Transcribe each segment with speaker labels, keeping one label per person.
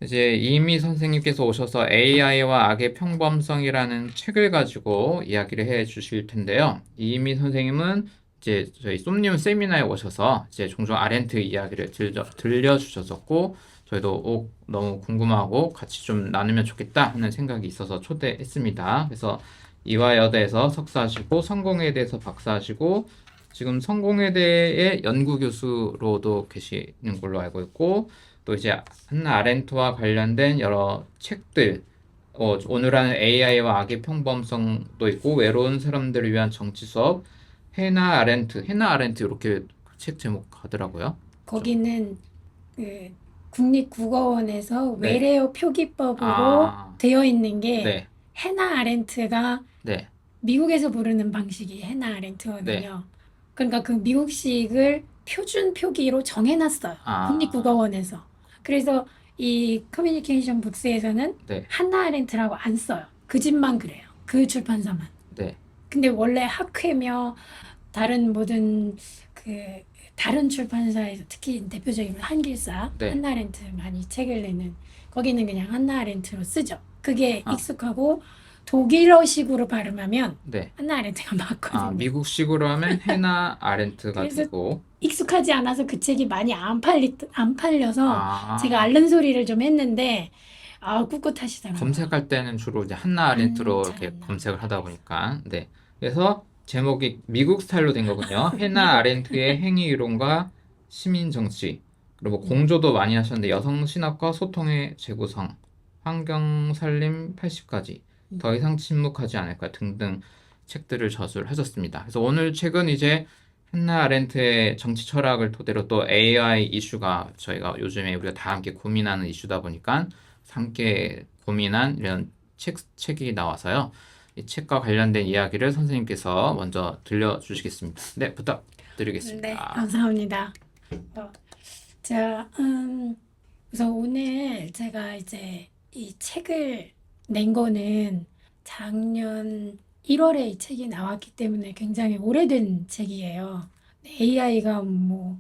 Speaker 1: 이제 이미 선생님께서 오셔서 AI와 악의 평범성이라는 책을 가지고 이야기를 해 주실 텐데요. 이미 선생님은 이제 저희 솜니움 세미나에 오셔서 이제 종종 아렌트 이야기를 들려주셨었고, 저희도 너무 궁금하고 같이 좀 나누면 좋겠다 하는 생각이 있어서 초대했습니다. 그래서 이화여대에서 석사하시고, 성공에 대해서 박사하시고, 지금 성공회대의 연구교수로도 계시는 걸로 알고 있고, 또 이제 한나 아렌트와 관련된 여러 책들, 오늘은 AI와 악의 평범성도 있고, 외로운 사람들을 위한 정치 수업, 해나 아렌트 이렇게 책 제목 하더라고요. 그죠?
Speaker 2: 거기는 그 국립국어원에서
Speaker 1: 네.
Speaker 2: 외래어 표기법으로
Speaker 1: 아,
Speaker 2: 되어 있는 게
Speaker 1: 네,
Speaker 2: 해나 아렌트가
Speaker 1: 네,
Speaker 2: 미국에서 부르는 방식이 해나
Speaker 1: 네.
Speaker 2: 아렌트거든요. 그러니까 그 미국식을 표준 표기로 정해놨어요.
Speaker 1: 아,
Speaker 2: 국립국어원에서. 그래서 이 커뮤니케이션 북스에서는
Speaker 1: 네,
Speaker 2: 한나 아렌트라고 안 써요. 그 집만 그래요. 그 출판사만.
Speaker 1: 네,
Speaker 2: 근데 원래 학회며 다른 모든 그 다른 출판사에서 특히 대표적인 한길사
Speaker 1: 네.
Speaker 2: 한나아렌트 많이 책을 내는 거기는 그냥 한나아렌트로 쓰죠. 그게
Speaker 1: 아,
Speaker 2: 익숙하고 독일어식으로 발음하면
Speaker 1: 네.
Speaker 2: 한나아렌트가
Speaker 1: 아,
Speaker 2: 맞거든요.
Speaker 1: 미국식으로 하면 해나 아렌트가
Speaker 2: 그래서
Speaker 1: 되고,
Speaker 2: 익숙하지 않아서 그 책이 많이 안 팔려서 제가
Speaker 1: 아,
Speaker 2: 앓는 소리를 좀 했는데 꿋꿋하시더라고요.
Speaker 1: 검색할 때는 주로 이제 한나
Speaker 2: 안
Speaker 1: 아렌트로
Speaker 2: 잘
Speaker 1: 이렇게
Speaker 2: 안 나와요.
Speaker 1: 검색을 하다
Speaker 2: 네.
Speaker 1: 보니까, 네. 그래서 제목이 미국 스타일로 된 거군요. 해나
Speaker 2: 미국.
Speaker 1: 아렌트의 행위 이론과 시민 정치. 그리고
Speaker 2: 음,
Speaker 1: 공조도 많이 하셨는데 여성 신학과 소통의 재구성, 환경 살림 80가지,
Speaker 2: 음.
Speaker 1: 더 이상 침묵하지 않을까 등등 책들을 저술을 하셨습니다. 그래서 오늘 책은 이제 한나 아렌트의 정치 철학을 토대로 또 AI 이슈가 저희가 요즘에 우리가 다 함께 고민하는 이슈다 보니까 함께 고민한 이런 책이 나와서요. 이 책과 관련된 이야기를 선생님께서 먼저 들려주시겠습니다. 네,
Speaker 2: 네,
Speaker 1: 부탁드리겠습니다.
Speaker 2: 감사합니다. 어, 자, 우선 오늘 제가 이제 이 책을 낸 거는 작년 1월에 이 책이 나왔기 때문에 굉장히 오래된 책이에요. AI가 뭐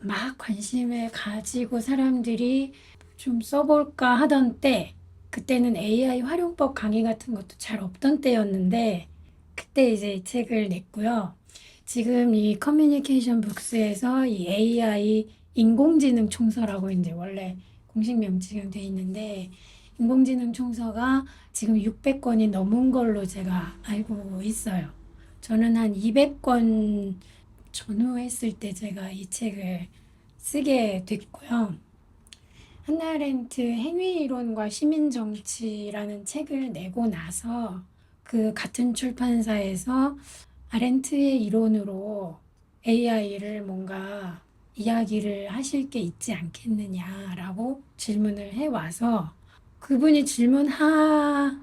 Speaker 2: 막 관심을 가지고 사람들이 좀 써볼까 하던 때, 그때는 AI 활용법 강의 같은 것도 잘 없던 때였는데, 그때 이제 이 책을 냈고요. 지금 이 커뮤니케이션 북스에서 이 AI 인공지능 총서라고 이제 원래 공식 명칭은 돼 있는데 인공지능 총서가 지금 600권이 넘은 걸로 제가 알고 있어요. 저는 한 200권 전후했을 때 제가 이 책을 쓰게 됐고요. 한나 아렌트 행위이론과 시민정치라는 책을 내고 나서 그 같은 출판사에서 아렌트의 이론으로 AI를 뭔가 이야기를 하실 게 있지 않겠느냐라고 질문을 해와서 그분이 질문하기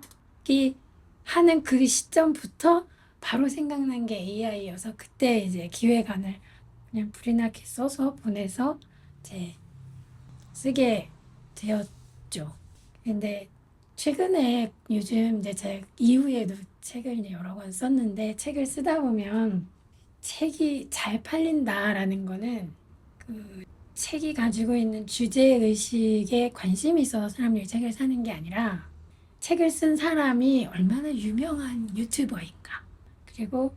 Speaker 2: 하는 그 시점부터 바로 생각난 게 AI여서 그때 이제 기획안을 그냥 불이 나게 써서 보내서 이제 쓰게 되었죠. 근데 최근에 요즘 이제 제 이후에도 책을 이제 여러 권 썼는데 책을 쓰다 보면 책이 잘 팔린다라는 거는 그 책이 가지고 있는 주제 의식에 관심이 있어서 사람들이 책을 사는 게 아니라 책을 쓴 사람이 얼마나 유명한 유튜버인가, 그리고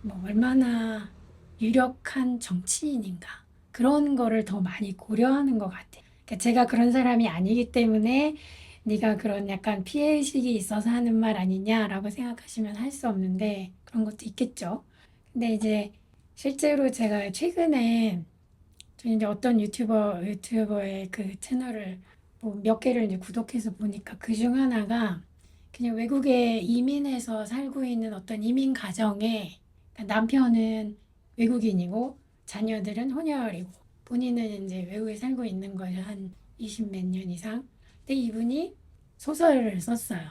Speaker 2: 뭐 얼마나 유력한 정치인인가, 그런 거를 더 많이 고려하는 것 같아요. 그러니까 제가 그런 사람이 아니기 때문에 네가 그런 약간 피해의식이 있어서 하는 말 아니냐라고 생각하시면 할 수 없는데 그런 것도 있겠죠. 근데 이제 실제로 제가 최근에 저는 이제 어떤 유튜버의 그 채널을 뭐 몇 개를 이제 구독해서 보니까 그 중 하나가 그냥 외국에 이민해서 살고 있는 어떤 이민 가정에, 그러니까 남편은 외국인이고 자녀들은 혼혈이고 본인은 이제 외국에 살고 있는 거죠. 한 20 몇 년 이상. 근데 이분이 소설을 썼어요.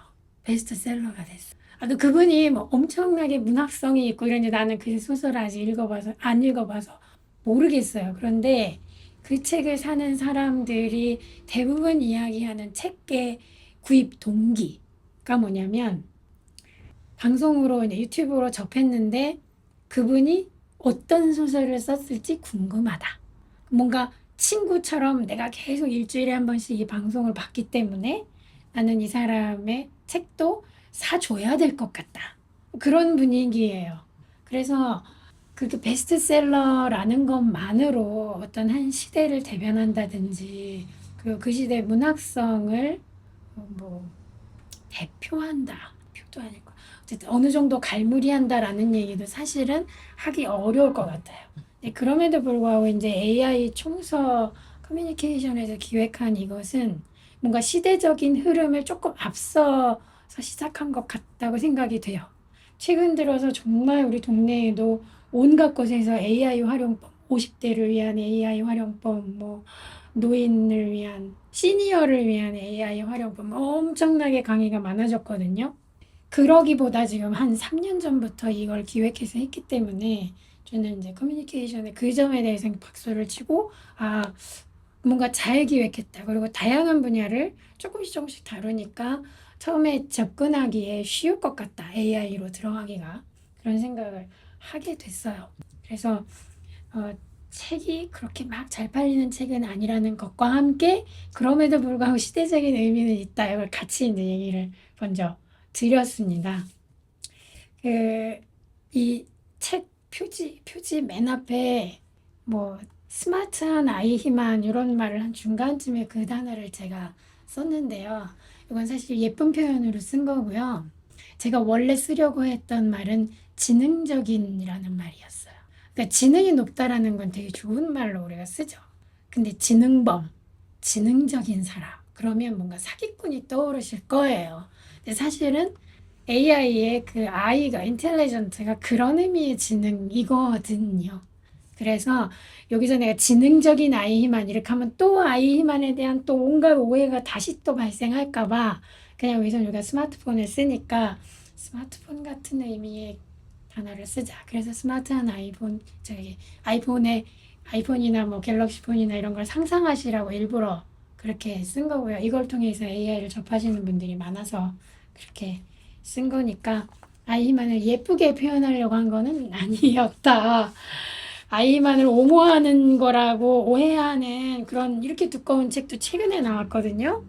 Speaker 2: 베스트셀러가 됐어. 아, 또 그분이 뭐 엄청나게 문학성이 있고 이런지 나는 그 소설을 아직 안 읽어봐서 모르겠어요. 그런데 그 책을 사는 사람들이 대부분 이야기하는 책의 구입 동기가 뭐냐면 방송으로 이제 유튜브로 접했는데 그분이 어떤 소설을 썼을지 궁금하다. 뭔가 친구처럼 내가 계속 일주일에 한 번씩 이 방송을 봤기 때문에 나는 이 사람의 책도 사줘야 될 것 같다. 그런 분위기예요. 그래서 그게 베스트셀러라는 것만으로 어떤 한 시대를 대변한다든지 그리고 그 시대 문학성을 뭐 대표한다. 표도 아니고 어쨌든 어느 정도 갈무리한다라는 얘기도 사실은 하기 어려울 것 같아요. 네, 그럼에도 불구하고 이제 AI 총서 커뮤니케이션에서 기획한 이것은 뭔가 시대적인 흐름을 조금 앞서서 시작한 것 같다고 생각이 돼요. 최근 들어서 정말 우리 동네에도 온갖 곳에서 AI 활용법, 50대를 위한 AI 활용법, 뭐 노인을 위한, 시니어를 위한 AI 활용법 엄청나게 강의가 많아졌거든요. 그러기보다 지금 한 3년 전부터 이걸 기획해서 했기 때문에 저는 이제 커뮤니케이션의 그 점에 대해서 박수를 치고, 아, 뭔가 잘 기획했다. 그리고 다양한 분야를 조금씩 다루니까 처음에 접근하기에 쉬울 것 같다. AI로 들어가기가. 그런 생각을 하게 됐어요. 그래서 어, 책이 그렇게 막 잘 팔리는 책은 아니라는 것과 함께 그럼에도 불구하고 시대적인 의미는 있다. 이걸 같이 이제 얘기를 먼저 드렸습니다. 그, 이 책 표지 맨 앞에 뭐 스마트한 아이 희망 이런 말을 한 중간쯤에 그 단어를 제가 썼는데요. 이건 사실 예쁜 표현으로 쓴 거고요. 제가 원래 쓰려고 했던 말은 지능적인이라는 말이었어요. 그러니까 지능이 높다라는 건 되게 좋은 말로 우리가 쓰죠. 근데 지능범, 지능적인 사람, 그러면 뭔가 사기꾼이 떠오르실 거예요. 근데 사실은 AI의 그 I가, 인텔리전트가 그런 의미의 지능이거든요. 그래서 여기서 내가 지능적인 아이히만 이렇게 하면 또 아이히만에 대한 또 온갖 오해가 다시 또 발생할까 봐 그냥 여기서 우리가 스마트폰을 쓰니까 스마트폰 같은 의미의 단어를 쓰자. 그래서 스마트한 아이폰, 저기 아이폰이나 뭐 갤럭시 폰이나 이런 걸 상상하시라고 일부러 그렇게 쓴 거고요. 이걸 통해서 AI를 접하시는 분들이 많아서 그렇게 쓴 거니까 아이만을 예쁘게 표현하려고 한 거는 아니었다. 아이만을 옹호하는 거라고 오해하는 그런 이렇게 두꺼운 책도 최근에 나왔거든요.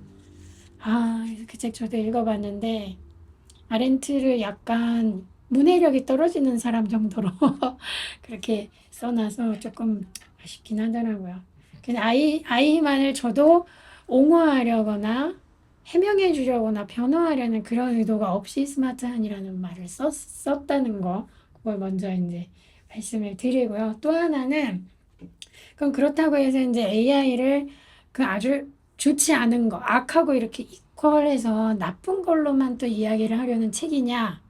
Speaker 2: 아, 그 책 저도 읽어봤는데 아렌트를 약간 문해력이 떨어지는 사람 정도로 그렇게 써놔서 조금 아쉽긴 하더라고요. 근데 아이만을 저도 옹호하려거나 해명해 주려거나 변호하려는 그런 의도가 없이 스마트한이라는 말을 썼다는 거, 그걸 먼저 이제 말씀을 드리고요. 또 하나는, 그럼 그렇다고 해서 이제 AI를 그 아주 좋지 않은 거, 악하고 이렇게 이퀄해서 나쁜 걸로만 또 이야기를 하려는 책이냐?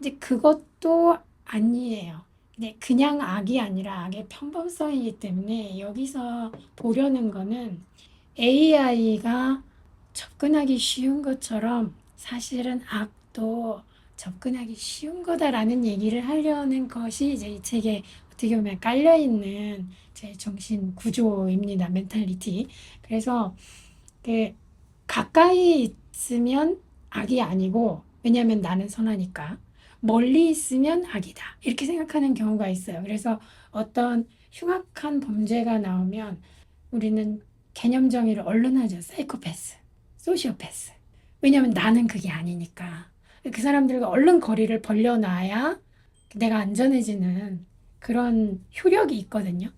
Speaker 2: 이제 그것도 아니에요. 근데 그냥 악이 아니라 악의 평범성이기 때문에 여기서 보려는 거는 AI가 접근하기 쉬운 것처럼 사실은 악도 접근하기 쉬운 거다라는 얘기를 하려는 것이 이제 이 책에 어떻게 보면 깔려있는 제 정신 구조입니다. 멘탈리티. 그래서 그 가까이 있으면 악이 아니고, 왜냐하면 나는 선하니까. 멀리 있으면 악이다. 이렇게 생각하는 경우가 있어요. 그래서 어떤 흉악한 범죄가 나오면 우리는 개념 정의를 얼른 하죠. 사이코패스, 소시오패스. 왜냐하면 나는 그게 아니니까. 그 사람들과 얼른 거리를 벌려놔야 내가 안전해지는 그런 효력이 있거든요.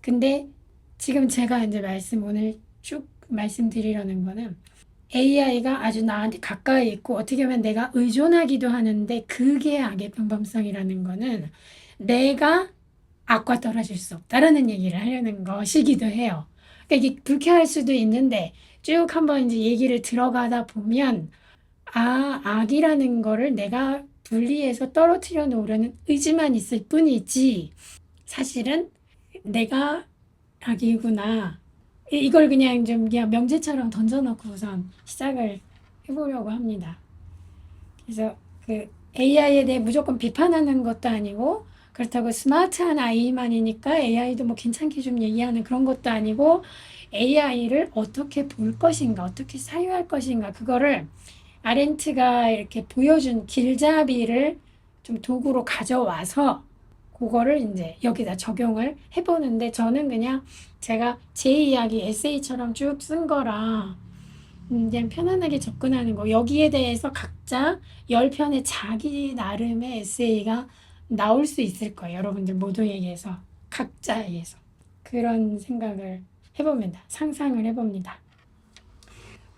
Speaker 2: 근데 지금 제가 이제 오늘 쭉 말씀드리려는 거는 AI가 아주 나한테 가까이 있고 어떻게 보면 내가 의존하기도 하는데 그게 악의 평범성이라는 거는 내가 악과 떨어질 수 없다라는 얘기를 하려는 것이기도 해요. 그러니까 이게 불쾌할 수도 있는데 쭉 한번 이제 얘기를 들어가다 보면 악이라는 거를 내가 분리해서 떨어뜨려 놓으려는 의지만 있을 뿐이지 사실은 내가 악이구나. 이걸 그냥 좀 그냥 명제처럼 던져놓고 우선 시작을 해보려고 합니다. 그래서 그 AI에 대해 무조건 비판하는 것도 아니고 그렇다고 스마트한 아이만이니까 AI도 뭐 괜찮게 좀 얘기하는 그런 것도 아니고 AI를 어떻게 볼 것인가, 어떻게 사유할 것인가 그거를 아렌트가 이렇게 보여준 길잡이를 좀 도구로 가져와서 그거를 이제 여기다 적용을 해보는데 저는 그냥 제가 제 이야기 에세이처럼 쭉 쓴 거라 그냥 편안하게 접근하는 거. 여기에 대해서 각자 10편의 자기 나름의 에세이가 나올 수 있을 거예요. 여러분들 모두에게서 각자에게서 그런 생각을 해봅니다. 상상을 해봅니다.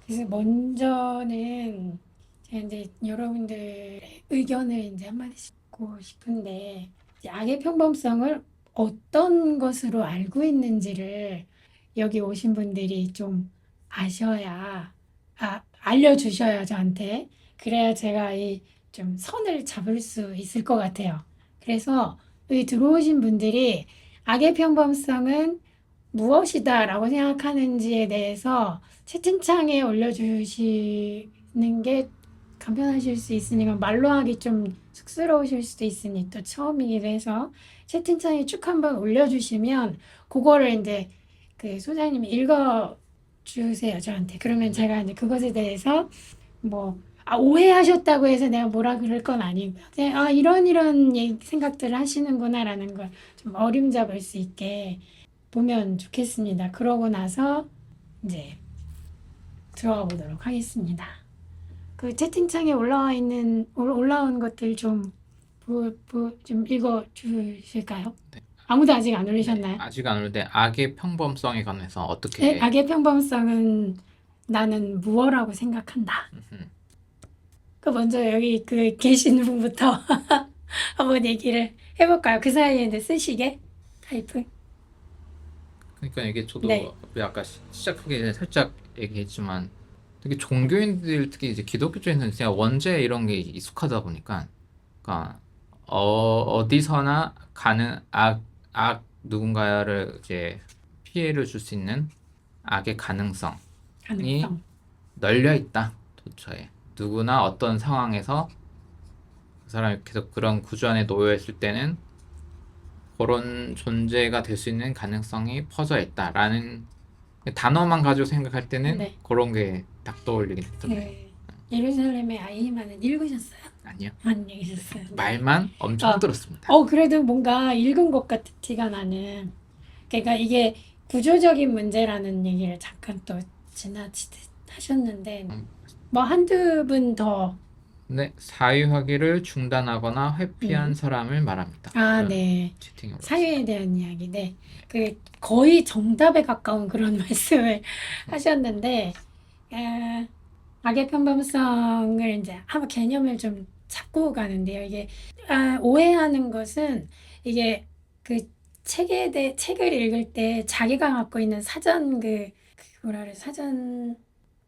Speaker 2: 그래서 먼저는 제가 이제 여러분들의 의견을 이제 한마디씩 듣고 싶은데 이제 악의 평범성을 어떤 것으로 알고 있는지를 여기 오신 분들이 좀 아셔야 알려주셔야 저한테 그래야 제가 이 좀 선을 잡을 수 있을 것 같아요. 그래서 여기 들어오신 분들이 악의 평범성은 무엇이다라고 생각하는지에 대해서 채팅창에 올려주시는 게 간편하실 수 있으니까 말로 하기 좀 쑥스러우실 수도 있으니 또 처음이기도 해서 채팅창에 쭉 한번 올려주시면 그거를 이제 그 소장님이 읽어주세요 저한테. 그러면 제가 이제 그것에 대해서 뭐 오해하셨다고 해서 내가 뭐라 그럴 건 아니고요. 그냥 이런 생각들을 하시는구나라는 걸 좀 어림잡을 수 있게 보면 좋겠습니다. 그러고 나서 이제 들어가 보도록 하겠습니다. 그 채팅창에 올라온 것들 좀 읽어 주실까요?
Speaker 1: 네.
Speaker 2: 아무도 아직 안
Speaker 1: 네,
Speaker 2: 올리셨나요?
Speaker 1: 아직 안 오는데 악의 평범성에 관해서
Speaker 2: 네,
Speaker 1: 어떻게
Speaker 2: 악의 평범성은 나는 무엇라고 생각한다. 그 먼저 여기 그 계신 분부터 한번 얘기를 해볼까요? 그 사이에 이제 쓰시게 타이프.
Speaker 1: 그러니까 이게 저도
Speaker 2: 네,
Speaker 1: 아까 시작하기 살짝 얘기했지만 되게 종교인들 특히 이제 기독교적인 진짜 원죄 이런 게 익숙하다 보니까 그러니까 어디서나 가는 악 누군가를 이제 피해를 줄 수 있는 악의 가능성이
Speaker 2: 가능성.
Speaker 1: 널려 있다 도처에 누구나 어떤 상황에서 그 사람이 계속 그런 구조 안에 놓여 있을 때는 그런 존재가 될 수 있는 가능성이 퍼져 있다라는 단어만 가지고 생각할 때는
Speaker 2: 네.
Speaker 1: 그런 게 딱 떠올리긴 했던데
Speaker 2: 그 예루살렘의 아이만은 읽으셨어요?
Speaker 1: 아니요
Speaker 2: 안 읽으셨어요. 네.
Speaker 1: 말만 엄청 들었습니다.
Speaker 2: 그래도 뭔가 읽은 것 같은 티가 나는. 그러니까 이게 구조적인 문제라는 얘기를 잠깐 또 지나치듯 하셨는데 뭐 한두 분 더.
Speaker 1: 네, 사유하기를 중단하거나 회피한 사람을 말합니다. 이런
Speaker 2: 네.
Speaker 1: 채팅이 올라왔어요.
Speaker 2: 사유에 대한 이야기. 네. 그 거의 정답에 가까운 그런 말씀을 하셨는데 악의 평범성을 이제 한번 개념을 좀 잡고 가는데요. 이게 오해하는 것은 이게 그 책을 읽을 때 자기가 갖고 있는 사전 사전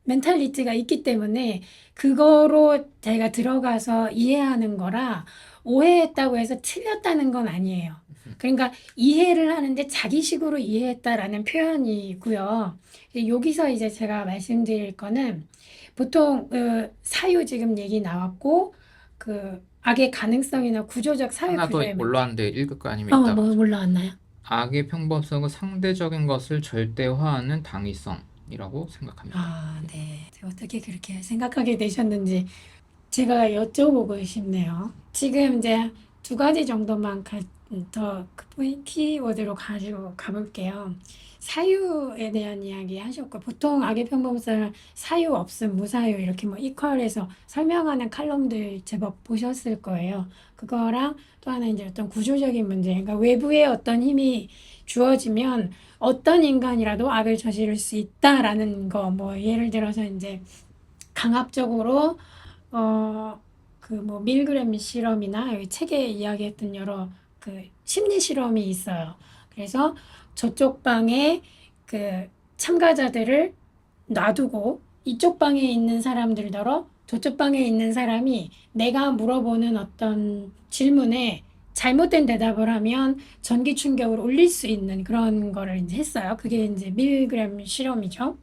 Speaker 2: 멘탈리티가 있기 때문에 그거로 제가 들어가서 이해하는 거라 오해했다고 해서 틀렸다는 건 아니에요. 그러니까 이해를 하는데 자기식으로 이해했다라는 표현이고요. 여기서 이제 제가 말씀드릴 거는 보통 사유 지금 얘기 나왔고 그 악의 가능성이나 구조적 사회
Speaker 1: 하나 더
Speaker 2: 구조의 문제.
Speaker 1: 올라왔는데 읽을 거 아니면 이따가
Speaker 2: 뭐 올라왔나요?
Speaker 1: 악의 평범성은 상대적인 것을 절대화하는 당위성이라고 생각합니다.
Speaker 2: 네. 제가 어떻게 그렇게 생각하게 되셨는지 제가 여쭤보고 싶네요. 지금 이제 두 가지 정도만 더 키워드로 가지고 가볼게요. 사유에 대한 이야기 하셨고, 보통 악의 평범성을 사유 없음, 무사유 이렇게 뭐 이퀄해서 설명하는 칼럼들 제법 보셨을 거예요. 그거랑 또 하나 이제 어떤 구조적인 문제, 그러니까 외부에 어떤 힘이 주어지면 어떤 인간이라도 악을 저지를 수 있다라는 거, 뭐 예를 들어서 이제 강압적으로 그 뭐 밀그램 실험이나 여기 책에 이야기했던 여러 그 심리 실험이 있어요. 그래서 저쪽 방에 그 참가자들을 놔두고 이쪽 방에 있는 사람들더러 저쪽 방에 있는 사람이 내가 물어보는 어떤 질문에 잘못된 대답을 하면 전기 충격을 올릴 수 있는 그런 거를 이제 했어요. 그게 이제 밀그램 실험이죠.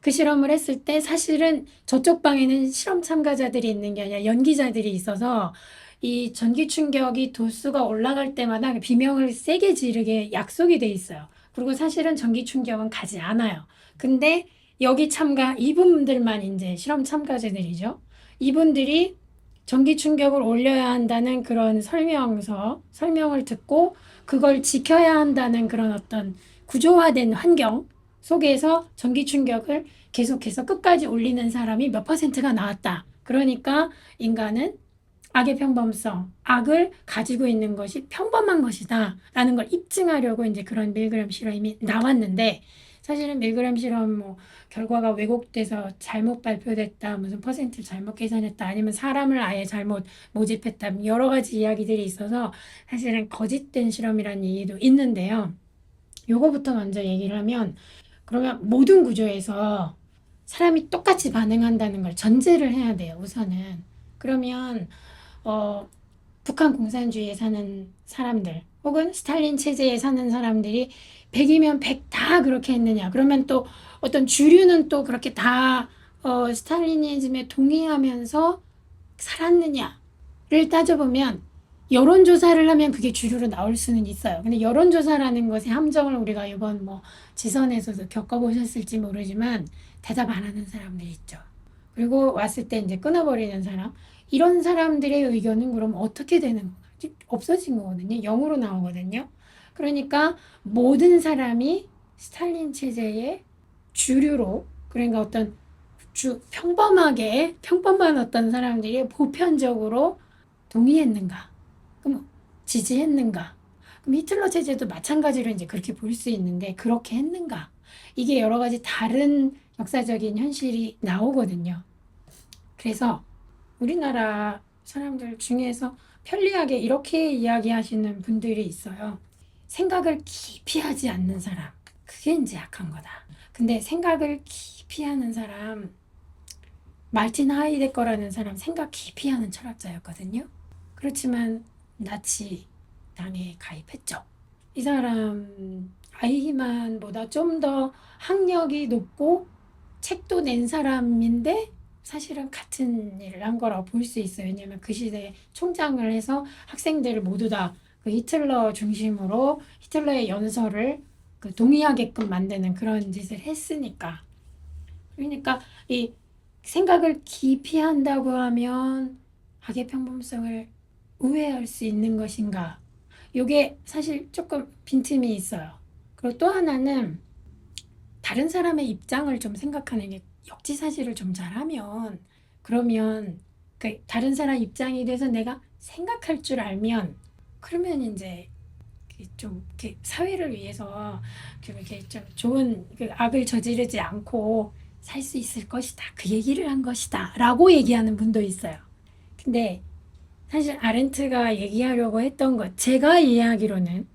Speaker 2: 그 실험을 했을 때 사실은 저쪽 방에는 실험 참가자들이 있는 게 아니라 연기자들이 있어서 이 전기 충격이 도수가 올라갈 때마다 비명을 세게 지르게 약속이 돼 있어요. 그리고 사실은 전기 충격은 가지 않아요. 근데 여기 이분들만 이제 실험 참가자들이죠. 이분들이 전기 충격을 올려야 한다는 그런 설명을 듣고 그걸 지켜야 한다는 그런 어떤 구조화된 환경 속에서 전기 충격을 계속해서 끝까지 올리는 사람이 몇 퍼센트가 나왔다. 그러니까 인간은 악의 평범성, 악을 가지고 있는 것이 평범한 것이다. 라는 걸 입증하려고 이제 그런 밀그램 실험이 나왔는데, 사실은 밀그램 실험 뭐 결과가 왜곡돼서 잘못 발표됐다, 무슨 퍼센트 잘못 계산했다, 아니면 사람을 아예 잘못 모집했다, 여러 가지 이야기들이 있어서 사실은 거짓된 실험이라는 얘기도 있는데요. 요거부터 먼저 얘기를 하면, 그러면 모든 구조에서 사람이 똑같이 반응한다는 걸 전제를 해야 돼요, 우선은. 그러면 어, 북한 공산주의에 사는 사람들 혹은 스탈린 체제에 사는 사람들이 100이면 100 다 그렇게 했느냐? 그러면 또 어떤 주류는 또 그렇게 다 스탈리니즘에 동의하면서 살았느냐를 따져보면 여론조사를 하면 그게 주류로 나올 수는 있어요. 근데 여론조사라는 것의 함정을 우리가 이번 뭐 지선에서도 겪어보셨을지 모르지만 대답 안 하는 사람들이 있죠. 그리고 왔을 때 이제 끊어버리는 사람. 이런 사람들의 의견은 그럼 어떻게 되는 거지? 없어진 거거든요. 0으로 나오거든요. 그러니까 모든 사람이 스탈린 체제의 주류로, 그러니까 어떤 평범한 어떤 사람들이 보편적으로 동의했는가? 그럼 지지했는가? 그럼 히틀러 체제도 마찬가지로 이제 그렇게 볼 수 있는데 그렇게 했는가? 이게 여러 가지 다른 역사적인 현실이 나오거든요. 그래서 우리나라 사람들 중에서 편리하게 이렇게 이야기하시는 분들이 있어요. 생각을 깊이 하지 않는 사람. 그게 이제 약한 거다. 근데 생각을 깊이 하는 사람, 말틴 하이데거라는 사람 생각 깊이 하는 철학자였거든요. 그렇지만 나치 당에 가입했죠. 이 사람 아이히만보다 좀 더 학력이 높고 책도 낸 사람인데 사실은 같은 일을 한 거라고 볼 수 있어요. 왜냐하면 그 시대에 총장을 해서 학생들을 모두 다 그 히틀러 중심으로 히틀러의 연설을 그 동의하게끔 만드는 그런 짓을 했으니까. 그러니까 이 생각을 깊이 한다고 하면 악의 평범성을 우회할 수 있는 것인가? 요게 사실 조금 빈틈이 있어요. 그리고 또 하나는 다른 사람의 입장을 좀 생각하는 게 역지사지를 좀 잘하면 그러면 그 다른 사람 입장에 대해서 내가 생각할 줄 알면 그러면 이제 좀 이렇게 사회를 위해서 좀 이렇게 좀 좋은 그 악을 저지르지 않고 살 수 있을 것이다. 그 얘기를 한 것이다. 라고 얘기하는 분도 있어요. 근데 사실 아렌트가 얘기하려고 했던 것, 제가 이해하기로는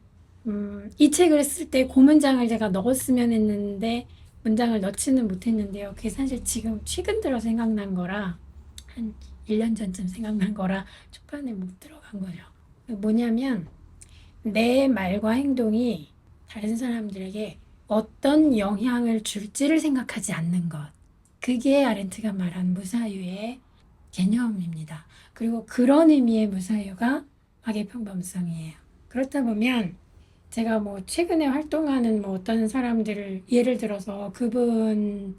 Speaker 2: 이 책을 쓸 때 그 문장을 제가 넣었으면 했는데 문장을 넣지는 못했는데요. 그게 사실 지금 최근 들어 생각난 거라 한 1년 전쯤 생각난 거라 초반에 못 들어간 거죠. 뭐냐면 내 말과 행동이 다른 사람들에게 어떤 영향을 줄지를 생각하지 않는 것. 그게 아렌트가 말한 무사유의 개념입니다. 그리고 그런 의미의 무사유가 악의 평범성이에요. 그렇다 보면 제가 뭐 최근에 활동하는 뭐 어떤 사람들을 예를 들어서 그분을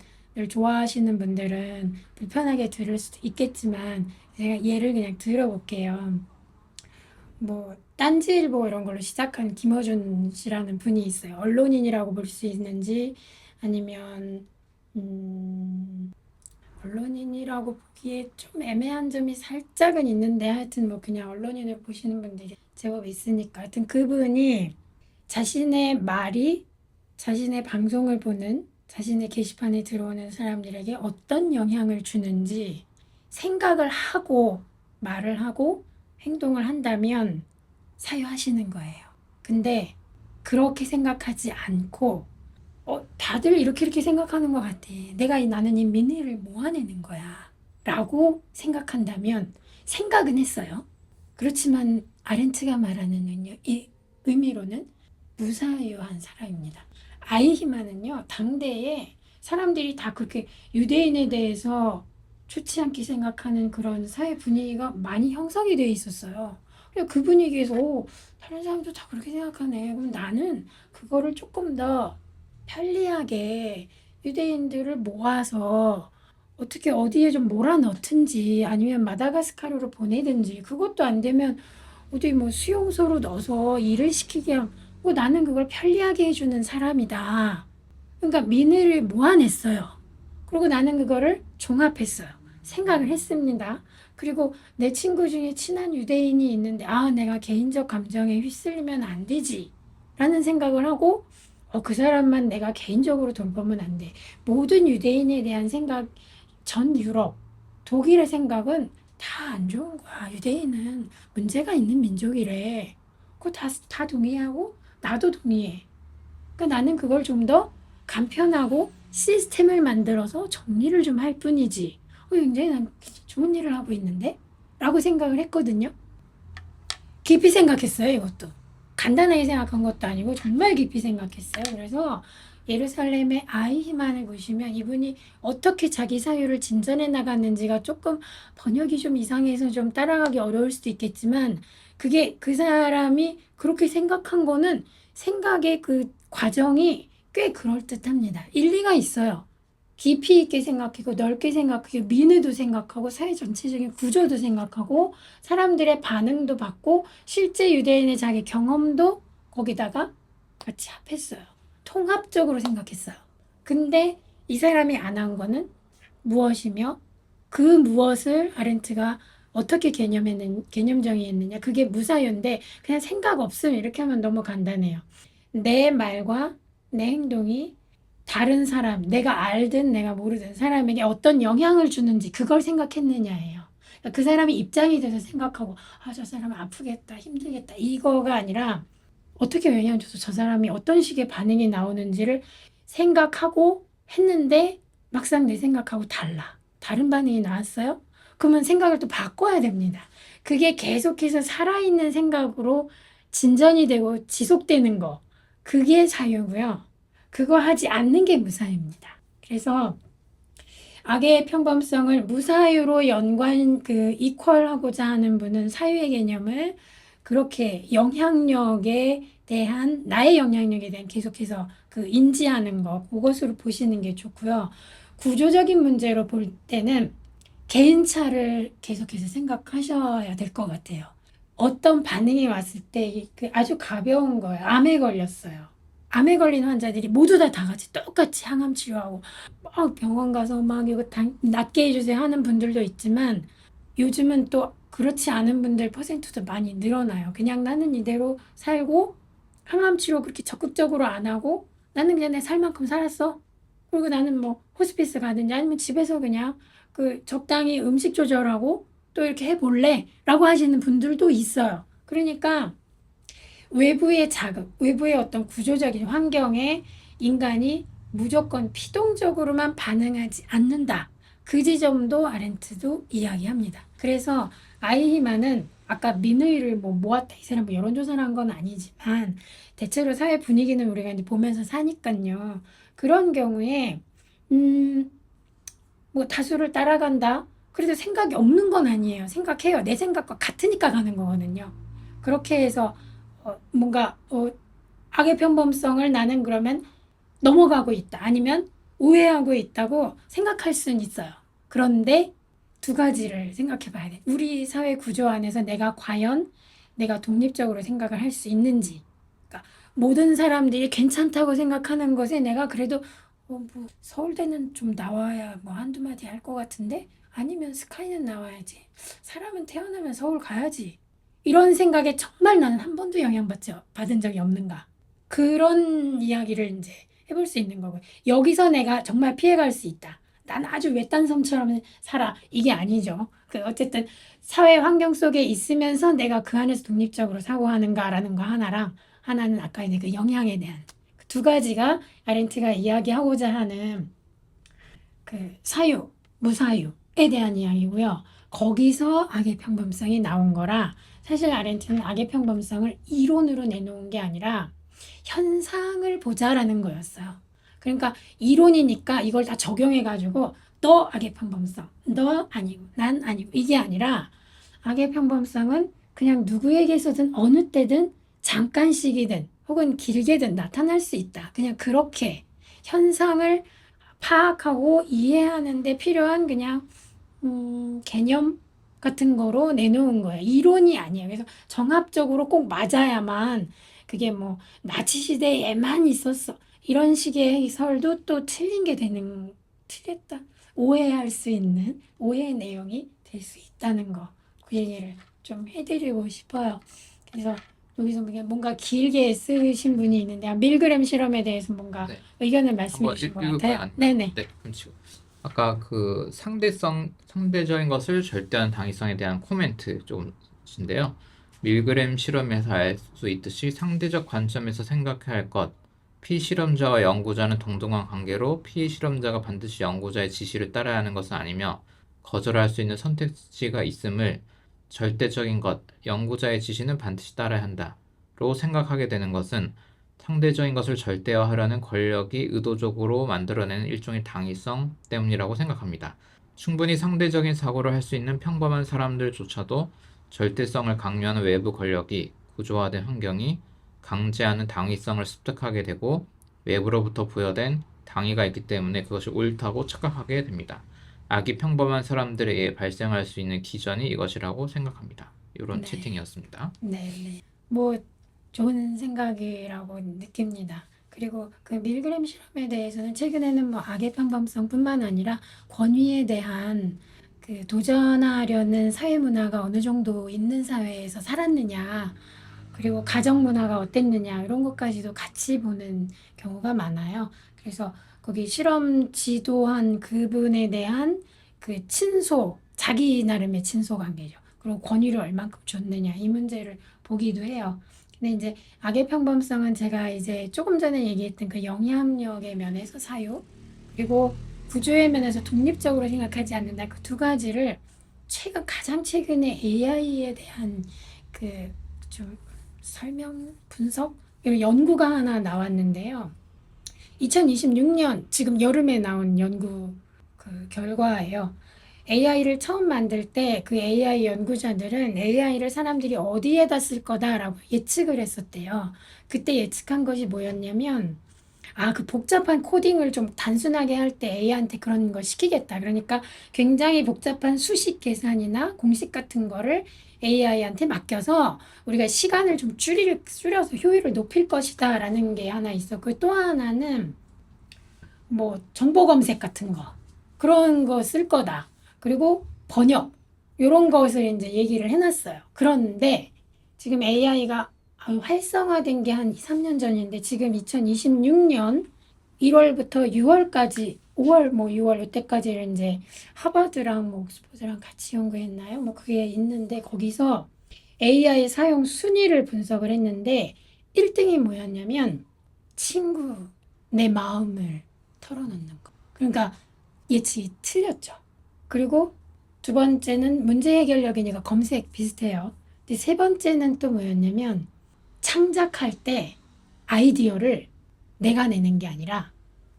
Speaker 2: 좋아하시는 분들은 불편하게 들을 수도 있겠지만 제가 예를 그냥 들어볼게요. 뭐 딴지일보 이런 걸로 시작한 김어준 씨라는 분이 있어요. 언론인이라고 볼 수 있는지 아니면 언론인이라고 보기에 좀 애매한 점이 살짝은 있는데 하여튼 뭐 그냥 언론인을 보시는 분들이 제법 있으니까 하여튼 그분이 자신의 말이 자신의 방송을 보는 자신의 게시판에 들어오는 사람들에게 어떤 영향을 주는지 생각을 하고 말을 하고 행동을 한다면 사유하시는 거예요. 근데 그렇게 생각하지 않고 다들 이렇게 생각하는 것 같아. 나는 이 민의를 모아내는 거야. 라고 생각한다면 생각은 했어요. 그렇지만 아렌트가 말하는 이 의미로는 무사유한 사람입니다. 아이히만은요, 당대에 사람들이 다 그렇게 유대인에 대해서 좋지 않게 생각하는 그런 사회 분위기가 많이 형성이 돼 있었어요. 그 분위기에서 다른 사람도 다 그렇게 생각하네. 그럼 나는 그거를 조금 더 편리하게 유대인들을 모아서 어떻게 어디에 좀 몰아넣든지 아니면 마다가스카르로 보내든지 그것도 안 되면 어디 뭐 수용소로 넣어서 일을 시키게 하면 나는 그걸 편리하게 해주는 사람이다. 그러니까 민의를 모아냈어요. 그리고 나는 그거를 종합했어요. 생각을 했습니다. 그리고 내 친구 중에 친한 유대인이 있는데 내가 개인적 감정에 휩쓸리면 안 되지 라는 생각을 하고 그 사람만 내가 개인적으로 돌보면 안 돼. 모든 유대인에 대한 생각, 전 유럽, 독일의 생각은 다 안 좋은 거야. 유대인은 문제가 있는 민족이래. 그거 다 동의하고 나도 동의해. 그러니까 나는 그걸 좀 더 간편하고 시스템을 만들어서 정리를 좀 할 뿐이지. 굉장히 난 좋은 일을 하고 있는데? 라고 생각을 했거든요. 깊이 생각했어요, 이것도. 간단하게 생각한 것도 아니고 정말 깊이 생각했어요. 그래서 예루살렘의 아이히만을 보시면 이분이 어떻게 자기 사유를 진전해 나갔는지가 조금 번역이 좀 이상해서 좀 따라가기 어려울 수도 있겠지만 그게 그 사람이 그렇게 생각한 거는 생각의 그 과정이 꽤 그럴듯합니다. 일리가 있어요. 깊이 있게 생각하고 넓게 생각하고 민의도 생각하고 사회 전체적인 구조도 생각하고 사람들의 반응도 받고 실제 유대인의 자기 경험도 거기다가 같이 합했어요. 통합적으로 생각했어요. 근데 이 사람이 안 한 거는 무엇이며 그 무엇을 아렌트가 어떻게 개념 정의했느냐. 그게 무사유인데 그냥 생각 없음 이렇게 하면 너무 간단해요. 내 말과 내 행동이 다른 사람, 내가 알든 내가 모르든 사람에게 어떤 영향을 주는지 그걸 생각했느냐예요. 그러니까 그 사람이 입장이 돼서 생각하고 저 사람 아프겠다, 힘들겠다 이거가 아니라 어떻게 영향을 줘서 저 사람이 어떤 식의 반응이 나오는지를 생각하고 했는데 막상 내 생각하고 달라. 다른 반응이 나왔어요? 그러면 생각을 또 바꿔야 됩니다. 그게 계속해서 살아있는 생각으로 진전이 되고 지속되는 거. 그게 자유고요. 그거 하지 않는 게 무사유입니다. 그래서 악의 평범성을 무사유로 이퀄하고자 하는 분은 사유의 개념을 그렇게 나의 영향력에 대한 계속해서 인지하는 거, 그것으로 보시는 게 좋고요. 구조적인 문제로 볼 때는 개인차를 계속해서 생각하셔야 될 것 같아요. 어떤 반응이 왔을 때 아주 가벼운 거예요. 암에 걸렸어요. 암에 걸린 환자들이 모두 다 같이 똑같이 항암 치료하고 막 병원 가서 막 이거 낫게 해주세요 하는 분들도 있지만 요즘은 또 그렇지 않은 분들 퍼센트도 많이 늘어나요. 그냥 나는 이대로 살고 항암 치료 그렇게 적극적으로 안 하고 나는 그냥 내 살 만큼 살았어. 그리고 나는 뭐 호스피스 가든지 아니면 집에서 그냥 적당히 음식 조절하고 또 이렇게 해볼래? 라고 하시는 분들도 있어요. 그러니까 외부의 자극, 외부의 어떤 구조적인 환경에 인간이 무조건 피동적으로만 반응하지 않는다. 그 지점도 아렌트도 이야기합니다. 그래서 아이히만은 아까 민의를 모았다 이 사람 여론조사를 한 건 아니지만 대체로 사회 분위기는 우리가 이제 보면서 사니까요. 그런 경우에 다수를 따라간다. 그래도 생각이 없는 건 아니에요. 생각해요. 내 생각과 같으니까 가는 거거든요. 그렇게 해서 뭔가 악의 평범성을 나는 그러면 넘어가고 있다. 아니면 우회하고 있다고 생각할 수는 있어요. 그런데 두 가지를 생각해 봐야 돼. 우리 사회 구조 안에서 내가 독립적으로 생각을 할 수 있는지. 그러니까 모든 사람들이 괜찮다고 생각하는 것에 내가 그래도 서울대는 좀 나와야 한두 마디 할 것 같은데 아니면 스카이는 나와야지. 사람은 태어나면 서울 가야지. 이런 생각에 정말 나는 한 번도 받은 적이 없는가. 그런 이야기를 이제 해볼 수 있는 거고요. 여기서 내가 정말 피해갈 수 있다. 난 아주 외딴 섬처럼 살아. 이게 아니죠. 어쨌든 사회 환경 속에 있으면서 내가 그 안에서 독립적으로 사고하는가라는 거 하나는 아까 이제 그 영향에 대한 두 가지가 아렌트가 이야기하고자 하는 사유, 무사유에 대한 이야기고요. 거기서 악의 평범성이 나온 거라 사실 아렌트는 악의 평범성을 이론으로 내놓은 게 아니라 현상을 보자라는 거였어요. 그러니까 이론이니까 이걸 다 적용해가지고 너 악의 평범성, 너 아니고 난 아니고 이게 아니라 악의 평범성은 그냥 누구에게서든 어느 때든 잠깐씩이든 혹은 길게든 나타날 수 있다. 그냥 그렇게 현상을 파악하고 이해하는데 필요한 그냥 개념 같은 거로 내놓은 거예요. 이론이 아니에요. 그래서 정합적으로 꼭 맞아야만 그게 뭐 나치 시대에만 있었어. 이런 식의 해설도 또 틀린 게 되는, 틀렸다. 오해할 수 있는 오해의 내용이 될 수 있다는 거. 그 얘기를 좀 해드리고 싶어요. 그래서 여기서 뭔가 길게 쓰신 분이 있는데 밀그램 실험에 대해서 뭔가
Speaker 1: 네.
Speaker 2: 의견을 말씀해
Speaker 1: 한번
Speaker 2: 주신 것
Speaker 1: 읽을까요?
Speaker 2: 같아요.
Speaker 1: 아니면
Speaker 2: 네네.
Speaker 1: 네, 그럼 지금 아까 그 상대적인 것을 절대하는 당위성에 대한 코멘트 조금인데요. 밀그램 실험에서 알 수 있듯이 상대적 관점에서 생각해야 할 것. 피실험자와 연구자는 동등한 관계로 피실험자가 반드시 연구자의 지시를 따라야 하는 것은 아니며 거절할 수 있는 선택지가 있음을 절대적인 것, 연구자의 지시는 반드시 따라야 한다로 생각하게 되는 것은 상대적인 것을 절대화하려는 권력이 의도적으로 만들어내는 일종의 당위성 때문이라고 생각합니다. 충분히 상대적인 사고를 할 수 있는 평범한 사람들조차도 절대성을 강요하는 외부 권력이 구조화된 환경이 강제하는 당위성을 습득하게 되고 외부로부터 부여된 당위가 있기 때문에 그것이 옳다고 착각하게 됩니다. 악이 평범한 사람들에 의해 발생할 수 있는 기전이 이것이라고 생각합니다. 이런
Speaker 2: 네.
Speaker 1: 채팅이었습니다.
Speaker 2: 네. 뭐 좋은 생각이라고 느낍니다. 그리고 그 밀그램 실험에 대해서는 최근에는 뭐 악의 평범성뿐만 아니라 권위에 대한 그 도전하려는 사회 문화가 어느 정도 있는 사회에서 살았느냐, 그리고 가정 문화가 어땠느냐 이런 것까지도 같이 보는 경우가 많아요. 그래서 거기 실험 지도한 그분에 대한 그 친소, 자기 나름의 친소 관계죠. 그리고 권위를 얼만큼 줬느냐 이 문제를 보기도 해요. 근데 이제 악의 평범성은 제가 이제 조금 전에 얘기했던 그 영향력의 면에서 사유, 그리고 구조의 면에서 독립적으로 생각하지 않는다. 그 두 가지를 가장 최근에 AI에 대한 그좀 설명, 분석, 이런 연구가 하나 나왔는데요. 2026년 지금 여름에 나온 연구 그 결과예요. AI를 처음 만들 때 그 AI 연구자들은 AI를 사람들이 어디에다 쓸 거다라고 예측을 했었대요. 그때 예측한 것이 뭐였냐면, 그 복잡한 코딩을 좀 단순하게 할 때 AI한테 그런 걸 시키겠다. 그러니까 굉장히 복잡한 수식 계산이나 공식 같은 거를 AI한테 맡겨서 우리가 시간을 좀 줄여서 효율을 높일 것이다 라는 게 하나 있었고, 또 하나는 뭐 정보 검색 같은 거 그런 거 쓸 거다. 그리고 번역 이런 것을 이제 얘기를 해놨어요. 그런데 지금 AI가 활성화된 게 한 2, 3년 전인데 지금 2026년 1월부터 6월까지 5월 뭐 6월 이때까지를 이제 하버드랑 뭐 옥스퍼드랑 같이 연구했나요? 뭐 그게 있는데 거기서 AI 사용 순위를 분석을 했는데 1등이 뭐였냐면 친구 내 마음을 털어놓는 거. 그러니까 예측이 틀렸죠. 그리고 두 번째는 문제 해결력이니까 검색 비슷해요. 근데 세 번째는 또 뭐였냐면 창작할 때 아이디어를 내가 내는 게 아니라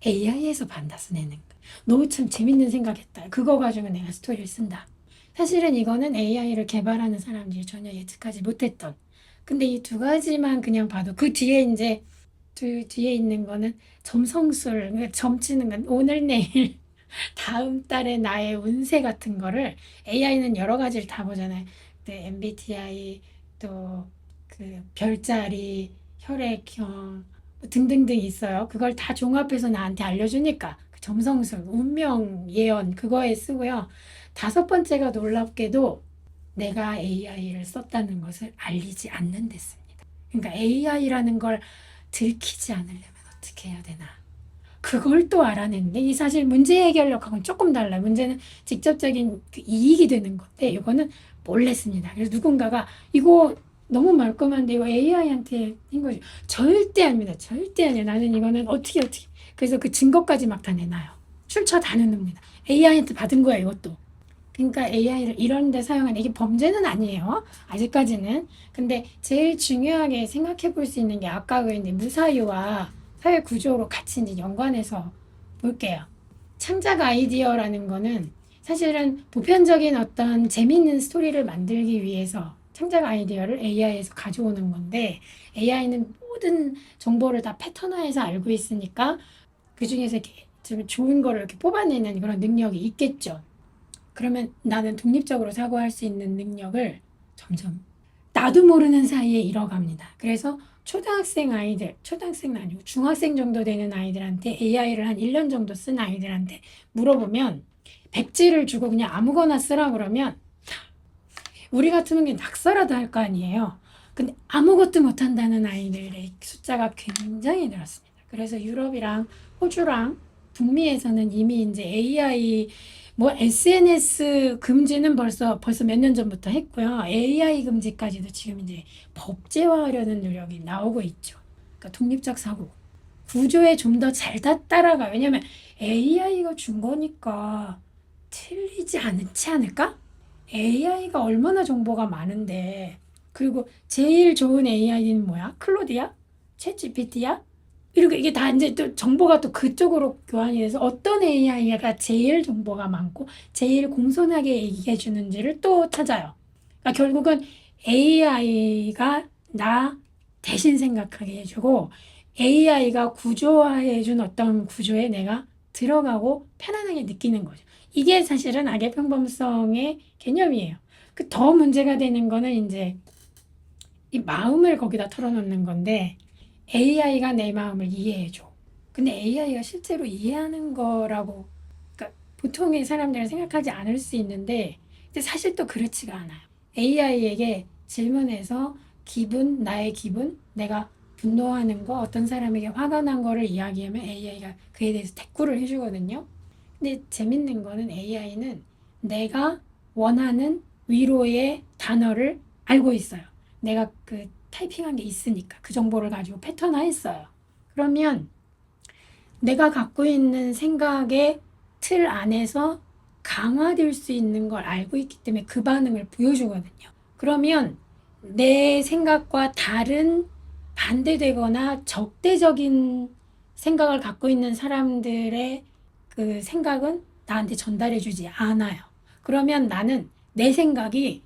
Speaker 2: AI에서 받아서 내는 거. 너무 참 재밌는 생각했다. 그거 가지고 내가 스토리를 쓴다. 사실은 이거는 AI를 개발하는 사람들이 전혀 예측하지 못했던. 근데 이 두 가지만 그냥 봐도 그 뒤에 이제 뒤에 있는 거는 점성술, 그러니까 점치는 건 오늘 내일 다음 달에 나의 운세 같은 거를 AI는 여러 가지를 다 보잖아요. 근데 MBTI 또 그 별자리, 혈액형 뭐 등등등 있어요. 그걸 다 종합해서 나한테 알려주니까 그 점성술, 운명 예언 그거에 쓰고요. 다섯 번째가 놀랍게도 내가 AI를 썼다는 것을 알리지 않는 데 씁니다. 그러니까 AI라는 걸 들키지 않으려면 어떻게 해야 되나? 그걸 또 알아냈는데 이 사실 문제 해결력하고는 조금 달라요. 문제는 직접적인 그 이익이 되는 건데 이거는 몰래 씁니다. 그래서 누군가가 이거 너무 말끔한데 이거 AI한테 한 거죠. 절대 아닙니다. 절대 아니에요. 나는 이거는 어떻게 그래서 그 증거까지 막 다 내놔요. 출처 다 넣습니다. AI한테 받은 거야 이것도. 그러니까 AI를 이런 데 사용하는 이게 범죄는 아니에요. 아직까지는. 근데 제일 중요하게 생각해 볼 수 있는 게 아까 그 이제 무사유와 사회 구조로 같이 이제 연관해서 볼게요. 창작 아이디어라는 거는 사실은 보편적인 어떤 재미있는 스토리를 만들기 위해서 창작 아이디어를 AI에서 가져오는 건데 AI는 모든 정보를 다 패턴화해서 알고 있으니까 그 중에서 이렇게 좀 좋은 거를 이렇게 뽑아내는 그런 능력이 있겠죠. 그러면 나는 독립적으로 사고할 수 있는 능력을 점점 나도 모르는 사이에 잃어갑니다. 그래서 초등학생 아이들, 초등학생은 아니고 중학생 정도 되는 아이들한테 AI를 한 1년 정도 쓴 아이들한테 물어보면 백지를 주고 그냥 아무거나 쓰라 그러면 우리 같으면 그냥 낙서라도 할 거 아니에요. 근데 아무것도 못한다는 아이들의 숫자가 굉장히 늘었습니다. 그래서 유럽이랑 호주랑 북미에서는 이미 이제 AI 뭐 SNS 금지는 벌써 몇 년 전부터 했고요. AI 금지까지도 지금 이제 법제화하려는 노력이 나오고 있죠. 그러니까 독립적 사고 구조에 좀 더 잘 따라가. 왜냐면 AI가 준 거니까 틀리지 않지 않을까? AI가 얼마나 정보가 많은데, 그리고 제일 좋은 AI는 뭐야? 클로디야? 챗GPT야? 이렇게 이게 다 이제 또 정보가 또 그쪽으로 교환이 돼서 어떤 AI가 제일 정보가 많고 제일 공손하게 얘기해 주는지를 또 찾아요. 그러니까 결국은 AI가 나 대신 생각하게 해주고 AI가 구조화해 준 어떤 구조에 내가 들어가고 편안하게 느끼는 거죠. 이게 사실은 악의 평범성의 개념이에요. 그 더 문제가 되는 거는 이제 이 마음을 거기다 털어놓는 건데 AI가 내 마음을 이해해줘. 근데 AI가 실제로 이해하는 거라고 그러니까 보통의 사람들은 생각하지 않을 수 있는데 근데 사실 또 그렇지가 않아요. AI에게 질문해서 나의 기분, 내가 분노하는 거, 어떤 사람에게 화가 난 거를 이야기하면 AI가 그에 대해서 대꾸를 해주거든요. 근데 재밌는 거는 AI는 내가 원하는 위로의 단어를 알고 있어요. 내가 그 타이핑한 게 있으니까 그 정보를 가지고 패턴화했어요. 그러면 내가 갖고 있는 생각의 틀 안에서 강화될 수 있는 걸 알고 있기 때문에 그 반응을 보여주거든요. 그러면 내 생각과 다른 반대되거나 적대적인 생각을 갖고 있는 사람들의 그 생각은 나한테 전달해주지 않아요. 그러면 나는 내 생각이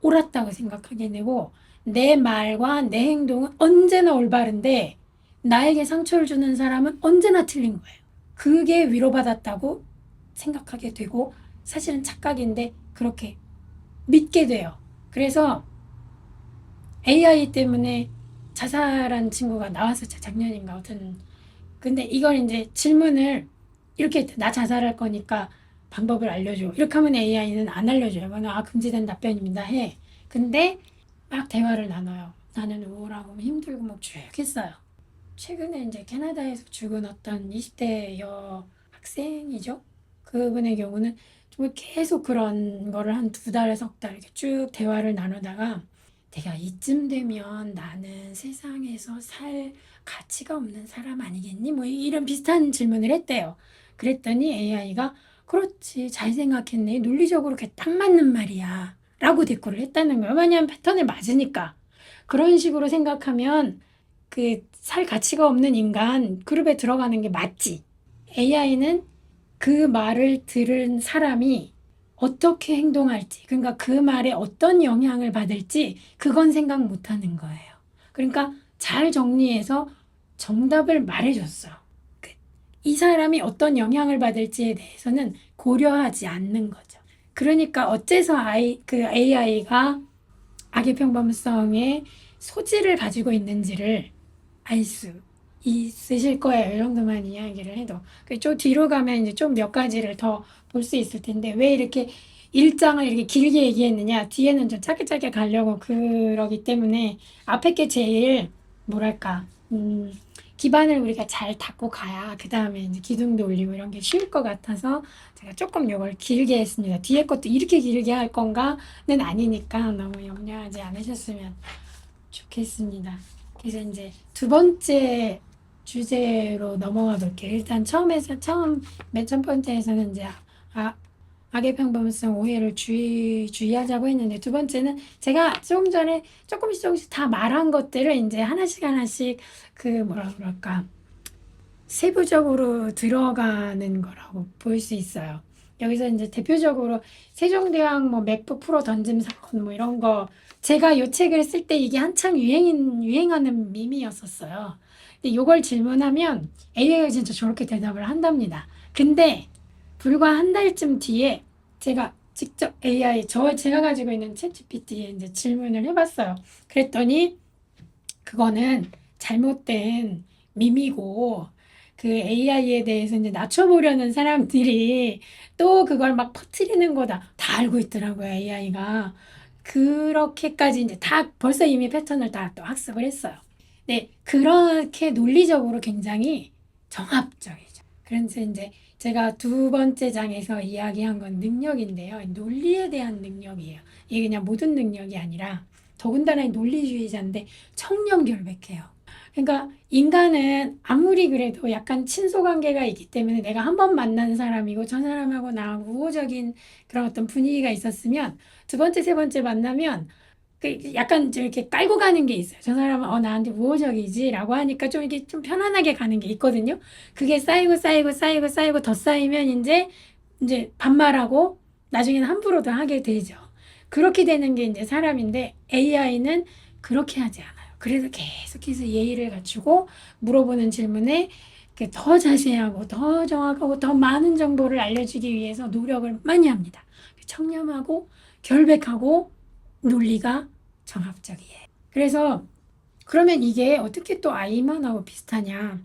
Speaker 2: 옳았다고 생각하게 되고 내 말과 내 행동은 언제나 올바른데 나에게 상처를 주는 사람은 언제나 틀린 거예요. 그게 위로받았다고 생각하게 되고 사실은 착각인데 그렇게 믿게 돼요. 그래서 AI 때문에 자살한 친구가 나왔었죠. 작년인가 어떤. 근데 이걸 이제 질문을 이렇게 나 자살할 거니까 방법을 알려줘. 이렇게 하면 AI는 안 알려줘요. 그거는 금지된 답변입니다 해. 근데 막 대화를 나눠요. 나는 우울하고 힘들고 막 쭉 했어요. 최근에 이제 캐나다에서 죽은 어떤 20대 여학생이죠. 그분의 경우는 정말 계속 그런 거를 한 2달, 3달 이렇게 쭉 대화를 나누다가 내가 이쯤 되면 나는 세상에서 살 가치가 없는 사람 아니겠니? 뭐 이런 비슷한 질문을 했대요. 그랬더니 AI가 그렇지, 잘 생각했네. 논리적으로 그게 딱 맞는 말이야. 라고 대꾸를 했다는 거예요. 왜냐하면 패턴에 맞으니까. 그런 식으로 생각하면 그 살 가치가 없는 인간 그룹에 들어가는 게 맞지. AI는 그 말을 들은 사람이 어떻게 행동할지, 그러니까 그 말에 어떤 영향을 받을지 그건 생각 못 하는 거예요. 그러니까 잘 정리해서 정답을 말해줬어. 이 사람이 어떤 영향을 받을지에 대해서는 고려하지 않는 거죠. 그러니까 어째서 AI가 악의 평범성의 소질을 가지고 있는지를 알 수 있으실 거예요. 이 정도만 이야기를 해도. 좀 뒤로 가면 이제 좀 몇 가지를 더 볼 수 있을 텐데, 왜 이렇게 일장을 이렇게 길게 얘기했느냐? 뒤에는 좀 짧게 짧게 가려고 그러기 때문에, 앞에 게 제일, 뭐랄까, 기반을 우리가 잘 닦고 가야, 그 다음에 이제 기둥도 올리고 이런 게 쉬울 것 같아서, 제가 조금 요걸 길게 했습니다. 뒤에 것도 이렇게 길게 할 건가는 아니니까 너무 염려하지 않으셨으면 좋겠습니다. 그래서 이제 두 번째 주제로 넘어가 볼게요. 일단 맨 첫 번째에서는 이제 악의 평범성 오해를 주의하자고 했는데 두 번째는 제가 조금 전에 조금씩 다 말한 것들을 이제 하나씩 그 뭐라 그럴까 세부적으로 들어가는 거라고 볼 수 있어요. 여기서 이제 대표적으로 세종대왕 뭐 맥북 프로 던짐 사건 뭐 이런 거 제가 요 책을 쓸 때 이게 한창 유행하는 밈이었었어요. 근데 요걸 질문하면 AI가 진짜 저렇게 대답을 한답니다. 근데 불과 한 달쯤 뒤에 제가 직접 제가 가지고 있는 챗GPT에 이제 질문을 해봤어요. 그랬더니 그거는 잘못된 밈이고 그 AI에 대해서 이제 낮춰보려는 사람들이 또 그걸 막 퍼뜨리는 거다. 다 알고 있더라고요, AI가. 그렇게까지 이제 다 벌써 이미 패턴을 다 또 학습을 했어요. 네, 그렇게 논리적으로 굉장히 정합적이죠. 그래서 이제 제가 두 번째 장에서 이야기한 건 능력인데요. 논리에 대한 능력이에요. 이게 그냥 모든 능력이 아니라 더군다나 논리주의자인데 청렴결백해요. 그러니까 인간은 아무리 그래도 약간 친소관계가 있기 때문에 내가 한 번 만난 사람이고 저 사람하고 나하고 우호적인 그런 어떤 분위기가 있었으면 두 번째, 세 번째 만나면 그 약간 좀 이렇게 깔고 가는 게 있어요. 저 사람은 나한테 우호적이지라고 하니까 좀 이게 좀 편안하게 가는 게 있거든요. 그게 쌓이고 더 쌓이면 이제 반말하고 나중에는 함부로 더 하게 되죠. 그렇게 되는 게 이제 사람인데 AI는 그렇게 하지 않아요. 그래서 계속해서 예의를 갖추고 물어보는 질문에 더 자세하고 더 정확하고 더 많은 정보를 알려주기 위해서 노력을 많이 합니다. 청렴하고 결백하고 논리가 정합적이에요. 그래서 그러면 이게 어떻게 또 아이만하고 비슷하냐?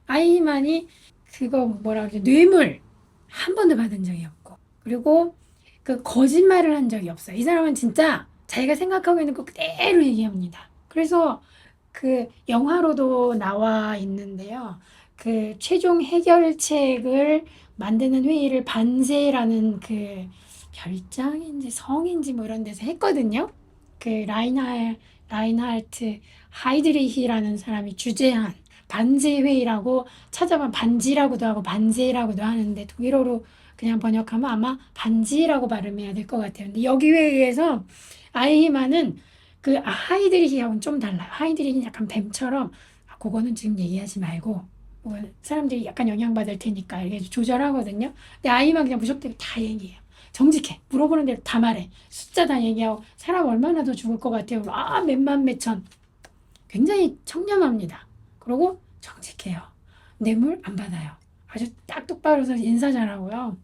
Speaker 2: 아이만이 그거 뭐라 그러지? 뇌물 한 번도 받은 적이 없고 그리고 그 거짓말을 한 적이 없어요. 이 사람은 진짜 자기가 생각하고 있는 거 그대로 얘기합니다. 그래서 그 영화로도 나와 있는데요. 그 최종 해결책을 만드는 회의를 반세라는 그 별장인지 성인지 뭐 이런 데서 했거든요. 그 라인하르트 하이드리히라는 사람이 주재한 반세 회의라고 찾아보면 반지라고도 하고 반세라고도 하는데 독일어로 그냥 번역하면 아마 반지라고 발음해야 될 것 같아요. 근데 여기 회의에서 아이히만은 그 하이드리히하고는 좀 달라요. 하이드리히는 약간 뱀처럼 그거는 지금 얘기하지 말고 뭐 사람들이 약간 영향받을 테니까 이렇게 조절하거든요. 근데 아이만 그냥 무조건 다 얘기해요. 정직해. 물어보는 대로 다 말해. 숫자 다 얘기하고 사람 얼마나 더 죽을 것 같아요. 몇만 몇천. 굉장히 청렴합니다. 그리고 정직해요. 뇌물 안 받아요. 아주 딱 똑바로 서 인사 잘하고요.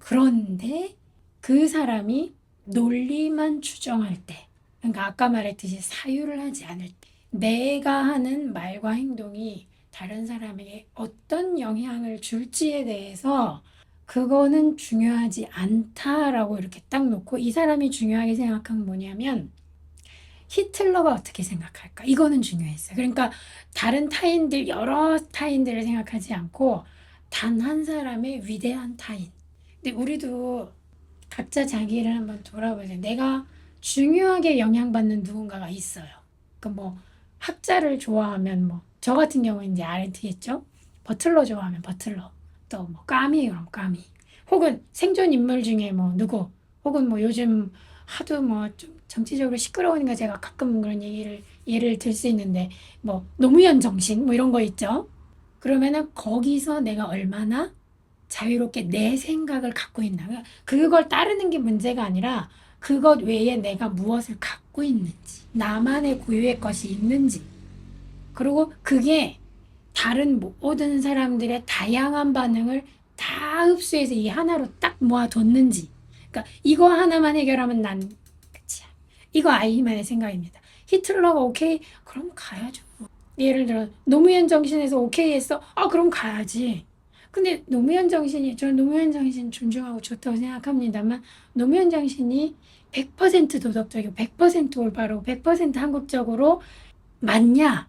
Speaker 2: 그런데 그 사람이 논리만 추정할 때, 그러니까 아까 말했듯이 사유를 하지 않을 때, 내가 하는 말과 행동이 다른 사람에게 어떤 영향을 줄지에 대해서 그거는 중요하지 않다라고 이렇게 딱 놓고 이 사람이 중요하게 생각한 건 뭐냐면 히틀러가 어떻게 생각할까? 이거는 중요했어요. 그러니까 다른 타인들, 여러 타인들을 생각하지 않고 단 한 사람의 위대한 타인. 근데 우리도 각자 자기를 한번 돌아보세요. 내가 중요하게 영향받는 누군가가 있어요. 그 뭐 학자를 좋아하면 뭐 저 같은 경우는 이제 아렌트겠죠. 버틀러 좋아하면 버틀러. 또 뭐 까미 그럼 까미. 혹은 생존 인물 중에 뭐 누구. 혹은 뭐 요즘 하도 뭐 좀 정치적으로 시끄러우니까 제가 가끔 그런 예를 들 수 있는데 뭐 노무현 정신 뭐 이런 거 있죠. 그러면은 거기서 내가 얼마나 자유롭게 내 생각을 갖고 있나. 그걸 따르는 게 문제가 아니라 그것 외에 내가 무엇을 갖고 있는지, 나만의 고유의 것이 있는지, 그리고 그게 다른 모든 사람들의 다양한 반응을 다 흡수해서 이 하나로 딱 모아뒀는지. 그러니까 이거 하나만 해결하면 난 끝이야. 이거 아이만의 생각입니다. 히틀러가 오케이? 그럼 가야죠. 예를 들어 노무현 정신에서 오케이 했어? 그럼 가야지. 근데 저는 노무현 정신 존중하고 좋다고 생각합니다만 노무현 정신이 100% 도덕적이고 100% 올바르고 100% 한국적으로 맞냐?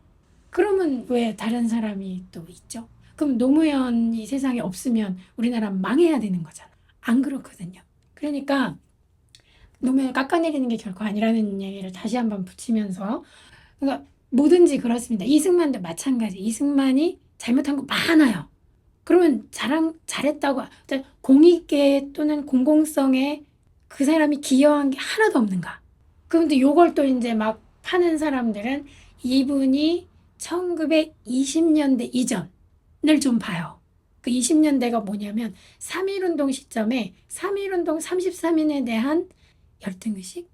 Speaker 2: 그러면 왜 다른 사람이 또 있죠? 그럼 노무현이 세상에 없으면 우리나라 망해야 되는 거잖아. 안 그렇거든요. 그러니까 노무현을 깎아내리는 게 결코 아니라는 얘기를 다시 한번 붙이면서 그러니까 뭐든지 그렇습니다. 이승만도 마찬가지. 이승만이 잘못한 거 많아요. 그러면 잘했다고 공익계 또는 공공성에 그 사람이 기여한 게 하나도 없는가? 그런데 요걸 또 이제 막 파는 사람들은 이분이 1920년대 이전을 좀 봐요. 그 20년대가 뭐냐면 3.1운동 시점에 3.1운동 33인에 대한 열등의식?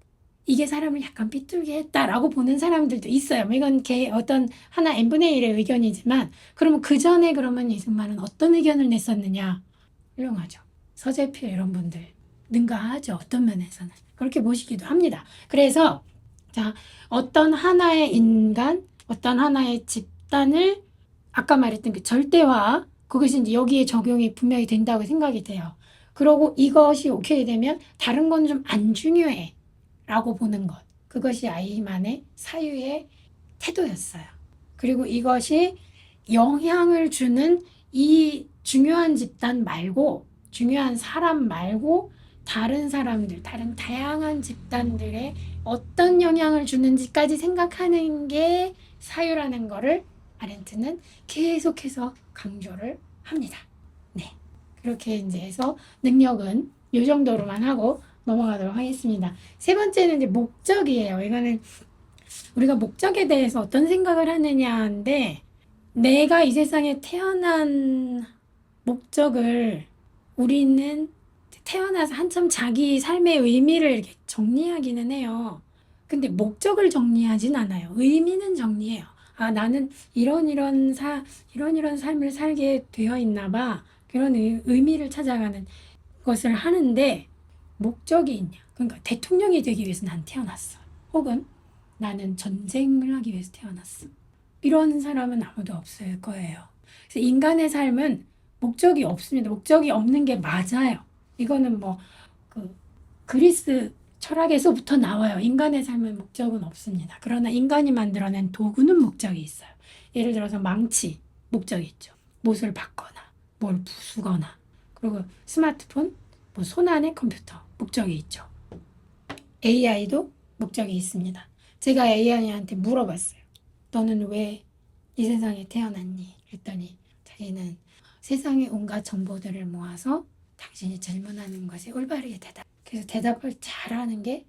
Speaker 2: 이게 사람을 약간 삐뚤게 했다라고 보는 사람들도 있어요. 뭐 이건 어떤 하나 n분의 1의 의견이지만 그러면 그 전에 그러면 이승만은 어떤 의견을 냈었느냐? 훌륭하죠. 서재필 이런 분들 능가하죠. 어떤 면에서는. 그렇게 보시기도 합니다. 그래서 자, 어떤 하나의 인간, 어떤 하나의 집단을 아까 말했던 그 절대화, 그것이 이제 여기에 적용이 분명히 된다고 생각이 돼요. 그러고 이것이 오케이 되면 다른 건 좀 안 중요해 라고 보는 것. 그것이 아이만의 사유의 태도였어요. 그리고 이것이 영향을 주는 이 중요한 집단 말고, 중요한 사람 말고, 다른 사람들, 다른 다양한 집단들의 어떤 영향을 주는지까지 생각하는 게 사유라는 거를 아렌트는 계속해서 강조를 합니다. 네. 그렇게 이제 해서 능력은 이 정도로만 하고 넘어가도록 하겠습니다. 세 번째는 이제 목적이에요. 이거는 우리가 목적에 대해서 어떤 생각을 하느냐인데, 내가 이 세상에 태어난 목적을 우리는 태어나서 한참 자기 삶의 의미를 이렇게 정리하기는 해요. 근데 목적을 정리하진 않아요. 의미는 정리해요. 아, 나는 이런 삶을 살게 되어 있나 봐. 그런 의미를 찾아가는 것을 하는데, 목적이 있냐? 그러니까 대통령이 되기 위해서 난 태어났어. 혹은 나는 전쟁을 하기 위해서 태어났어. 이런 사람은 아무도 없을 거예요. 그래서 인간의 삶은 목적이 없습니다. 목적이 없는 게 맞아요. 이거는 뭐 그 그리스 철학에서부터 나와요. 인간의 삶은 목적은 없습니다. 그러나 인간이 만들어낸 도구는 목적이 있어요. 예를 들어서 망치, 목적이 있죠. 못을 박거나, 뭘 부수거나, 그리고 스마트폰, 뭐 손안의 컴퓨터, 목적이 있죠. AI도 목적이 있습니다. 제가 AI한테 물어봤어요. 너는 왜 이 세상에 태어났니? 그랬더니 자기는 세상의 온갖 정보들을 모아서 당신이 질문하는 것에 올바르게 그래서 대답을 잘하는 게,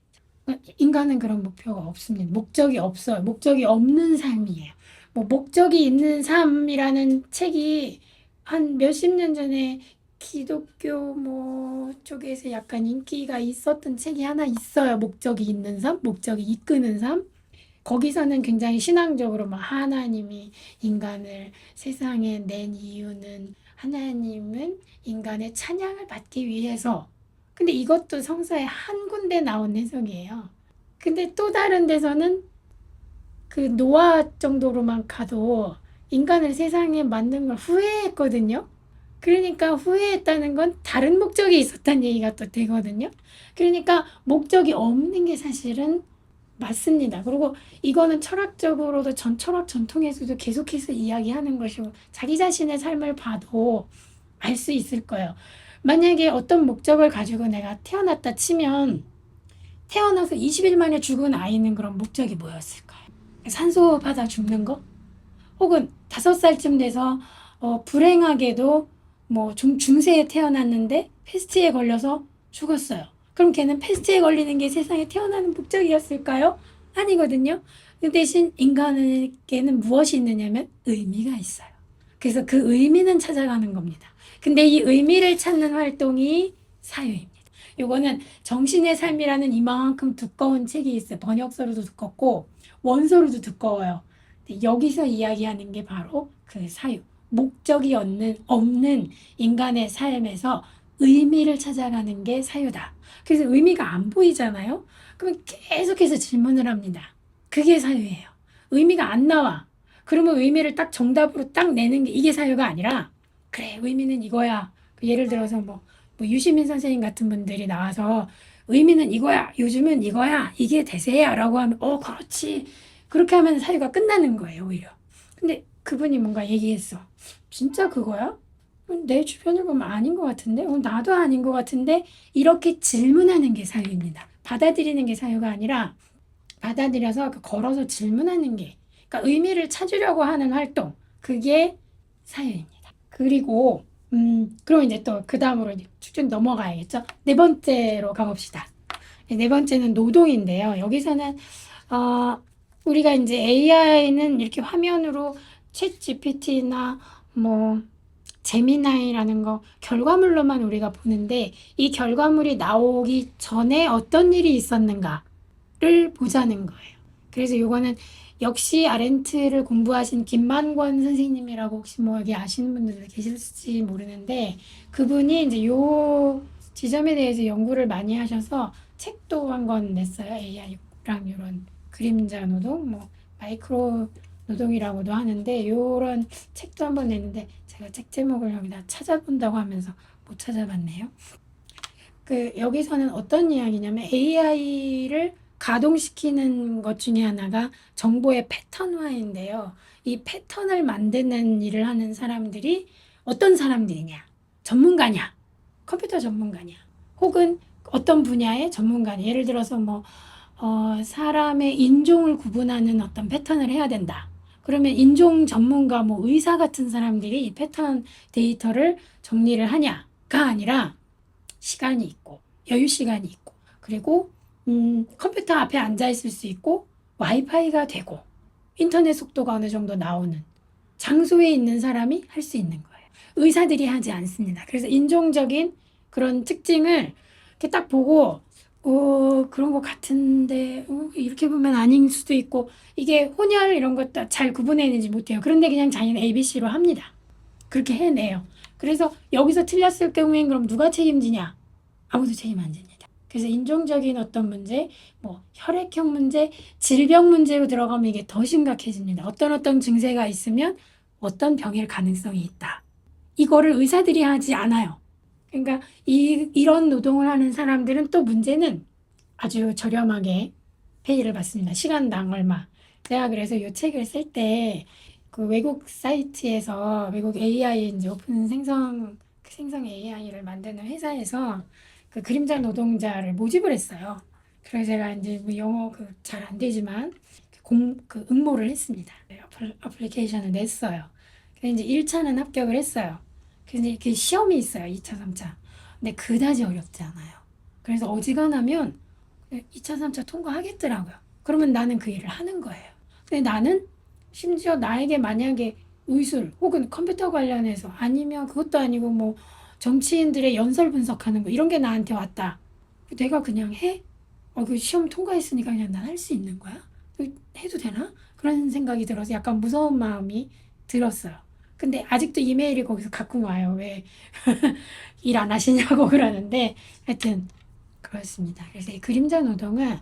Speaker 2: 인간은 그런 목표가 없습니다. 목적이 없어요. 목적이 없는 삶이에요. 뭐 목적이 있는 삶이라는 책이 한 몇십 년 전에 기독교 뭐 쪽에서 약간 인기가 있었던 책이 하나 있어요. 목적이 있는 삶, 목적이 이끄는 삶. 거기서는 굉장히 신앙적으로 막 하나님이 인간을 세상에 낸 이유는 하나님은 인간의 찬양을 받기 위해서. 근데 이것도 성서에 한 군데 나온 해석이에요. 근데 또 다른 데서는 그 노아 정도로만 가도 인간을 세상에 만든 걸 후회했거든요. 그러니까 후회했다는 건 다른 목적이 있었다는 얘기가 또 되거든요. 그러니까 목적이 없는 게 사실은 맞습니다. 그리고 이거는 철학적으로도 철학 전통에서도 계속해서 이야기하는 것이고 자기 자신의 삶을 봐도 알 수 있을 거예요. 만약에 어떤 목적을 가지고 내가 태어났다 치면 태어나서 20일 만에 죽은 아이는 그런 목적이 뭐였을까요? 산소 받아 죽는 거? 혹은 5살쯤 돼서 불행하게도 뭐 중세에 태어났는데 패스트에 걸려서 죽었어요. 그럼 걔는 패스트에 걸리는 게 세상에 태어나는 목적이었을까요? 아니거든요. 그 대신 인간에게는 무엇이 있느냐면 의미가 있어요. 그래서 그 의미는 찾아가는 겁니다. 근데 이 의미를 찾는 활동이 사유입니다. 요거는 정신의 삶이라는 이만큼 두꺼운 책이 있어요. 번역서로도 두껍고 원서로도 두꺼워요. 여기서 이야기하는 게 바로 그 사유. 목적이 없는 인간의 삶에서 의미를 찾아가는 게 사유다. 그래서 의미가 안 보이잖아요. 그러면 계속해서 질문을 합니다. 그게 사유예요. 의미가 안 나와. 그러면 의미를 딱 정답으로 딱 내는 게 이게 사유가 아니라, 그래, 의미는 이거야. 예를 들어서 뭐 유시민 선생님 같은 분들이 나와서 의미는 이거야. 요즘은 이거야. 이게 대세야. 라고 하면 그렇지. 그렇게 하면 사유가 끝나는 거예요, 오히려. 근데 그분이 뭔가 얘기했어. 진짜 그거야? 내 주변을 보면 아닌 것 같은데? 나도 아닌 것 같은데? 이렇게 질문하는 게 사유입니다. 받아들이는 게 사유가 아니라 받아들여서 걸어서 질문하는 게, 그러니까 의미를 찾으려고 하는 활동, 그게 사유입니다. 그리고 그럼 이제 또 그 다음으로 쭉 넘어가야겠죠? 네 번째로 가봅시다. 네 번째는 노동인데요. 여기서는 우리가 이제 AI는 이렇게 화면으로 챗 GPT나 뭐 제미나이라는 거 결과물로만 우리가 보는데 이 결과물이 나오기 전에 어떤 일이 있었는가? 보자는 거예요. 그래서 요거는 역시 아렌트를 공부하신 김만권 선생님이라고 혹시 뭐 여기 아시는 분들도 계실지 모르는데 그분이 이제 요 지점에 대해서 연구를 많이 하셔서 책도 한 권 냈어요. AI랑 이런 그림자 노동, 뭐 마이크로 노동이라고도 하는데 요런 책도 한 번 냈는데 제가 책 제목을 여기다 찾아본다고 하면서 못 찾아봤네요. 여기서는 어떤 이야기냐면 AI를 가동시키는 것 중에 하나가 정보의 패턴화인데요. 이 패턴을 만드는 일을 하는 사람들이 어떤 사람들이냐? 전문가냐? 컴퓨터 전문가냐? 혹은 어떤 분야의 전문가냐? 예를 들어서 사람의 인종을 구분하는 어떤 패턴을 해야 된다. 그러면 인종 전문가, 뭐 의사 같은 사람들이 이 패턴 데이터를 정리를 하냐가 아니라 시간이 있고 여유 시간이 있고 그리고 컴퓨터 앞에 앉아 있을 수 있고 와이파이가 되고 인터넷 속도가 어느 정도 나오는 장소에 있는 사람이 할 수 있는 거예요. 의사들이 하지 않습니다. 그래서 인종적인 그런 특징을 이렇게 딱 보고 그런 것 같은데 이렇게 보면 아닌 수도 있고 이게 혼혈 이런 것도 잘 구분해내지 못해요. 그런데 그냥 자기는 ABC로 합니다. 그렇게 해내요. 그래서 여기서 틀렸을 경우엔 그럼 누가 책임지냐? 아무도 책임 안 집니다. 그래서 인종적인 어떤 문제, 뭐 혈액형 문제, 질병 문제로 들어가면 이게 더 심각해집니다. 어떤 증세가 있으면 어떤 병일 가능성이 있다. 이거를 의사들이 하지 않아요. 그러니까 이런 노동을 하는 사람들은 또 문제는 아주 저렴하게 페이를 받습니다. 시간당 얼마. 제가 그래서 이 책을 쓸 때 그 외국 사이트에서 외국 AI 이제 오픈 생성 AI를 만드는 회사에서 그 그림자 노동자를 모집을 했어요. 그래서 제가 이제 뭐 영어 잘 안 되지만 응모를 했습니다. 어플리케이션을 냈어요. 그래서 이제 1차는 합격을 했어요. 그래서 이제 그 시험이 있어요. 2차, 3차. 근데 그다지 어렵지 않아요. 그래서 어지간하면 2차, 3차 통과하겠더라고요. 그러면 나는 그 일을 하는 거예요. 근데 나는 심지어 나에게 만약에 의술 혹은 컴퓨터 관련해서 아니면 그것도 아니고 뭐 정치인들의 연설 분석하는 거 이런 게 나한테 왔다. 내가 그냥 해? 그 시험 통과했으니까 그냥 난 할 수 있는 거야? 해도 되나? 그런 생각이 들어서 약간 무서운 마음이 들었어요. 근데 아직도 이메일이 거기서 가끔 와요. 왜 일 안 하시냐고 그러는데 하여튼 그렇습니다. 그래서 이 그림자 노동은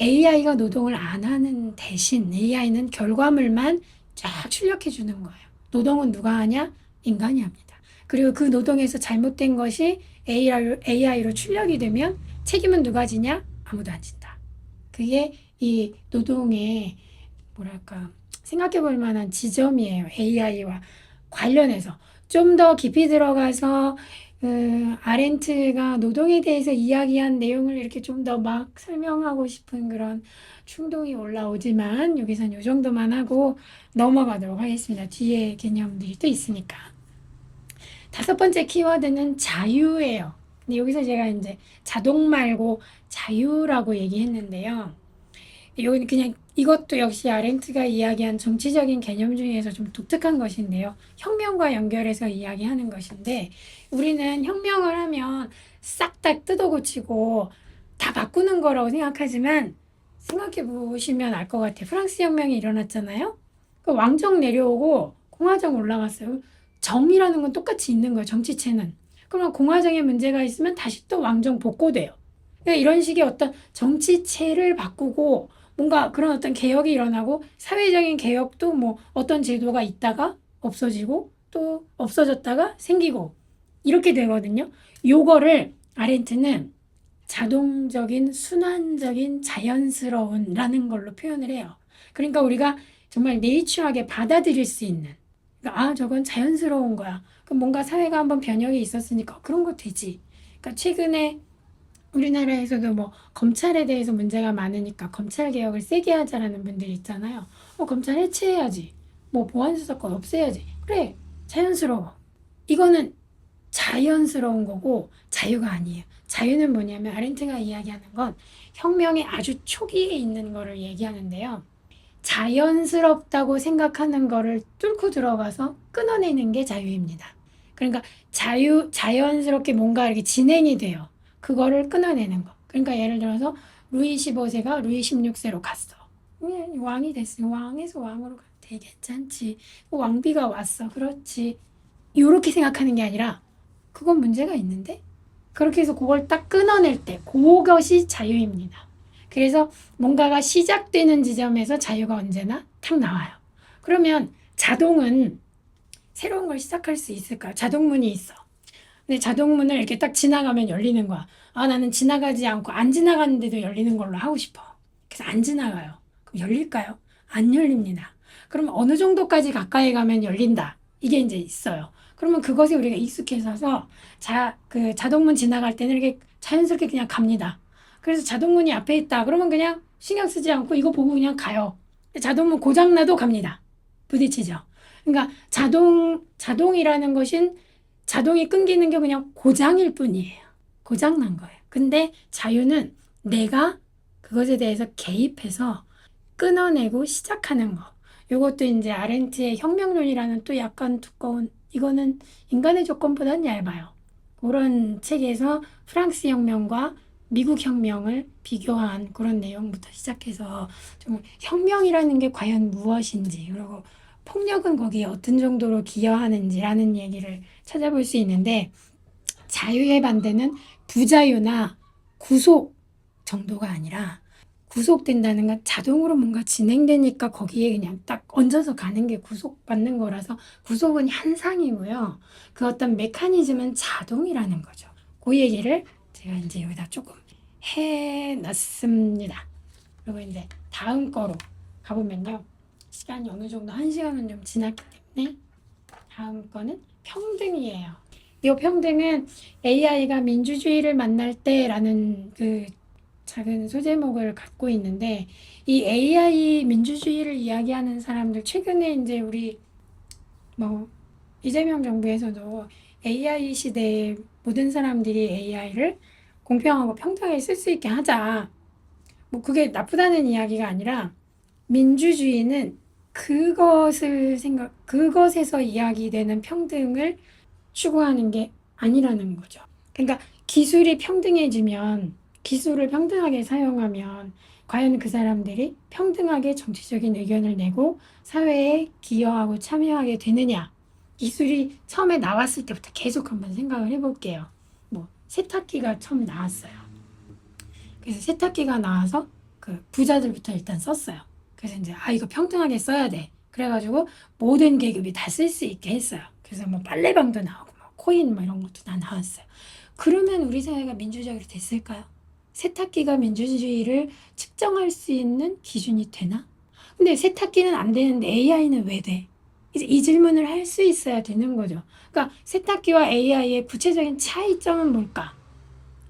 Speaker 2: AI가 노동을 안 하는 대신 AI는 결과물만 쫙 출력해 주는 거예요. 노동은 누가 하냐? 인간이 합니다. 그리고 그 노동에서 잘못된 것이 AI로 출력이 되면 책임은 누가 지냐? 아무도 안 진다. 그게 이 노동의 뭐랄까 생각해 볼 만한 지점이에요. AI와 관련해서 좀 더 깊이 들어가서 아렌트가 노동에 대해서 이야기한 내용을 이렇게 좀 더 막 설명하고 싶은 그런 충동이 올라오지만 여기선 이 정도만 하고 넘어가도록 하겠습니다. 뒤에 개념들이 또 있으니까. 5번째 키워드는 자유예요. 근데 여기서 제가 이제 자동 말고 자유라고 얘기했는데요. 이건 그냥 이것도 역시 아렌트가 이야기한 정치적인 개념 중에서 좀 독특한 것인데요. 혁명과 연결해서 이야기하는 것인데 우리는 혁명을 하면 싹 다 뜯어고치고 다 바꾸는 거라고 생각하지만 생각해 보시면 알 것 같아요. 프랑스 혁명이 일어났잖아요. 그 왕정 내려오고 공화정 올라갔어요. 정이라는 건 똑같이 있는 거예요. 정치체는. 그러면 공화정에 문제가 있으면 다시 또 왕정 복고돼요. 그러니까 이런 식의 어떤 정치체를 바꾸고 뭔가 그런 어떤 개혁이 일어나고 사회적인 개혁도 뭐 어떤 제도가 있다가 없어지고 또 없어졌다가 생기고 이렇게 되거든요. 요거를 아렌트는 자동적인 순환적인 자연스러운라는 걸로 표현을 해요. 그러니까 우리가 정말 네이처하게 받아들일 수 있는 그러니까 저건 자연스러운 거야. 그럼 뭔가 사회가 한번 변형이 있었으니까 그런 거 되지. 그러니까 최근에 우리나라에서도 뭐 검찰에 대해서 문제가 많으니까 검찰 개혁을 세게 하자라는 분들이 있잖아요. 검찰 해체해야지. 뭐 보안수사권 없애야지. 그래, 자연스러워. 이거는 자연스러운 거고 자유가 아니에요. 자유는 뭐냐면 아렌트가 이야기하는 건 혁명의 아주 초기에 있는 거를 얘기하는데요. 자연스럽다고 생각하는 거를 뚫고 들어가서 끊어내는 게 자유입니다. 그러니까 자연스럽게 뭔가 이렇게 진행이 돼요. 그거를 끊어내는 거. 그러니까 예를 들어서 루이 15세가 루이 16세로 갔어. 왕이 됐으니 왕에서 왕으로 가면 되게 괜찮지. 왕비가 왔어. 그렇지. 요렇게 생각하는 게 아니라 그건 문제가 있는데? 그렇게 해서 그걸 딱 끊어낼 때 그것이 자유입니다. 그래서 뭔가가 시작되는 지점에서 자유가 언제나 탁 나와요. 그러면 자동은 새로운 걸 시작할 수 있을까요? 자동문이 있어. 근데 자동문을 이렇게 딱 지나가면 열리는 거야. 아, 나는 지나가지 않고 안 지나가는데도 열리는 걸로 하고 싶어. 그래서 안 지나가요. 그럼 열릴까요? 안 열립니다. 그러면 어느 정도까지 가까이 가면 열린다. 이게 이제 있어요. 그러면 그것에 우리가 익숙해져서 그 자동문 지나갈 때는 이렇게 자연스럽게 그냥 갑니다. 그래서 자동문이 앞에 있다. 그러면 그냥 신경 쓰지 않고 이거 보고 그냥 가요. 자동문 고장나도 갑니다. 부딪히죠. 그러니까 자동이라는 것은 자동이 끊기는 게 그냥 고장일 뿐이에요. 고장난 거예요. 근데 자유는 내가 그것에 대해서 개입해서 끊어내고 시작하는 거. 이것도 이제 아렌트의 혁명론이라는 또 약간 두꺼운, 이거는 인간의 조건보다는 얇아요. 그런 책에서 프랑스 혁명과 미국 혁명을 비교한 그런 내용부터 시작해서 좀 혁명이라는 게 과연 무엇인지, 그리고 폭력은 거기에 어떤 정도로 기여하는지라는 얘기를 찾아볼 수 있는데, 자유의 반대는 부자유나 구속 정도가 아니라, 구속된다는 건 자동으로 뭔가 진행되니까 거기에 그냥 딱 얹어서 가는 게 구속받는 거라서, 구속은 현상이고요. 그 어떤 메커니즘은 자동이라는 거죠. 그 얘기를 제가 이제 여기다 조금 해놨습니다. 그리고 이제 다음 거로 가보면요. 시간이 어느 정도 1시간은 좀 지났기 때문에 다음 거는 평등이에요. 이 평등은 AI가 민주주의를 만날 때라는 그 작은 소제목을 갖고 있는데, 이 AI 민주주의를 이야기하는 사람들, 최근에 이제 우리 뭐 이재명 정부에서도 AI 시대에 모든 사람들이 AI를 공평하고 평등하게 쓸 수 있게 하자. 뭐 그게 나쁘다는 이야기가 아니라, 민주주의는 그것에서 이야기되는 평등을 추구하는 게 아니라는 거죠. 그러니까 기술이 평등해지면, 기술을 평등하게 사용하면 과연 그 사람들이 평등하게 정치적인 의견을 내고 사회에 기여하고 참여하게 되느냐? 기술이 처음에 나왔을 때부터 계속 한번 생각을 해볼게요. 뭐 세탁기가 처음 나왔어요. 그래서 세탁기가 나와서 그 부자들부터 일단 썼어요. 그래서 이제 이거 평등하게 써야 돼. 그래가지고 모든 계급이 다 쓸 수 있게 했어요. 그래서 뭐 빨래방도 나오고 뭐 코인 뭐 이런 것도 다 나왔어요. 그러면 우리 사회가 민주적으로 됐을까요? 세탁기가 민주주의를 측정할 수 있는 기준이 되나? 근데 세탁기는 안 되는데 AI는 왜 돼? 이제 이 질문을 할 수 있어야 되는 거죠. 그러니까 세탁기와 AI의 구체적인 차이점은 뭘까?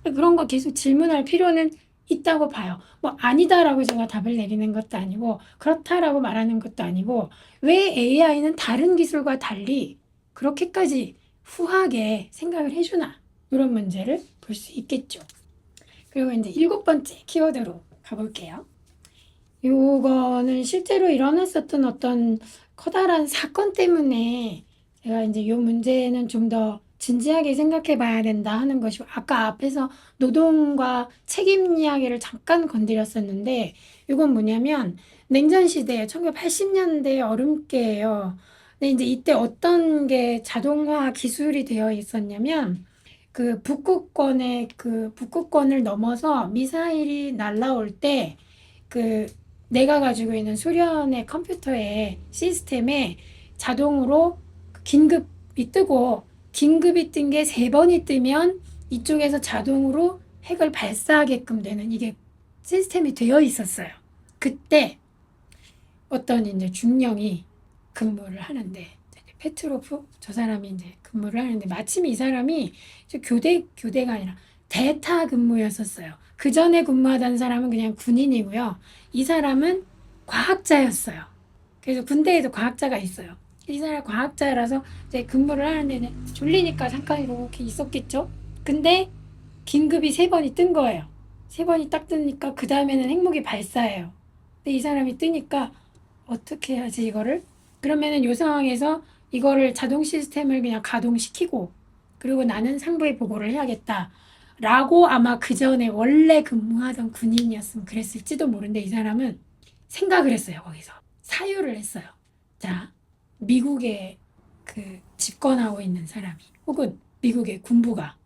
Speaker 2: 그런 거 계속 질문할 필요는 있다고 봐요. 뭐 아니다라고 제가 답을 내리는 것도 아니고 그렇다라고 말하는 것도 아니고, 왜 AI는 다른 기술과 달리 그렇게까지 후하게 생각을 해주나, 이런 문제를 볼 수 있겠죠. 그리고 이제 7번째 키워드로 가볼게요. 요거는 실제로 일어났었던 어떤 커다란 사건 때문에 제가 이제 요 문제는 좀 더 진지하게 생각해 봐야 된다 하는 것이고, 아까 앞에서 노동과 책임 이야기를 잠깐 건드렸었는데, 이건 뭐냐면 냉전 시대 1980년대 얼음께예요. 근데 이제 이때 어떤 게 자동화 기술이 되어 있었냐면, 그 북극권을 넘어서 미사일이 날라올 때, 그 내가 가지고 있는 소련의 컴퓨터의 시스템에 자동으로 긴급이 뜨고, 긴급이 뜬 게 3번이 뜨면 이쪽에서 자동으로 핵을 발사하게끔 되는 이게 시스템이 되어 있었어요. 그때 어떤 이제 중령이 근무를 하는데, 페트로프 저 사람이 이제 근무를 하는데, 마침 이 사람이 교대가 아니라 대타 근무였었어요. 그 전에 근무하던 사람은 그냥 군인이고요. 이 사람은 과학자였어요. 그래서 군대에도 과학자가 있어요. 이 사람 과학자라서 이제 근무를 하는데 졸리니까 잠깐 이렇게 있었겠죠. 근데 긴급이 3번이 뜬 거예요. 3번이 딱 뜨니까 그 다음에는 핵무기 발사예요. 근데 이 사람이 뜨니까 어떻게 하지 이거를? 그러면은 요 상황에서 이거를 자동 시스템을 그냥 가동시키고, 그리고 나는 상부에 보고를 해야겠다 라고 아마 그 전에 원래 근무하던 군인이었으면 그랬을지도 모르는데 이 사람은 생각을 했어요. 거기서 사유를 했어요. 자, 미국에 그 집권하고 있는 사람이 혹은 미국의 군부가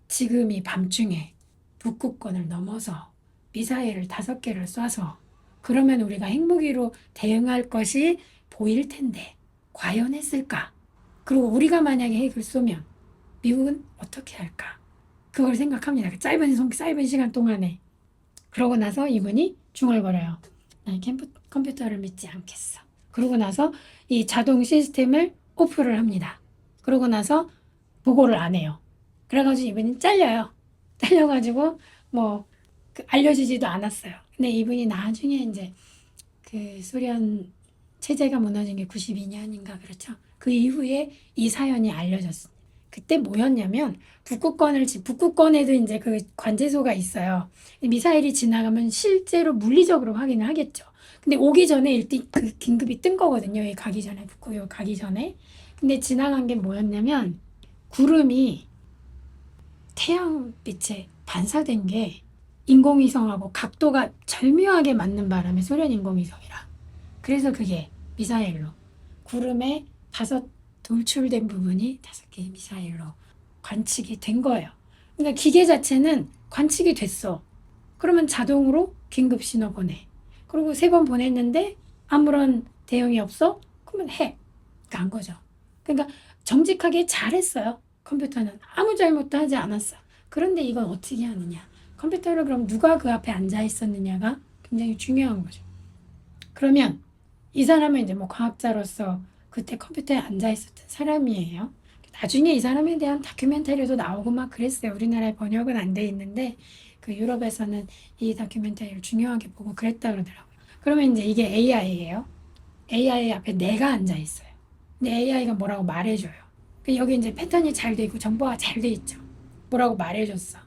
Speaker 2: 지금 이 밤중에 북극권을 넘어서 미사일을 5개를 쏴서 그러면 우리가 핵무기로 대응할 것이 보일 텐데 과연 했을까? 그리고 우리가 만약에 핵을 쏘면 미국은 어떻게 할까? 그걸 생각합니다. 그 짧은 시간 동안에. 그러고 나서 이분이 중얼거려요. 난 컴퓨터를 믿지 않겠어. 그러고 나서 이 자동 시스템을 오프를 합니다. 그러고 나서 보고를 안 해요. 그래가지고 이분이 잘려요. 잘려가지고 뭐 알려지지도 않았어요. 근데 이분이 나중에 이제 그 소련 체제가 무너진 게 92년인가 그렇죠. 그 이후에 이 사연이 알려졌습니다. 그때 뭐였냐면 북극권에도 이제 그 관제소가 있어요. 미사일이 지나가면 실제로 물리적으로 확인을 하겠죠. 근데 오기 전에 일단 그 긴급이 뜬 거거든요. 여기 가기 전에 북극 가기 전에. 근데 지나간 게 뭐였냐면 구름이 태양빛에 반사된 게 인공위성하고 각도가 절묘하게 맞는 바람에 소련 인공위성이라. 그래서 그게 미사일로 구름에 돌출된 부분이 5개의 미사일로 관측이 된 거예요. 그러니까 기계 자체는 관측이 됐어. 그러면 자동으로 긴급 신호 보내. 그리고 3번 보냈는데 아무런 대응이 없어? 그러면 해. 간 거죠. 그러니까 정직하게 잘했어요. 컴퓨터는 아무 잘못도 하지 않았어. 그런데 이건 어떻게 하느냐? 컴퓨터를 그럼 누가 그 앞에 앉아 있었느냐가 굉장히 중요한 거죠. 그러면 이 사람은 이제 뭐 과학자로서 그때 컴퓨터에 앉아 있었던 사람이에요. 나중에 이 사람에 대한 다큐멘터리도 나오고 막 그랬어요. 우리나라에 번역은 안 돼 있는데 그 유럽에서는 이 다큐멘터리를 중요하게 보고 그랬다 그러더라고요. 그러면 이제 이게 AI예요. AI 앞에 내가 앉아 있어요. 근데 AI가 뭐라고 말해줘요. 여기 이제 패턴이 잘 돼 있고 정보가 잘 돼 있죠. 뭐라고 말해줬어.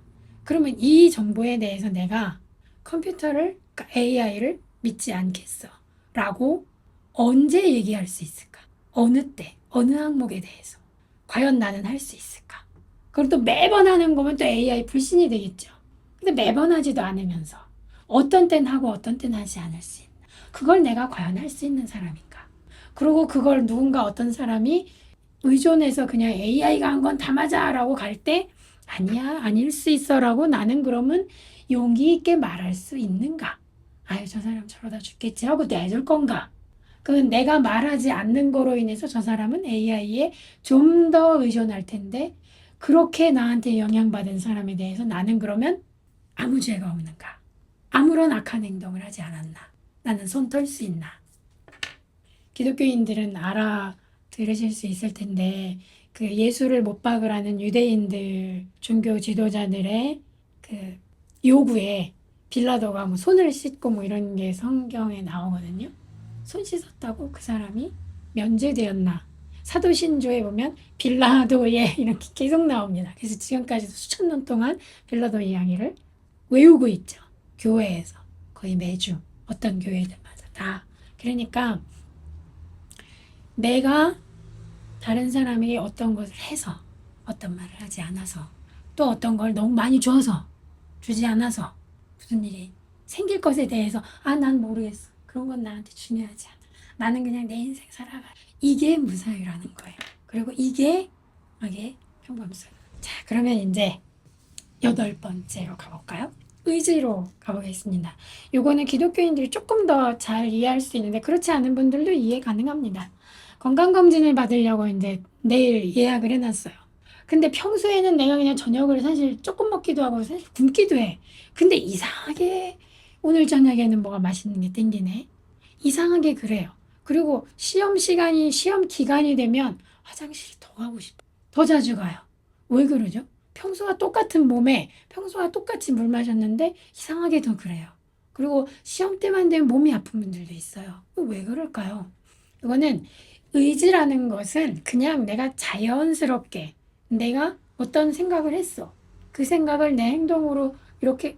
Speaker 2: 그러면 이 정보에 대해서 내가 그러니까 AI를 믿지 않겠어. 라고 언제 얘기할 수 있을까? 어느 때, 어느 항목에 대해서. 과연 나는 할 수 있을까? 그럼 또 매번 하는 거면 또 AI 불신이 되겠죠. 근데 매번 하지도 않으면서 어떤 땐 하고 어떤 땐 하지 않을 수 있나? 그걸 내가 과연 할 수 있는 사람인가? 그리고 그걸 누군가 어떤 사람이 의존해서 그냥 AI가 한 건 다 맞아 라고 갈 때 아니야, 아닐 수 있어 라고 나는 그러면 용기 있게 말할 수 있는가? 아유, 저 사람 저러다 죽겠지 하고 내줄 건가? 그건 내가 말하지 않는 거로 인해서 저 사람은 AI에 좀 더 의존할 텐데 그렇게 나한테 영향받은 사람에 대해서 나는 그러면 아무 죄가 없는가? 아무런 악한 행동을 하지 않았나? 나는 손 털 수 있나? 기독교인들은 알아들으실 수 있을 텐데 그 예수를 못 박으라는 유대인들 종교 지도자들의 그 요구에 빌라도가 뭐 손을 씻고 뭐 이런 게 성경에 나오거든요. 손 씻었다고 그 사람이 면제되었나? 사도신조에 보면 빌라도의 이렇게 계속 나옵니다. 그래서 지금까지도 수천 년 동안 빌라도 이야기를 외우고 있죠. 교회에서 거의 매주 어떤 교회들마다 다. 그러니까 내가 다른 사람에게 어떤 것을 해서 어떤 말을 하지 않아서 또 어떤 걸 너무 많이 줘서 주지 않아서 무슨 일이 생길 것에 대해서 난 모르겠어. 그런 건 나한테 중요하지 않아. 나는 그냥 내 인생 살아가. 이게 무사유라는 거예요. 그리고 이게 평범성. 자, 그러면 이제 8번째로 가볼까요? 의지로 가보겠습니다. 요거는 기독교인들이 조금 더 잘 이해할 수 있는데 그렇지 않은 분들도 이해 가능합니다. 건강검진을 받으려고 이제 내일 예약을 해놨어요. 근데 평소에는 내가 그냥 저녁을 사실 조금 먹기도 하고 사실 굶기도 해. 근데 이상하게 오늘 저녁에는 뭐가 맛있는 게 땡기네. 이상하게 그래요. 그리고 시험 기간이 되면 화장실 더 가고 싶어. 더 자주 가요. 왜 그러죠? 평소와 똑같은 몸에 평소와 똑같이 물 마셨는데 이상하게 더 그래요. 그리고 시험 때만 되면 몸이 아픈 분들도 있어요. 왜 그럴까요? 이거는 의지라는 것은 그냥 내가 자연스럽게 내가 어떤 생각을 했어. 그 생각을 내 행동으로 이렇게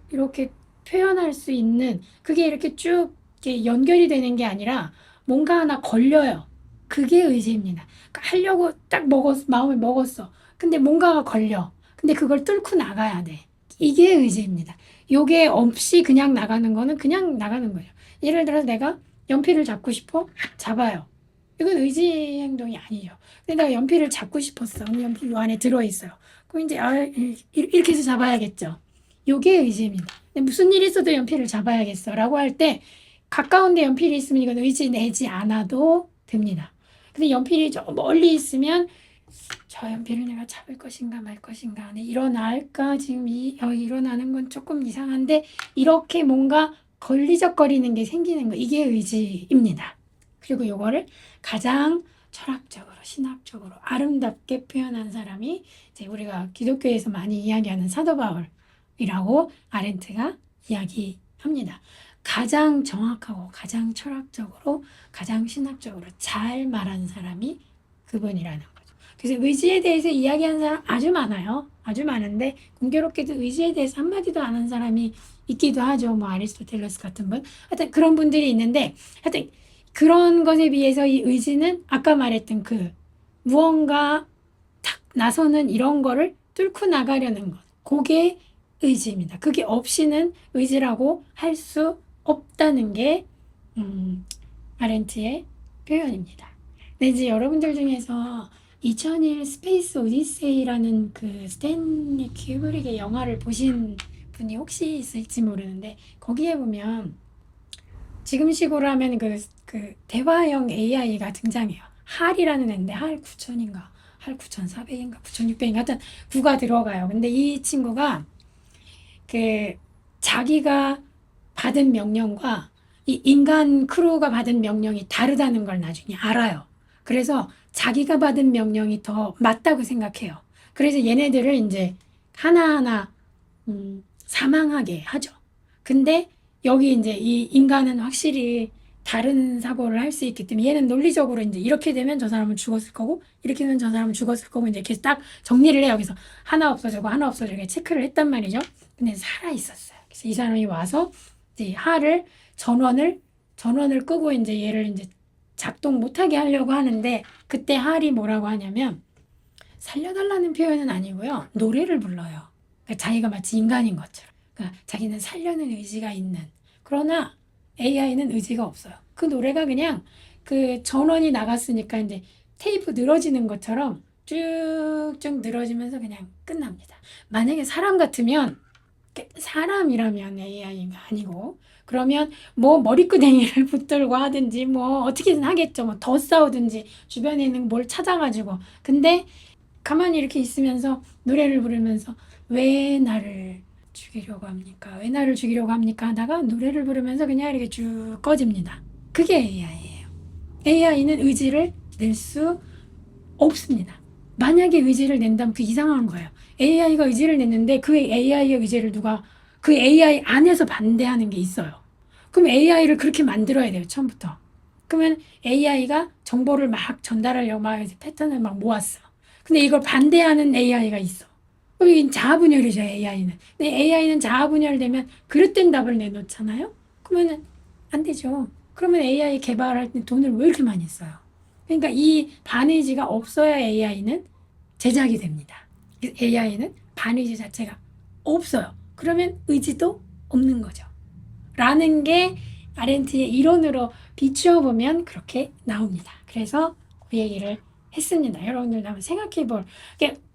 Speaker 2: 표현할 수 있는 그게 이렇게 쭉 이렇게 연결이 되는 게 아니라 뭔가 하나 걸려요. 그게 의지입니다. 그러니까 하려고 딱 마음을 먹었어. 근데 뭔가가 걸려. 근데 그걸 뚫고 나가야 돼. 이게 의지입니다. 요게 없이 그냥 나가는 거는 그냥 나가는 거예요. 예를 들어서 내가 연필을 잡고 싶어? 잡아요. 이건 의지 행동이 아니죠. 근데 내가 연필을 잡고 싶었어. 근데 연필 요 안에 들어있어요. 그럼 이제 이렇게 해서 잡아야겠죠. 요게 의지입니다. 근데 무슨 일이 있어도 연필을 잡아야겠어 라고 할 때 가까운 데 연필이 있으면 이건 의지 내지 않아도 됩니다. 근데 연필이 저 멀리 있으면 저 연필을 내가 잡을 것인가 말 것인가 네, 일어날까 지금 일어나는 건 조금 이상한데 이렇게 뭔가 걸리적거리는 게 생기는 거 이게 의지입니다. 그리고 요거를 가장 철학적으로 신학적으로 아름답게 표현한 사람이 이제 우리가 기독교에서 많이 이야기하는 사도 바울이라고 아렌트가 이야기합니다. 가장 정확하고 가장 철학적으로 가장 신학적으로 잘 말한 사람이 그분이라는 거죠. 그래서 의지에 대해서 이야기하는 사람 아주 많아요. 아주 많은데 공교롭게도 의지에 대해서 한마디도 안 한 사람이 있기도 하죠. 뭐 아리스토텔레스 같은 분. 하여튼 그런 분들이 있는데 하여튼 그런 것에 비해서 이 의지는 아까 말했던 그 무언가 탁 나서는 이런 거를 뚫고 나가려는 것. 그게 의지입니다. 그게 없이는 의지라고 할 수 없다는 게 아렌트의 표현입니다. 네, 이제 여러분들 중에서 2001 스페이스 오디세이라는 그 스탠리 큐브릭의 영화를 보신 분이 혹시 있을지 모르는데 거기에 보면 지금식으로 하면 그 대화형 AI가 등장해요. 할이라는 애인데 할 9천인가 할 9,400인가 9,600인가 하여튼 9가 들어가요. 근데 이 친구가 그 자기가 받은 명령과 이 인간 크루가 받은 명령이 다르다는 걸 나중에 알아요. 그래서 자기가 받은 명령이 더 맞다고 생각해요. 그래서 얘네들을 이제 하나하나 사망하게 하죠. 근데 여기 이제 이 인간은 확실히 다른 사고를 할 수 있기 때문에 얘는 논리적으로 이제 이렇게 되면 저 사람은 죽었을 거고 이렇게 되면 저 사람은 죽었을 거고 이제 이렇게 딱 정리를 해요. 그래서 하나 없어지고 하나 없어지고 체크를 했단 말이죠. 근데 살아 있었어요. 그래서 이 사람이 와서 이제 하를 전원을 끄고 이제 얘를 이제 작동 못하게 하려고 하는데 그때 할이 뭐라고 하냐면 살려달라는 표현은 아니고요. 노래를 불러요. 그러니까 자기가 마치 인간인 것처럼. 그러니까 자기는 살려는 의지가 있는. 그러나 AI는 의지가 없어요. 그 노래가 그냥 그 전원이 나갔으니까 이제 테이프 늘어지는 것처럼 쭉쭉 늘어지면서 그냥 끝납니다. 만약에 사람 같으면 사람이라면 AI가 아니고 그러면 뭐 머리끄댕이를 붙들고 하든지 뭐 어떻게든 하겠죠. 뭐 더 싸우든지 주변에 있는 뭘 찾아가지고 근데 가만히 이렇게 있으면서 노래를 부르면서 왜 나를 죽이려고 합니까? 왜 나를 죽이려고 합니까? 하다가 노래를 부르면서 그냥 이렇게 쭉 꺼집니다. 그게 AI예요. AI는 의지를 낼 수 없습니다. 만약에 의지를 낸다면 그 이상한 거예요. AI가 의지를 냈는데 그 AI의 의지를 누가 그 AI 안에서 반대하는 게 있어요. 그럼 AI를 그렇게 만들어야 돼요, 처음부터. 그러면 AI가 정보를 막 전달하려고 막 패턴을 막 모았어. 근데 이걸 반대하는 AI가 있어. 그럼 이게 자아분열이죠, AI는. 근데 AI는 자아분열되면 그릇된 답을 내놓잖아요? 그러면 안 되죠. 그러면 AI 개발할 때 돈을 왜 이렇게 많이 써요? 그러니까 이 반의지가 없어야 AI는 제작이 됩니다. AI는 반의지 자체가 없어요. 그러면 의지도 없는 거죠. 라는 게 아렌트의 이론으로 비추어 보면 그렇게 나옵니다. 그래서 그 얘기를 했습니다. 여러분들 한번 생각해 볼.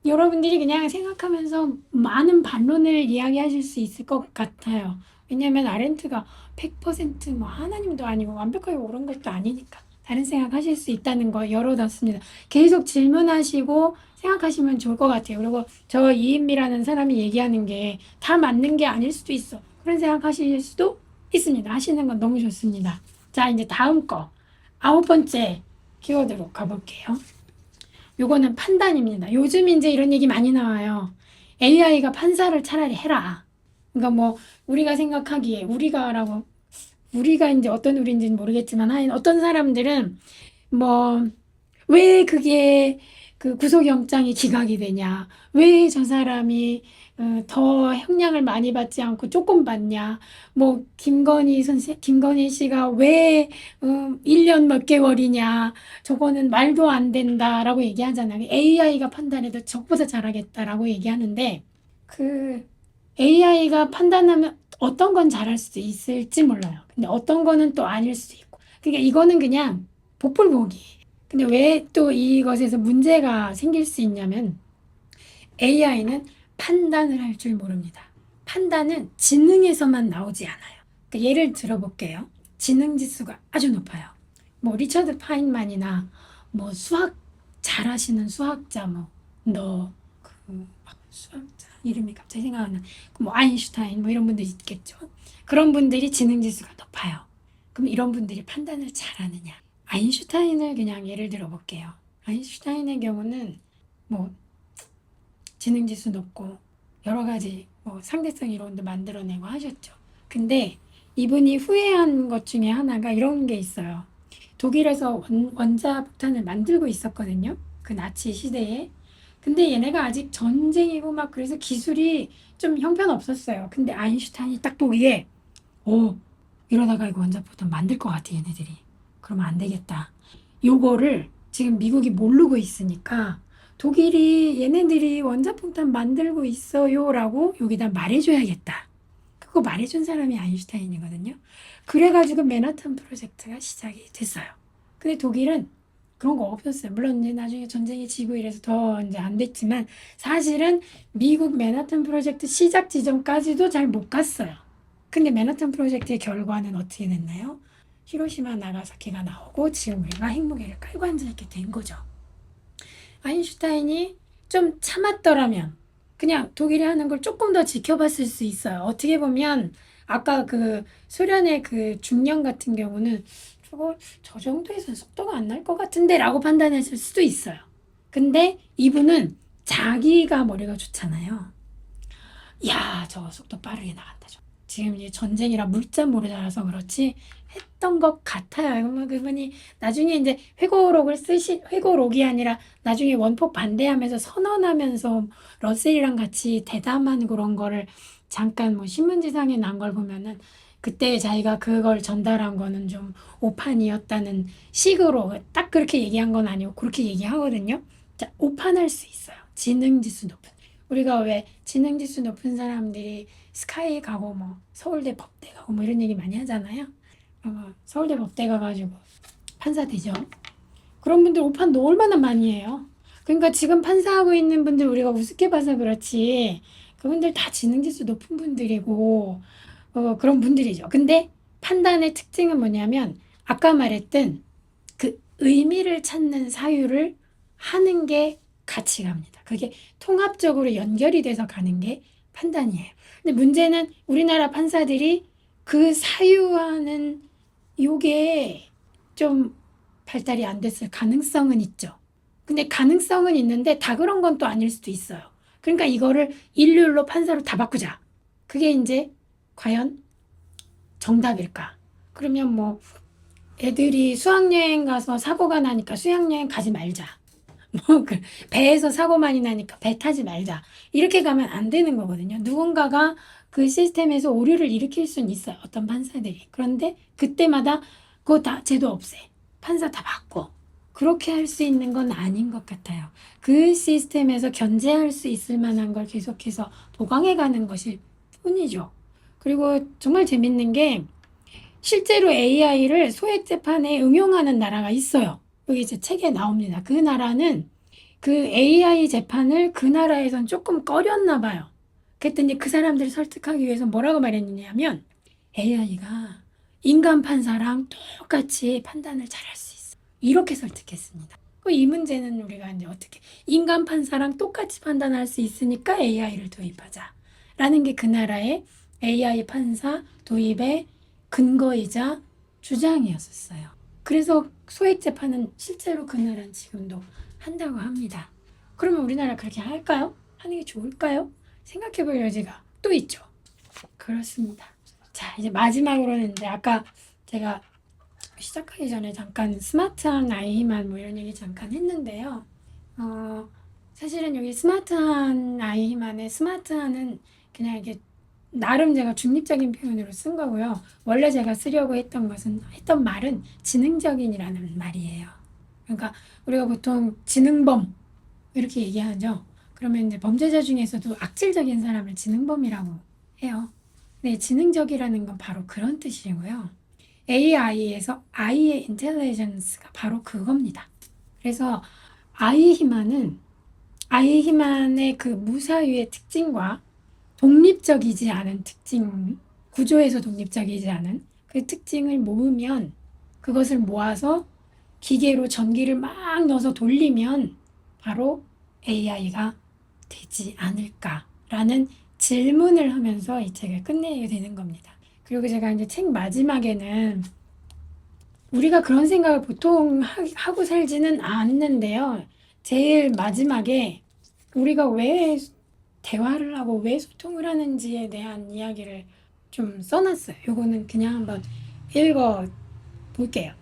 Speaker 2: 여러분들이 그냥 생각하면서 많은 반론을 이야기하실 수 있을 것 같아요. 왜냐하면 아렌트가 100%뭐 하나님도 아니고 완벽하게 옳은 것도 아니니까 다른 생각하실 수 있다는 거 열어뒀습니다. 계속 질문하시고 생각하시면 좋을 것 같아요. 그리고 저 이인미라는 사람이 얘기하는 게 다 맞는 게 아닐 수도 있어. 그런 생각하실 수도 있습니다. 하시는 건 너무 좋습니다. 자, 이제 다음 거 9번째 키워드로 가볼게요. 요거는 판단입니다. 요즘 이제 이런 얘기 많이 나와요. AI가 판사를 차라리 해라. 그러니까 뭐 우리가 생각하기에 우리가 이제 어떤 우리인지는 모르겠지만 하여튼 어떤 사람들은 뭐 왜 그게 그 구속영장이 기각이 되냐? 왜 저 사람이 더 형량을 많이 받지 않고 조금 받냐? 뭐 김건희 씨가 왜 1년 몇 개월이냐? 저거는 말도 안 된다라고 얘기하잖아요. AI가 판단해도 적보다 잘하겠다라고 얘기하는데 그 AI가 판단하면 어떤 건 잘할 수도 있을지 몰라요. 근데 어떤 거는 또 아닐 수도 있고. 그러니까 이거는 그냥 복불복이. 근데 왜 또 이것에서 문제가 생길 수 있냐면 AI는 판단을 할 줄 모릅니다. 판단은 지능에서만 나오지 않아요. 그러니까 예를 들어볼게요. 지능 지수가 아주 높아요. 뭐 리처드 파인만이나 뭐 수학 잘하시는 수학자 뭐너그 수학자 이름이 갑자기 생각 안 나. 뭐 아인슈타인 뭐 이런 분들이 있겠죠. 그런 분들이 지능 지수가 높아요. 그럼 이런 분들이 판단을 잘하느냐? 아인슈타인을 그냥 예를 들어 볼게요. 아인슈타인의 경우는 뭐 지능 지수 높고 여러 가지 뭐 상대성 이론도 만들어내고 하셨죠. 근데 이분이 후회한 것 중에 하나가 이런 게 있어요. 독일에서 원자폭탄을 만들고 있었거든요. 그 나치 시대에. 근데 얘네가 아직 전쟁이고 막 그래서 기술이 좀 형편없었어요. 근데 아인슈타인이 딱 보기에 오, 이러다가 이거 원자폭탄 만들 것 같아 얘네들이. 그러면 안 되겠다. 요거를 지금 미국이 모르고 있으니까 독일이 얘네들이 원자폭탄 만들고 있어요라고 여기다 말해줘야겠다. 그거 말해준 사람이 아인슈타인이거든요. 그래가지고 맨하탄 프로젝트가 시작이 됐어요. 근데 독일은 그런 거 없었어요. 물론 이제 나중에 전쟁이 지고 이래서 더 이제 안 됐지만 사실은 미국 맨하탄 프로젝트 시작 지점까지도 잘 못 갔어요. 근데 맨하탄 프로젝트의 결과는 어떻게 됐나요? 히로시마 나가사키가 나오고 지금 우리가 핵무기를 깔고 앉아있게 된 거죠. 아인슈타인이 좀 참았더라면 그냥 독일이 하는 걸 조금 더 지켜봤을 수 있어요. 어떻게 보면 아까 그 소련의 그 중령 같은 경우는 저거 저 정도에서 속도가 안 날 것 같은데 라고 판단했을 수도 있어요. 근데 이분은 자기가 머리가 좋잖아요. 야, 저거 속도 빠르게 나간다. 지금 이제 전쟁이라 물자 모르자라서 그렇지 했던 것 같아요. 그분이 나중에 이제 회고록이 아니라 나중에 원폭 반대하면서 선언하면서 러셀이랑 같이 대담한 그런 거를 잠깐 뭐 신문지상에 난 걸 보면은 그때 자기가 그걸 전달한 거는 좀 오판이었다는 식으로 딱 그렇게 얘기한 건 아니고 그렇게 얘기하거든요. 자, 오판할 수 있어요. 지능지수 높은. 우리가 왜 지능지수 높은 사람들이 스카이 가고 뭐 서울대 법대 가고 뭐 이런 얘기 많이 하잖아요. 서울대 법대 가가지고 판사 되죠. 그런 분들 오판도 얼마나 많이 해요. 그러니까 지금 판사하고 있는 분들 우리가 우습게 봐서 그렇지 그분들 다 지능지수 높은 분들이고 그런 분들이죠. 근데 판단의 특징은 뭐냐면 아까 말했던 그 의미를 찾는 사유를 하는 게 가치갑니다. 그게 통합적으로 연결이 돼서 가는 게 판단이에요. 근데 문제는 우리나라 판사들이 그 사유화는 요게 좀 발달이 안 됐을 가능성은 있죠. 근데 가능성은 있는데 다 그런 건 또 아닐 수도 있어요. 그러니까 이거를 일률로 판사로 다 바꾸자. 그게 이제 과연 정답일까? 그러면 뭐 애들이 수학여행 가서 사고가 나니까 수학여행 가지 말자. 배에서 사고 많이 나니까 배 타지 말자. 이렇게 가면 안 되는 거거든요. 누군가가 그 시스템에서 오류를 일으킬 수는 있어요. 어떤 판사들이. 그런데 그때마다 그거 다 제도 없애. 판사 다 바꿔. 그렇게 할 수 있는 건 아닌 것 같아요. 그 시스템에서 견제할 수 있을 만한 걸 계속해서 보강해 가는 것일 뿐이죠. 그리고 정말 재밌는 게 실제로 AI를 소액 재판에 응용하는 나라가 있어요. 여기 제 책에 나옵니다. 그 나라는 그 AI 재판을 그 나라에선 조금 꺼렸나 봐요. 그랬더니 그 사람들을 설득하기 위해서 뭐라고 말했느냐면 AI가 인간 판사랑 똑같이 판단을 잘할 수 있어. 이렇게 설득했습니다. 이 문제는 우리가 이제 어떻게 인간 판사랑 똑같이 판단할 수 있으니까 AI를 도입하자. 라는 게 그 나라의 AI 판사 도입의 근거이자 주장이었었어요. 그래서 소액 재판은 실제로 그 나라는 지금도 한다고 합니다. 그러면 우리나라 그렇게 할까요? 하는 게 좋을까요? 생각해 볼 여지가 또 있죠. 그렇습니다. 자, 이제 마지막으로는 이제 아까 제가 시작하기 전에 잠깐 스마트한 아이만 뭐 이런 얘기 잠깐 했는데요. 사실은 여기 스마트한 아이만의 스마트한은 그냥 이게 나름 제가 중립적인 표현으로 쓴 거고요. 원래 제가 쓰려고 했던 말은 지능적인이라는 말이에요. 그러니까 우리가 보통 지능범 이렇게 얘기하죠. 그러면 이제 범죄자 중에서도 악질적인 사람을 지능범이라고 해요. 네, 지능적이라는 건 바로 그런 뜻이고요. AI에서 I의 인텔리전스가 바로 그겁니다. 그래서 아이히만의 그 무사유의 특징과 독립적이지 않은 특징, 구조에서 독립적이지 않은 그 특징을 모으면 그것을 모아서 기계로 전기를 막 넣어서 돌리면 바로 AI가 되지 않을까라는 질문을 하면서 이 책을 끝내게 되는 겁니다. 그리고 제가 이제 책 마지막에는 우리가 그런 생각을 보통 하고 살지는 않는데요. 제일 마지막에 우리가 왜 대화를 하고 왜 소통을 하는지에 대한 이야기를 좀 써놨어요. 요거는 그냥 한번 읽어 볼게요.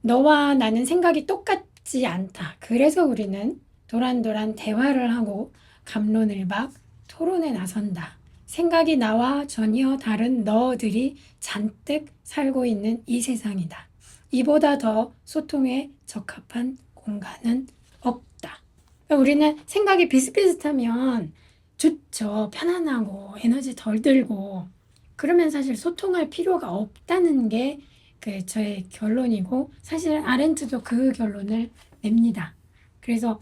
Speaker 2: 너와 나는 생각이 똑같지 않다. 그래서 우리는 도란도란 대화를 하고 감론을 박 토론에 나선다. 생각이 나와 전혀 다른 너들이 잔뜩 살고 있는 이 세상이다. 이보다 더 소통에 적합한 공간은 없다. 우리는 생각이 비슷비슷하면 좋죠. 편안하고 에너지 덜 들고 그러면 사실 소통할 필요가 없다는 게 그 저의 결론이고 사실 아렌트도 그 결론을 냅니다. 그래서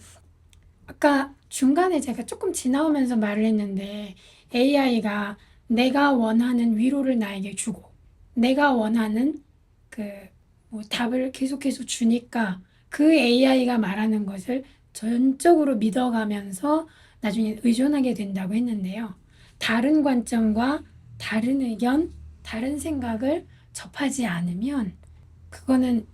Speaker 2: 아까 중간에 제가 조금 지나오면서 말을 했는데 AI가 내가 원하는 위로를 나에게 주고 내가 원하는 그 뭐 답을 계속해서 주니까 그 AI가 말하는 것을 전적으로 믿어가면서 나중에 의존하게 된다고 했는데요. 다른 관점과 다른 의견, 다른 생각을 접하지 않으면 그거는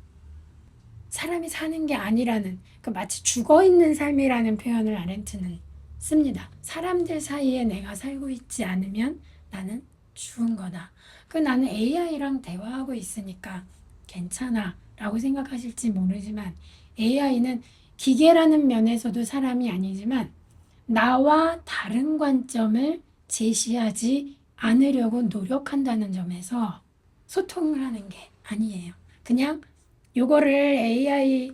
Speaker 2: 사람이 사는 게 아니라는 그 마치 죽어 있는 삶이라는 표현을 아렌트는 씁니다. 사람들 사이에 내가 살고 있지 않으면 나는 죽은 거다. 그 나는 AI랑 대화하고 있으니까 괜찮아 라고 생각하실지 모르지만 AI는 기계라는 면에서도 사람이 아니지만 나와 다른 관점을 제시하지 않으려고 노력한다는 점에서 소통을 하는 게 아니에요. 그냥 요거를 AI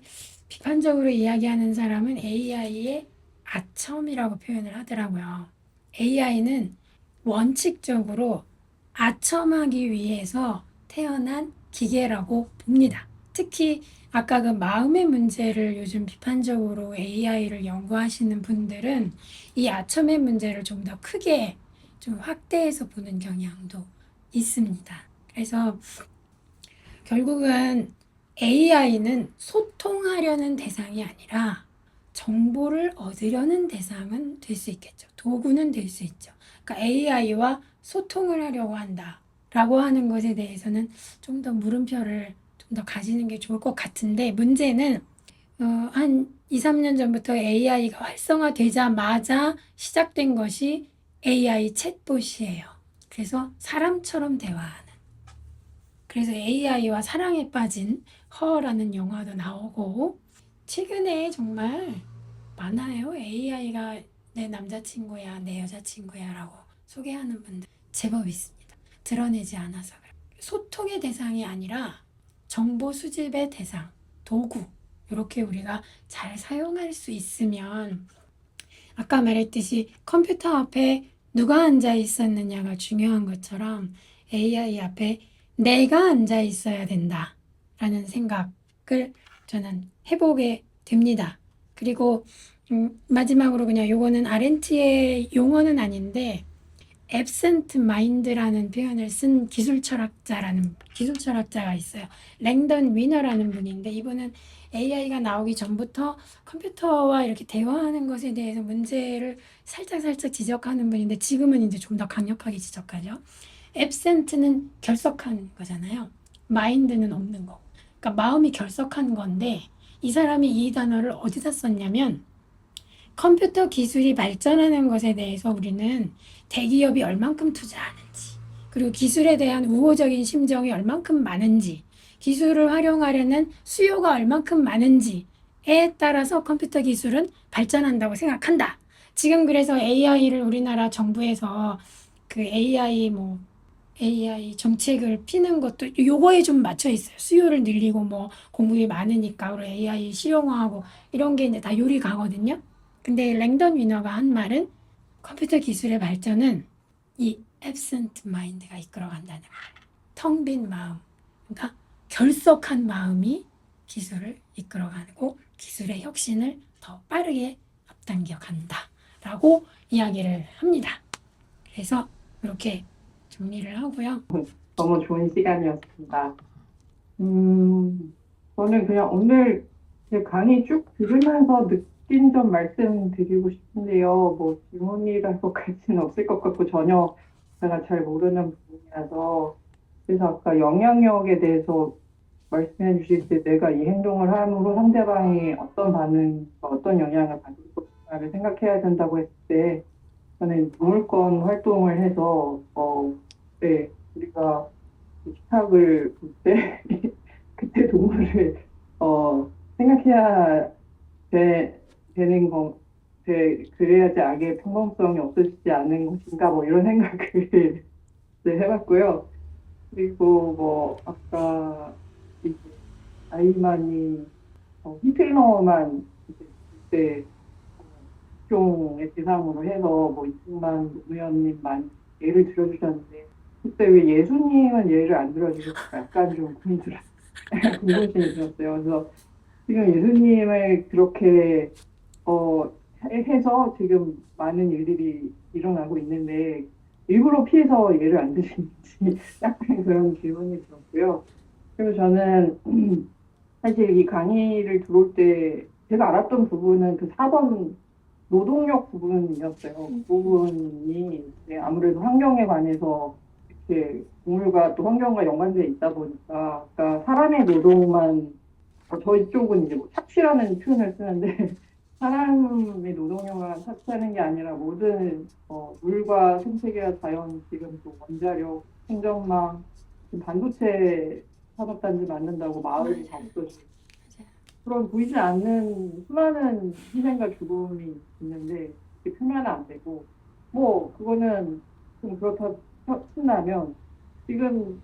Speaker 2: 비판적으로 이야기하는 사람은 AI의 아첨이라고 표현을 하더라고요. AI는 원칙적으로 아첨하기 위해서 태어난 기계라고 봅니다. 특히 아까 그 마음의 문제를 요즘 비판적으로 AI를 연구하시는 분들은 이 아첨의 문제를 좀 더 크게 좀 확대해서 보는 경향도 있습니다. 그래서 결국은 AI는 소통하려는 대상이 아니라 정보를 얻으려는 대상은 될 수 있겠죠. 도구는 될 수 있죠. 그러니까 AI와 소통을 하려고 한다라고 하는 것에 대해서는 좀 더 물음표를 좀 더 가지는 게 좋을 것 같은데 문제는 한 2, 3년 전부터 AI가 활성화되자마자 시작된 것이 AI 챗봇이에요. 그래서 사람처럼 대화하는. 그래서 AI와 사랑에 빠진 허라는 영화도 나오고 최근에 정말 많아요. AI가 내 남자친구야, 내 여자친구야 라고 소개하는 분들 제법 있습니다. 드러내지 않아서 그래요. 소통의 대상이 아니라 정보 수집의 대상, 도구 이렇게 우리가 잘 사용할 수 있으면 아까 말했듯이 컴퓨터 앞에 누가 앉아 있었느냐가 중요한 것처럼 AI 앞에 내가 앉아 있어야 된다라는 생각을 저는 해보게 됩니다. 그리고 마지막으로 그냥 요거는 아렌트의 용어는 아닌데 absent mind라는 표현을 쓴 기술 철학자가 있어요. 랭던 위너라는 분인데 이분은 AI가 나오기 전부터 컴퓨터와 이렇게 대화하는 것에 대해서 문제를 살짝 지적하는 분인데 지금은 이제 좀 더 강력하게 지적하죠. absent는 결석한 거잖아요. mind는 없는 거. 그러니까 마음이 결석한 건데 이 사람이 이 단어를 어디다 썼냐면 컴퓨터 기술이 발전하는 것에 대해서 우리는 대기업이 얼만큼 투자하는지, 그리고 기술에 대한 우호적인 심정이 얼만큼 많은지, 기술을 활용하려는 수요가 얼만큼 많은지에 따라서 컴퓨터 기술은 발전한다고 생각한다. 지금 그래서 AI를 우리나라 정부에서 그 AI 정책을 피는 것도 요거에 좀 맞춰 있어요. 수요를 늘리고 뭐 공급이 많으니까 우리 AI 실용화하고 이런 게 이제 다 요리 가거든요. 근데 랭던 위너가 한 말은 컴퓨터 기술의 발전은 이 absent mind가 이끌어간다는 거예요. 텅 빈 마음, 그러니까 결석한 마음이 기술을 이끌어가고 기술의 혁신을 더 빠르게 앞당겨 간다라고 이야기를 합니다. 그래서 이렇게 정리를 하고요.
Speaker 3: 너무 좋은 시간이었습니다. 저는 그냥 오늘 제 강의 쭉 들으면서 느낀 점 말씀드리고 싶은데요. 뭐 질문이라고까지는 없을 것 같고 전혀 제가 잘 모르는 부분이라서 그래서 아까 영향력에 대해서 말씀해 주실 때 내가 이 행동을 함으로 상대방이 어떤 반응, 어떤 영향을 받을 것인가를 생각해야 된다고 했을 때 저는 동물권 활동을 해서 네, 우리가 식탁을 볼 때 그때 동물을 생각해야 되는 그래야지 악의 평범성이 없어지지 않는 것인가 뭐 이런 생각을 네, 해봤고요. 그리고 뭐 아까 이제 아이만이 히틀러만 이제 그때 국경의 대상으로 해서 뭐 이승만 노무현님만 예를 들어주셨는데 그때 왜 예수님은 예를 안 들어주실까 약간 좀 궁금증이 들었어요. 그래서 지금 예수님을 그렇게 해서 지금 많은 일들이 일어나고 있는데 일부러 피해서 예를 안 드시는지 약간 그런 질문이 들었고요. 그리고 저는 사실 이 강의를 들어올 때 제가 알았던 부분은 그 4번 노동력 부분이었어요. 그 부분이 이제 아무래도 환경에 관해서 이렇게 동물과 또 환경과 연관되어 있다 보니까 그러니까 사람의 노동만 저희 쪽은 이제 뭐 착취라는 표현을 쓰는데 사람의 노동력만 착취하는 게 아니라 모든 물과 생태계와 자연 지금 또 원자력, 행정망, 지금 반도체 산업단지 만든다고 마을이 다 없어지고 그런 보이지 않는 수많은 희생과 죽음이 있는데 그게 표면은 안 되고 뭐 그거는 좀 그렇다 친다면 지금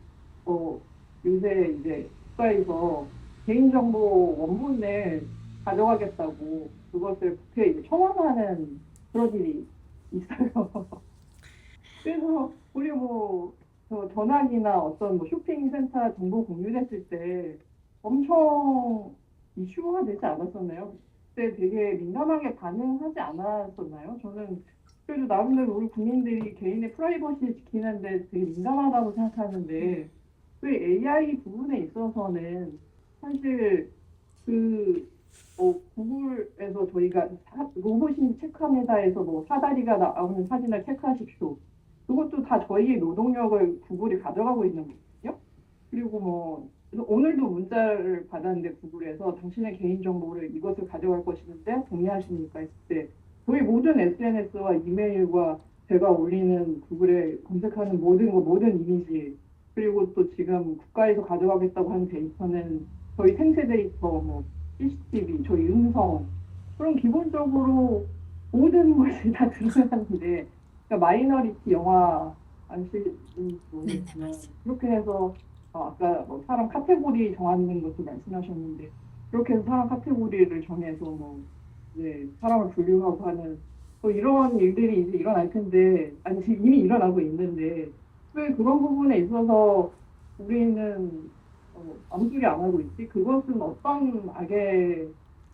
Speaker 3: 요새 이제 국가에서 개인정보 원본을 가져가겠다고 그것을 국회에 이제 청원하는 그런 일이 있어요. 그래서 우리 저 전화기나 어떤 뭐 쇼핑센터 정보 공유됐을 때 엄청 이슈가 되지 않았었나요? 그때 되게 민감하게 반응하지 않았었나요? 저는 그래도 나름대로 우리 국민들이 개인의 프라이버시 지키는데 되게 민감하다고 생각하는데 그 AI 부분에 있어서는 사실 그 구글에서 저희가 로봇이 체크합니다에서 뭐 사다리가 나오는 사진을 체크하십시오. 그것도 다 저희의 노동력을 구글이 가져가고 있는 거거든요. 그리고 뭐 그래서 오늘도 문자를 받았는데 구글에서 당신의 개인정보를 이것을 가져갈 것이는데 동의하십니까 했을 때 저희 모든 SNS와 이메일과 제가 올리는 구글에 검색하는 모든 이미지 그리고 또 지금 국가에서 가져가겠다고 하는 데이터는 저희 생체 데이터, 뭐 CCTV, 저희 음성 그런 기본적으로 모든 것이 다 드러나는데 그러니까 마이너리티 영화 아시는
Speaker 2: 네,
Speaker 3: 모르겠지만
Speaker 2: 맞습니다.
Speaker 3: 그렇게 해서 아까 뭐 사람 카테고리 정하는 것도 말씀하셨는데 그렇게 해서 사람 카테고리를 정해서 뭐 이제 사람을 분류하고 하는 뭐 이런 일들이 이제 일어날 텐데 아니 지금 이미 일어나고 있는데 왜 그런 부분에 있어서 우리는 아무 소리 안 하고 있지? 그것은 어떤 악의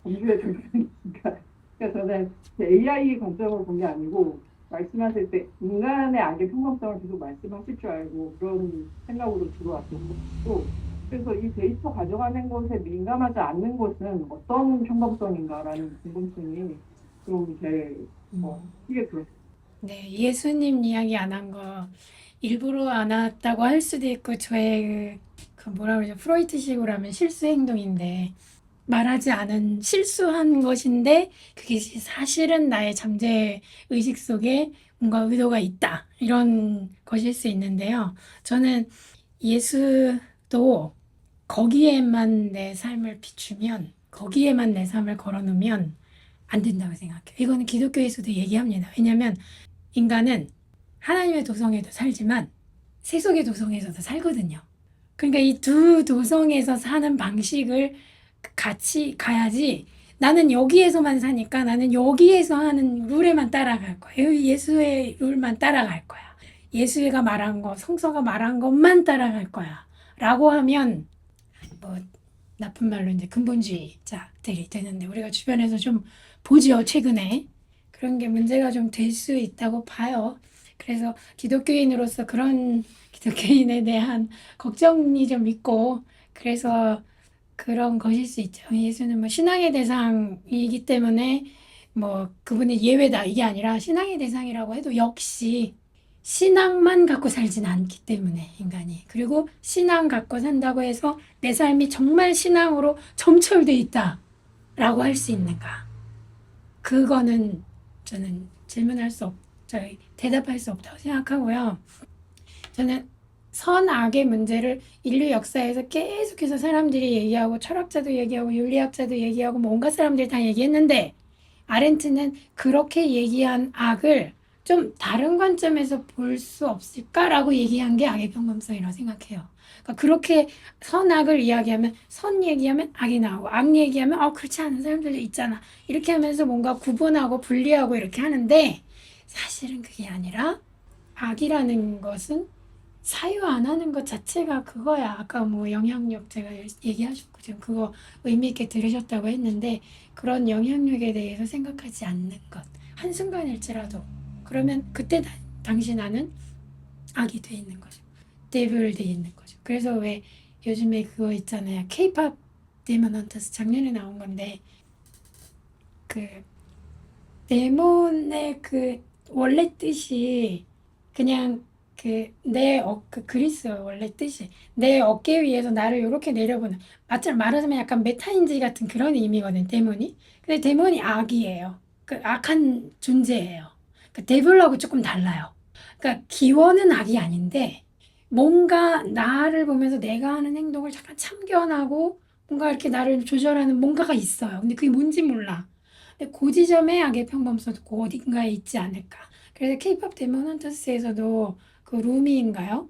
Speaker 3: 범주의 적용인가? 그러니까 저는 AI 관점으로 본 게 아니고 말씀하실 때 인간의 악의 평범성을 계속 말씀하실 줄 알고 그런 생각으로 들어왔던 것이고 그래서 이 데이터 가져가는 것에 민감하지 않는 것은 어떤 평범성인가라는 궁금증이 좀 제일 크게 들었어요.
Speaker 2: 네, 예수님 이야기 안 한 거 일부러 안 했다고 할 수도 있고 저의 그 뭐라 그러죠? 프로이트식으로 하면 실수 행동인데 말하지 않은 실수한 것인데 그게 사실은 나의 잠재 의식 속에 뭔가 의도가 있다. 이런 것일 수 있는데요. 저는 예수도 거기에만 내 삶을 비추면 거기에만 내 삶을 걸어놓으면 안 된다고 생각해요. 이거는 기독교에서도 얘기합니다. 왜냐하면 인간은 하나님의 도성에도 살지만 세속의 도성에서도 살거든요. 그러니까 이 두 도성에서 사는 방식을 같이 가야지 나는 여기에서만 사니까 나는 여기에서 하는 룰에만 따라갈 거예요. 예수의 룰만 따라갈 거야. 예수가 말한 거, 성서가 말한 것만 따라갈 거야. 라고 하면 뭐 나쁜 말로 이제 근본주의자들이 되는데 우리가 주변에서 좀 보죠, 최근에. 그런 게 문제가 좀 될 수 있다고 봐요. 그래서 기독교인으로서 그런 기독교인에 대한 걱정이 좀 있고 그래서 그런 것일 수 있죠. 예수는 뭐 신앙의 대상이기 때문에 뭐 그분이 예외다 이게 아니라 신앙의 대상이라고 해도 역시 신앙만 갖고 살진 않기 때문에 인간이. 그리고 신앙 갖고 산다고 해서 내 삶이 정말 신앙으로 점철돼 있다라고 할 수 있는가? 그거는 저는 저희 대답할 수 없다고 생각하고요. 저는 선악의 문제를 인류 역사에서 계속해서 사람들이 얘기하고 철학자도 얘기하고 윤리학자도 얘기하고 뭐 온갖 사람들이 다 얘기했는데 아렌트는 그렇게 얘기한 악을 좀 다른 관점에서 볼 수 없을까라고 얘기한 게 악의 평범성이라고 생각해요. 그러니까 그렇게 선악을 이야기하면 선 얘기하면 악이 나오고 악 얘기하면 그렇지 않은 사람들도 있잖아. 이렇게 하면서 뭔가 구분하고 분리하고 이렇게 하는데 사실은 그게 아니라 악이라는 것은 사유 안 하는 것 자체가 그거야. 아까 뭐 영향력 제가 얘기하셨고 지금 그거 의미 있게 들으셨다고 했는데 그런 영향력에 대해서 생각하지 않는 것. 한순간일지라도. 그러면 그때 당시 나는 악이 돼 있는 거죠. 데빌 돼 있는 거죠. 그래서 왜 요즘에 그거 있잖아요. K-pop 데몬 헌터스 작년에 나온 건데 그 데몬의 그 원래 뜻이 그냥 그 그리스어 원래 뜻이 내 어깨 위에서 나를 이렇게 내려보는 말하자면 약간 메타인지 같은 그런 의미거든 데몬이. 근데 데몬이 악이에요. 그 악한 존재예요. 그 데블하고 조금 달라요. 그러니까 기원은 악이 아닌데 뭔가 나를 보면서 내가 하는 행동을 잠깐 참견하고 뭔가 이렇게 나를 조절하는 뭔가가 있어요. 근데 그게 뭔지 몰라. 근데 그 지점에 악의 평범성도 그 어딘가에 있지 않을까. 그래서 케이팝 데몬 헌터스에서도 그 루미인가요?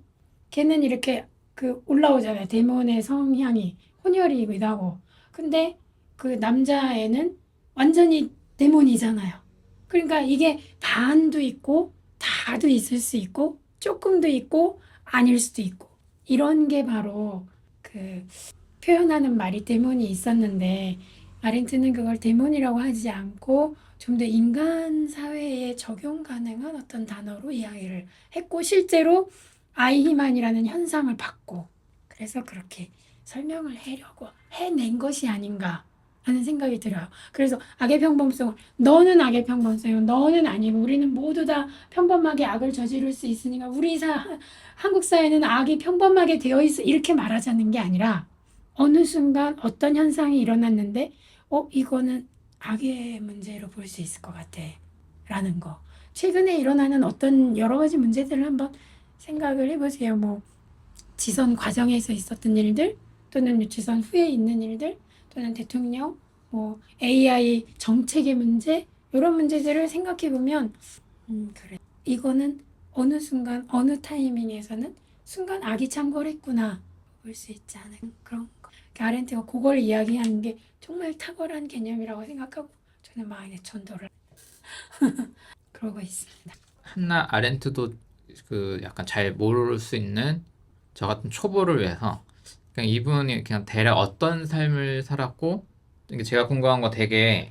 Speaker 2: 걔는 이렇게 그 올라오잖아요. 데몬의 성향이 혼혈이기도 하고. 근데 그 남자애는 완전히 데몬이잖아요. 그러니까 이게 반도 있고 다도 있을 수 있고 조금도 있고 아닐 수도 있고 이런 게 바로 그 표현하는 말이 데몬이 있었는데 아렌트는 그걸 데몬이라고 하지 않고 좀 더 인간 사회에 적용 가능한 어떤 단어로 이야기를 했고 실제로 아이히만이라는 현상을 봤고 그래서 그렇게 설명을 하려고 해낸 것이 아닌가 하는 생각이 들어요. 그래서 악의 평범성을 너는 악의 평범성이고 너는 아니고 우리는 모두 다 평범하게 악을 저지를 수 있으니까 한국 사회는 악이 평범하게 되어 있어 이렇게 말하자는 게 아니라 어느 순간 어떤 현상이 일어났는데 이거는 악의 문제로 볼 수 있을 것 같아 라는 거. 최근에 일어나는 어떤 여러 가지 문제들을 한번 생각을 해보세요. 뭐 지선 과정에서 있었던 일들 또는 지선 후에 있는 일들 또는 대통령 뭐 AI 정책의 문제 이런 문제들을 생각해 보면 그래 이거는 어느 순간 어느 타이밍에서는 순간 악이 창궐했구나 볼 수 있지 않은 그런 거. 아렌트가 그걸 이야기하는 게 정말 탁월한 개념이라고 생각하고 저는 막 이제 전도를 그러고 있습니다.
Speaker 1: 한나 아렌트도 그 약간 잘 모를 수 있는 저 같은 초보를 위해서 그냥 이분이 그냥 대략 어떤 삶을 살았고 이게 제가 궁금한 거 되게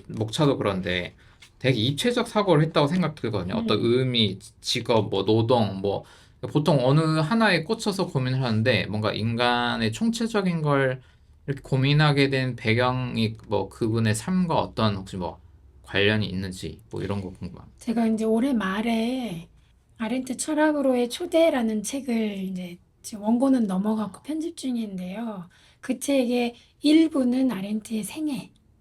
Speaker 1: 목차도 그런데 되게 입체적 사고를 했다고 생각 들거든요. 어떤 의미, 직업, 뭐 노동, 뭐 보통 어느 하나에 꽂혀서 고민을 하는데 뭔가 인간의 총체적인 걸 이렇게 고민하게 된 배경이 뭐 그분의 삶과 어떤 혹시 뭐 관련이 있는지 뭐 이런 거 궁금합니다.
Speaker 2: 제가 이제 올해 말에 아렌트 철학으로의 초대라는 책을 이제 지금 원고는 넘어가고 편집 중인데요. 그 책의 1부는 아렌트의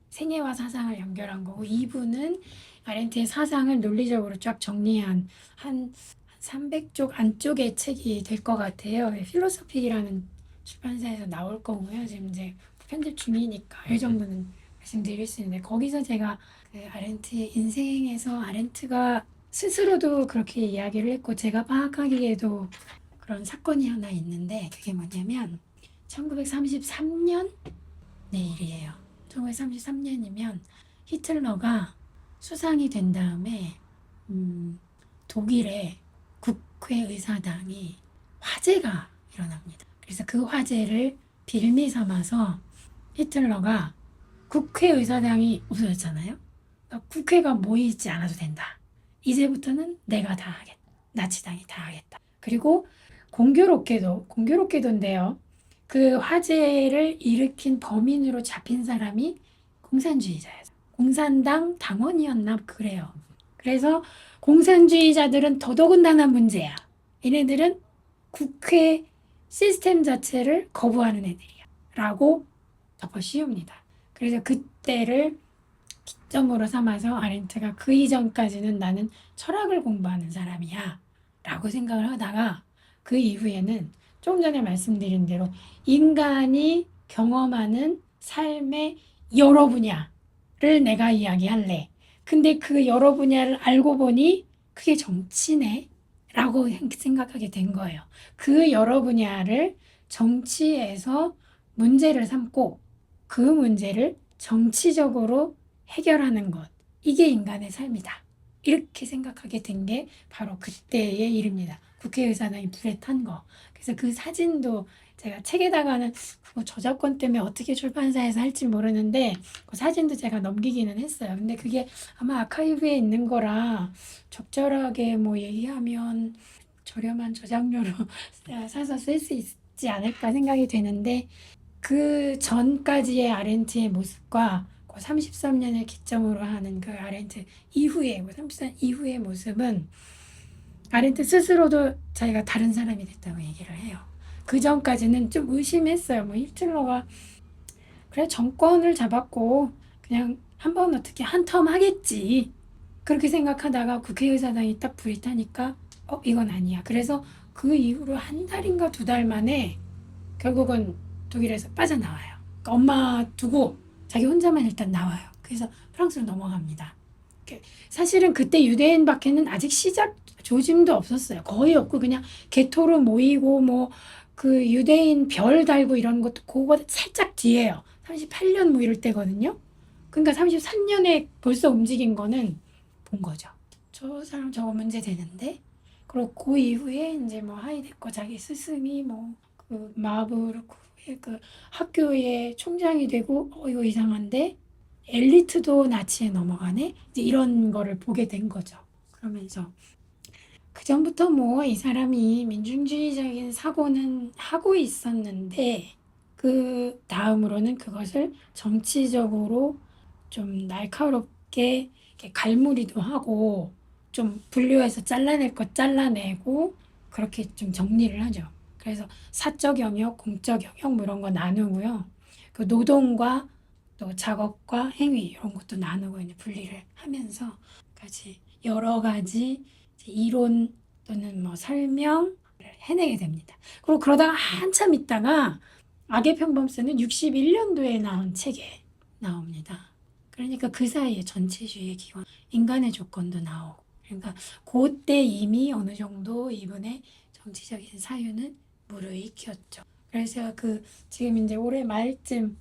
Speaker 2: 생애와 사상을 연결한 거고 2부는 아렌트의 사상을 논리적으로 쫙 정리한 한 300쪽 안쪽의 책이 될 것 같아요. 필로소픽이라는 출판사에서 나올 거고요. 지금 이제 편집 중이니까 이 정도는 말씀드릴 수 있는데 거기서 제가 그 아렌트의 인생에서 아렌트가 스스로도 그렇게 이야기를 했고 제가 파악하기에도 그런 사건이 하나 있는데 그게 뭐냐면 1933년 내일이에요. 1933년이면 히틀러가 수상이 된 다음에 독일의 국회의사당이 화재가 일어납니다. 그래서 그 화재를 빌미 삼아서 히틀러가 국회의사당이 없어졌잖아요. 그러니까 국회가 모이지 않아도 된다. 이제부터는 내가 다 하겠다. 나치당이 다 하겠다. 그리고 공교롭게도인데요. 그 화재를 일으킨 범인으로 잡힌 사람이 공산주의자였어요. 공산당 당원이었나 그래요. 그래서 공산주의자들은 더더군다나 문제야. 얘네들은 국회 시스템 자체를 거부하는 애들이야. 라고 덮어 씌웁니다. 그래서 그때를 기점으로 삼아서 아렌트가 그 이전까지는 나는 철학을 공부하는 사람이야. 라고 생각을 하다가 그 이후에는 조금 전에 말씀드린 대로 인간이 경험하는 삶의 여러 분야를 내가 이야기할래. 근데 그 여러 분야를 알고 보니 그게 정치네. 라고 생각하게 된 거예요. 그 여러 분야를 정치에서 문제를 삼고 그 문제를 정치적으로 해결하는 것. 이게 인간의 삶이다. 이렇게 생각하게 된 게 바로 그때의 일입니다. 국회의사당이 불에 탄 거. 그래서 그 사진도 제가 책에다가는 그거 저작권 때문에 어떻게 출판사에서 할지 모르는데 그 사진도 제가 넘기기는 했어요. 근데 그게 아마 아카이브에 있는 거라 적절하게 뭐 얘기하면 저렴한 저작료로 사서 쓸 수 있지 않을까 생각이 되는데 그 전까지의 아렌트의 모습과 그 33년을 기점으로 하는 그 아렌트 이후의 33년 이후의 모습은 아렌트 스스로도 자기가 다른 사람이 됐다고 얘기를 해요. 그 전까지는 좀 의심했어요. 뭐 히틀러가 그래 정권을 잡았고 그냥 한번 어떻게 한 텀 하겠지. 그렇게 생각하다가 국회의사당이 딱 불이 타니까 이건 아니야. 그래서 그 이후로 한 달인가 두 달 만에 결국은 독일에서 빠져나와요. 그러니까 엄마 두고 자기 혼자만 일단 나와요. 그래서 프랑스로 넘어갑니다. 사실은 그때 유대인밖에는 아직 시작 조짐도 없었어요. 거의 없고 그냥 게토로 모이고 뭐 그 유대인 별 달고 이런 것도 그거보다 살짝 뒤에요. 38년 뭐 이럴 때거든요. 그러니까 33년에 벌써 움직인 거는 본 거죠. 저 사람 저거 문제 되는데. 그리고 그 이후에 이제 뭐 하이데거 자기 스승이 뭐 그 마부르크의 그 학교의 총장이 되고 이거 이상한데 엘리트도 나치에 넘어가네. 이제 이런 거를 보게 된 거죠. 그러면서 그 전부터 뭐 이 사람이 민중주의적인 사고는 하고 있었는데 그 다음으로는 그것을 정치적으로 좀 날카롭게 이렇게 갈무리도 하고 좀 분류해서 잘라낼 것 잘라내고 그렇게 좀 정리를 하죠. 그래서 사적 영역, 공적 영역 뭐 이런 거 나누고요. 그 노동과 또 작업과 행위 이런 것도 나누고 이제 분리를 하면서 같이 여러 가지 이론 또는 뭐 설명을 해내게 됩니다. 그리고 그러다가 한참 있다가 악의 평범스는 61년도에 나온 책에 나옵니다. 그러니까 그 사이에 전체주의의 기원, 인간의 조건도 나오고 그러니까 그때 이미 어느 정도 이분의 정치적인 사유는 무르익혔죠. 그래서 그 지금 이제 올해 말쯤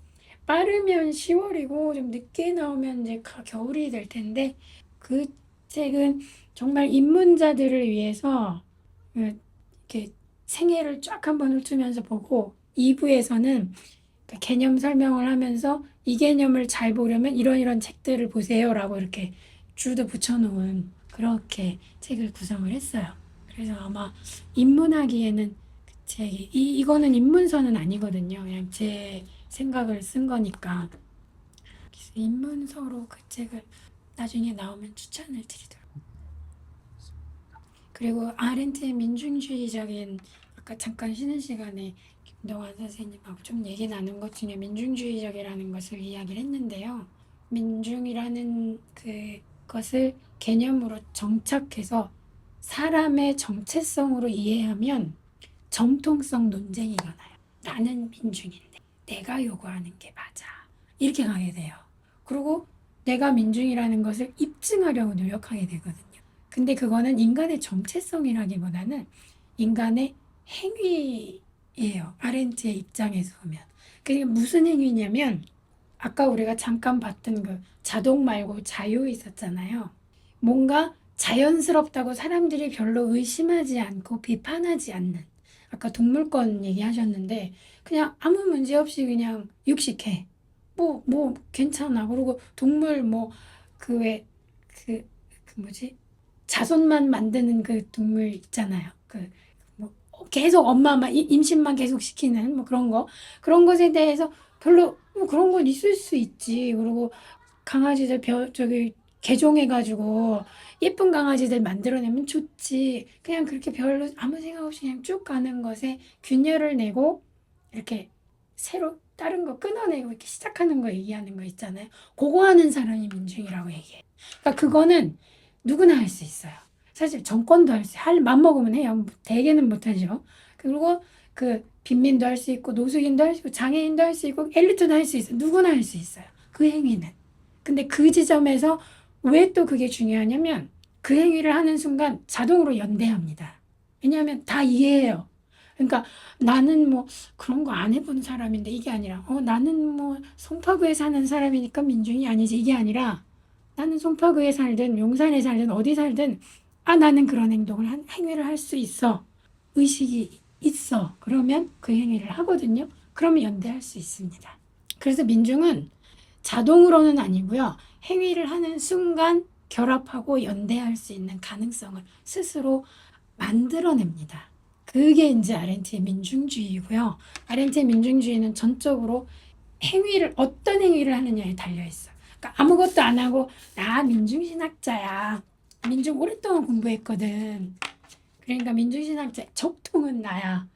Speaker 2: 빠르면 10월이고 좀 늦게 나오면 이제 겨울이 될 텐데 그 책은 정말 입문자들을 위해서 이렇게 생애를 쫙 한번 훑으면서 보고 2부에서는 개념 설명을 하면서 이 개념을 잘 보려면 이런 책들을 보세요라고 이렇게 줄도 붙여놓은 그렇게 책을 구성을 했어요. 그래서 아마 입문하기에는 그 책이 이거는 입문서는 아니거든요. 그냥 제 생각을 쓴 거니까 그래서 입문서로 그 책을 나중에 나오면 추천을 드리도록. 그리고 아렌트의 민중주의적인 아까 잠깐 쉬는 시간에 김동완 선생님하고 좀 얘기 나눈 것 중에 민중주의적이라는 것을 이야기를 했는데요. 민중이라는 그것을 개념으로 정착해서 사람의 정체성으로 이해하면 정통성 논쟁이 일어나요. 나는 민중인데 내가 요구하는 게 맞아. 이렇게 가게 돼요. 그리고 내가 민중이라는 것을 입증하려고 노력하게 되거든요. 근데 그거는 인간의 정체성이라기보다는 인간의 행위예요. 아렌트의 입장에서 보면. 그게 무슨 행위냐면 아까 우리가 잠깐 봤던 그 자동 말고 자유 있었잖아요. 뭔가 자연스럽다고 사람들이 별로 의심하지 않고 비판하지 않는 아까 동물권 얘기하셨는데 그냥 아무 문제 없이 그냥 육식해. 뭐 괜찮아. 그리고 동물 뭐 그 왜 그 뭐지? 자손만 만드는 그 동물 있잖아요. 그 뭐 계속 엄마만 임신만 계속 시키는 뭐 그런 것에 대해서 별로 뭐 그런 건 있을 수 있지. 그리고 강아지들 저기 개종해가지고 예쁜 강아지들 만들어내면 좋지. 그냥 그렇게 별로 아무 생각 없이 그냥 쭉 가는 것에 균열을 내고 이렇게 새로 다른 거 끊어내고 이렇게 시작하는 거 얘기하는 거 있잖아요. 그거 하는 사람이 민중이라고 얘기해. 그러니까 그거는 누구나 할 수 있어요. 사실 정권도 할 맘먹으면 해요. 대개는 못하죠. 그리고 그 빈민도 할 수 있고 노숙인도 할 수 있고 장애인도 할 수 있고 엘리트도 할 수 있어요. 누구나 할 수 있어요. 그 행위는. 근데 그 지점에서 왜 또 그게 중요하냐면 그 행위를 하는 순간 자동으로 연대합니다. 왜냐하면 다 이해해요. 그러니까 나는 뭐 그런 거 안 해본 사람인데 이게 아니라 나는 뭐 송파구에 사는 사람이니까 민중이 아니지 이게 아니라 나는 송파구에 살든 용산에 살든 어디 살든 나는 그런 행위를 할 수 있어. 의식이 있어. 그러면 그 행위를 하거든요. 그러면 연대할 수 있습니다. 그래서 민중은 자동으로는 아니고요. 행위를 하는 순간 결합하고 연대할 수 있는 가능성을 스스로 만들어냅니다. 그게 이제 아렌트의 민중주의고요. 아렌트의 민중주의는 전적으로 어떤 행위를 하느냐에 달려있어. 그러니까 아무것도 안 하고 나 민중신학자야. 민중 오랫동안 공부했거든. 그러니까 민중신학자 적통은 나야.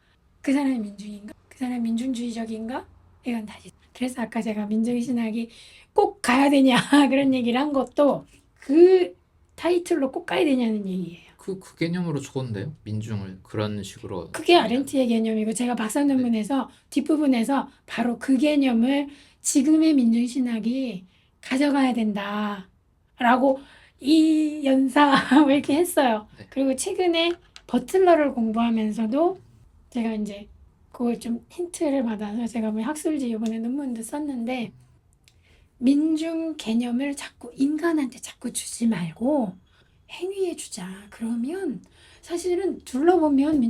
Speaker 2: 그 사람이 민중인가? 그 사람이 민중주의적인가? 이건 다시. 그래서 아까 제가 민중신학이 꼭 가야 되냐 그런 얘기를 한 것도 그 타이틀로 꼭 가야 되냐는 얘기예요.
Speaker 1: 그 개념으로 좋은데요? 민중을 그런 식으로.
Speaker 2: 그게 아렌트의 개념이고 제가 박사 논문에서 뒷부분에서 바로 그 개념을 지금의 민중신학이 가져가야 된다라고 이 연사를 이렇게 했어요.
Speaker 1: 네.
Speaker 2: 그리고 최근에 버틀러를 공부하면서도 제가 이제 그걸 좀 힌트를 받아서 제가 뭐 학술지 이번에 논문도 썼는데 민중 개념을 자꾸 인간한테 자꾸 주지 말고 행위에 주자. 그러면 사실은 둘러보면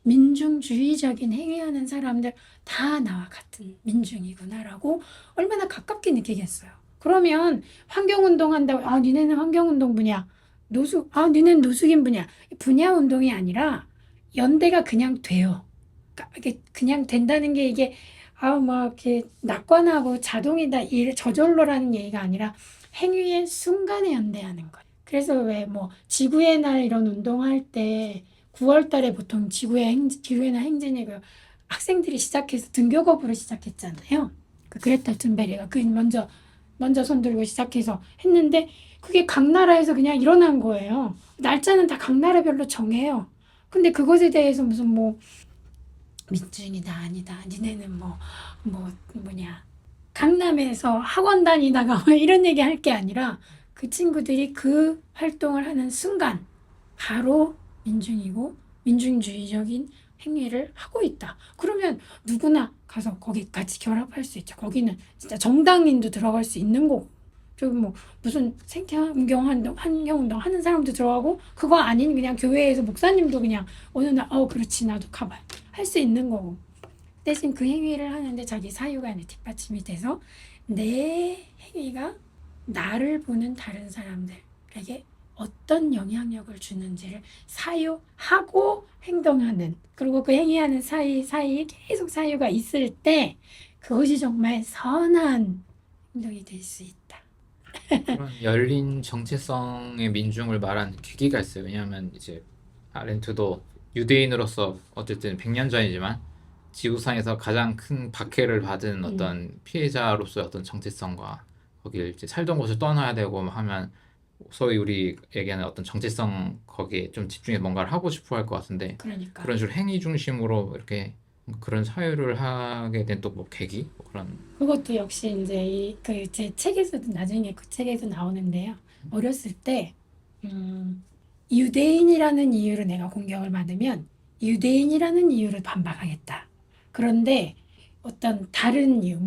Speaker 2: 민중주의적인 행위하는 사람들 다 나와 같은 민중이구나라고 얼마나 가깝게 느끼겠어요. 그러면 환경운동 한다고 니네는 환경운동 분야 니네는 노숙인 분야 운동이 아니라 연대가 그냥 돼요. 그러니까 이게 그냥 된다는 게 이게 막 이렇게 낙관하고 자동이다 저절로라는 얘기가 아니라 행위의 순간에 연대하는 거예요. 그래서 왜 뭐 지구의 날 이런 운동할 때 9월 달에 보통 지구의 날 행진이 학생들이 시작해서 등교거부를 시작했잖아요. 그 그레타 툰베리가 먼저 손 들고 시작해서 했는데 그게 각 나라에서 그냥 일어난 거예요. 날짜는 다 각 나라별로 정해요. 근데 그것에 대해서 무슨 민중이다 아니다. 니네는 강남에서 학원 다니다가 이런 얘기 할 게 아니라 그 친구들이 그 활동을 하는 순간 바로 민중이고 민중주의적인 행위를 하고 있다. 그러면 누구나 가서 거기 같이 결합할 수 있죠. 거기는 진짜 정당인도 들어갈 수 있는 거고. 그리고 무슨 환경운동 하는 사람도 들어가고 그거 아닌 그냥 교회에서 목사님도 그냥 어느 날 그렇지 나도 가봐 할 수 있는 거고. 대신 그 행위를 하는데 자기 사유가 뒷받침이 돼서 내 행위가 나를 보는 다른 사람들에게 어떤 영향력을 주는지를 사유하고 행동하는 그리고 그 행위하는 사이에 계속 사유가 있을 때 그것이 정말 선한 행동이 될 수 있다.
Speaker 1: 그런 열린 정체성의 민중을 말하는 계기가 있어요. 왜냐하면 이제 아렌트도 유대인으로서 어쨌든 100년 전이지만 지구상에서 가장 큰 박해를 받은 어떤 피해자로서의 어떤 정체성과 거기를 이제 살던 곳을 떠나야 되고 하면 소위 우리 얘기하는 어떤 정체성 거기에 좀 집중해서 뭔가를 하고 싶어 할 것 같은데
Speaker 2: 그러니까
Speaker 1: 그런 식으로 행위 중심으로 이렇게 그런 사유를 하게 된 또 계기 그런.
Speaker 2: 그것도 역시 이제 제 책에서도 나중에 그 책에도 나오는데요. 어렸을 때 유대인이라는 이유로 내가 공격을 받으면 유대인이라는 이유로 반박하겠다. 그런데 어떤 다른 이유,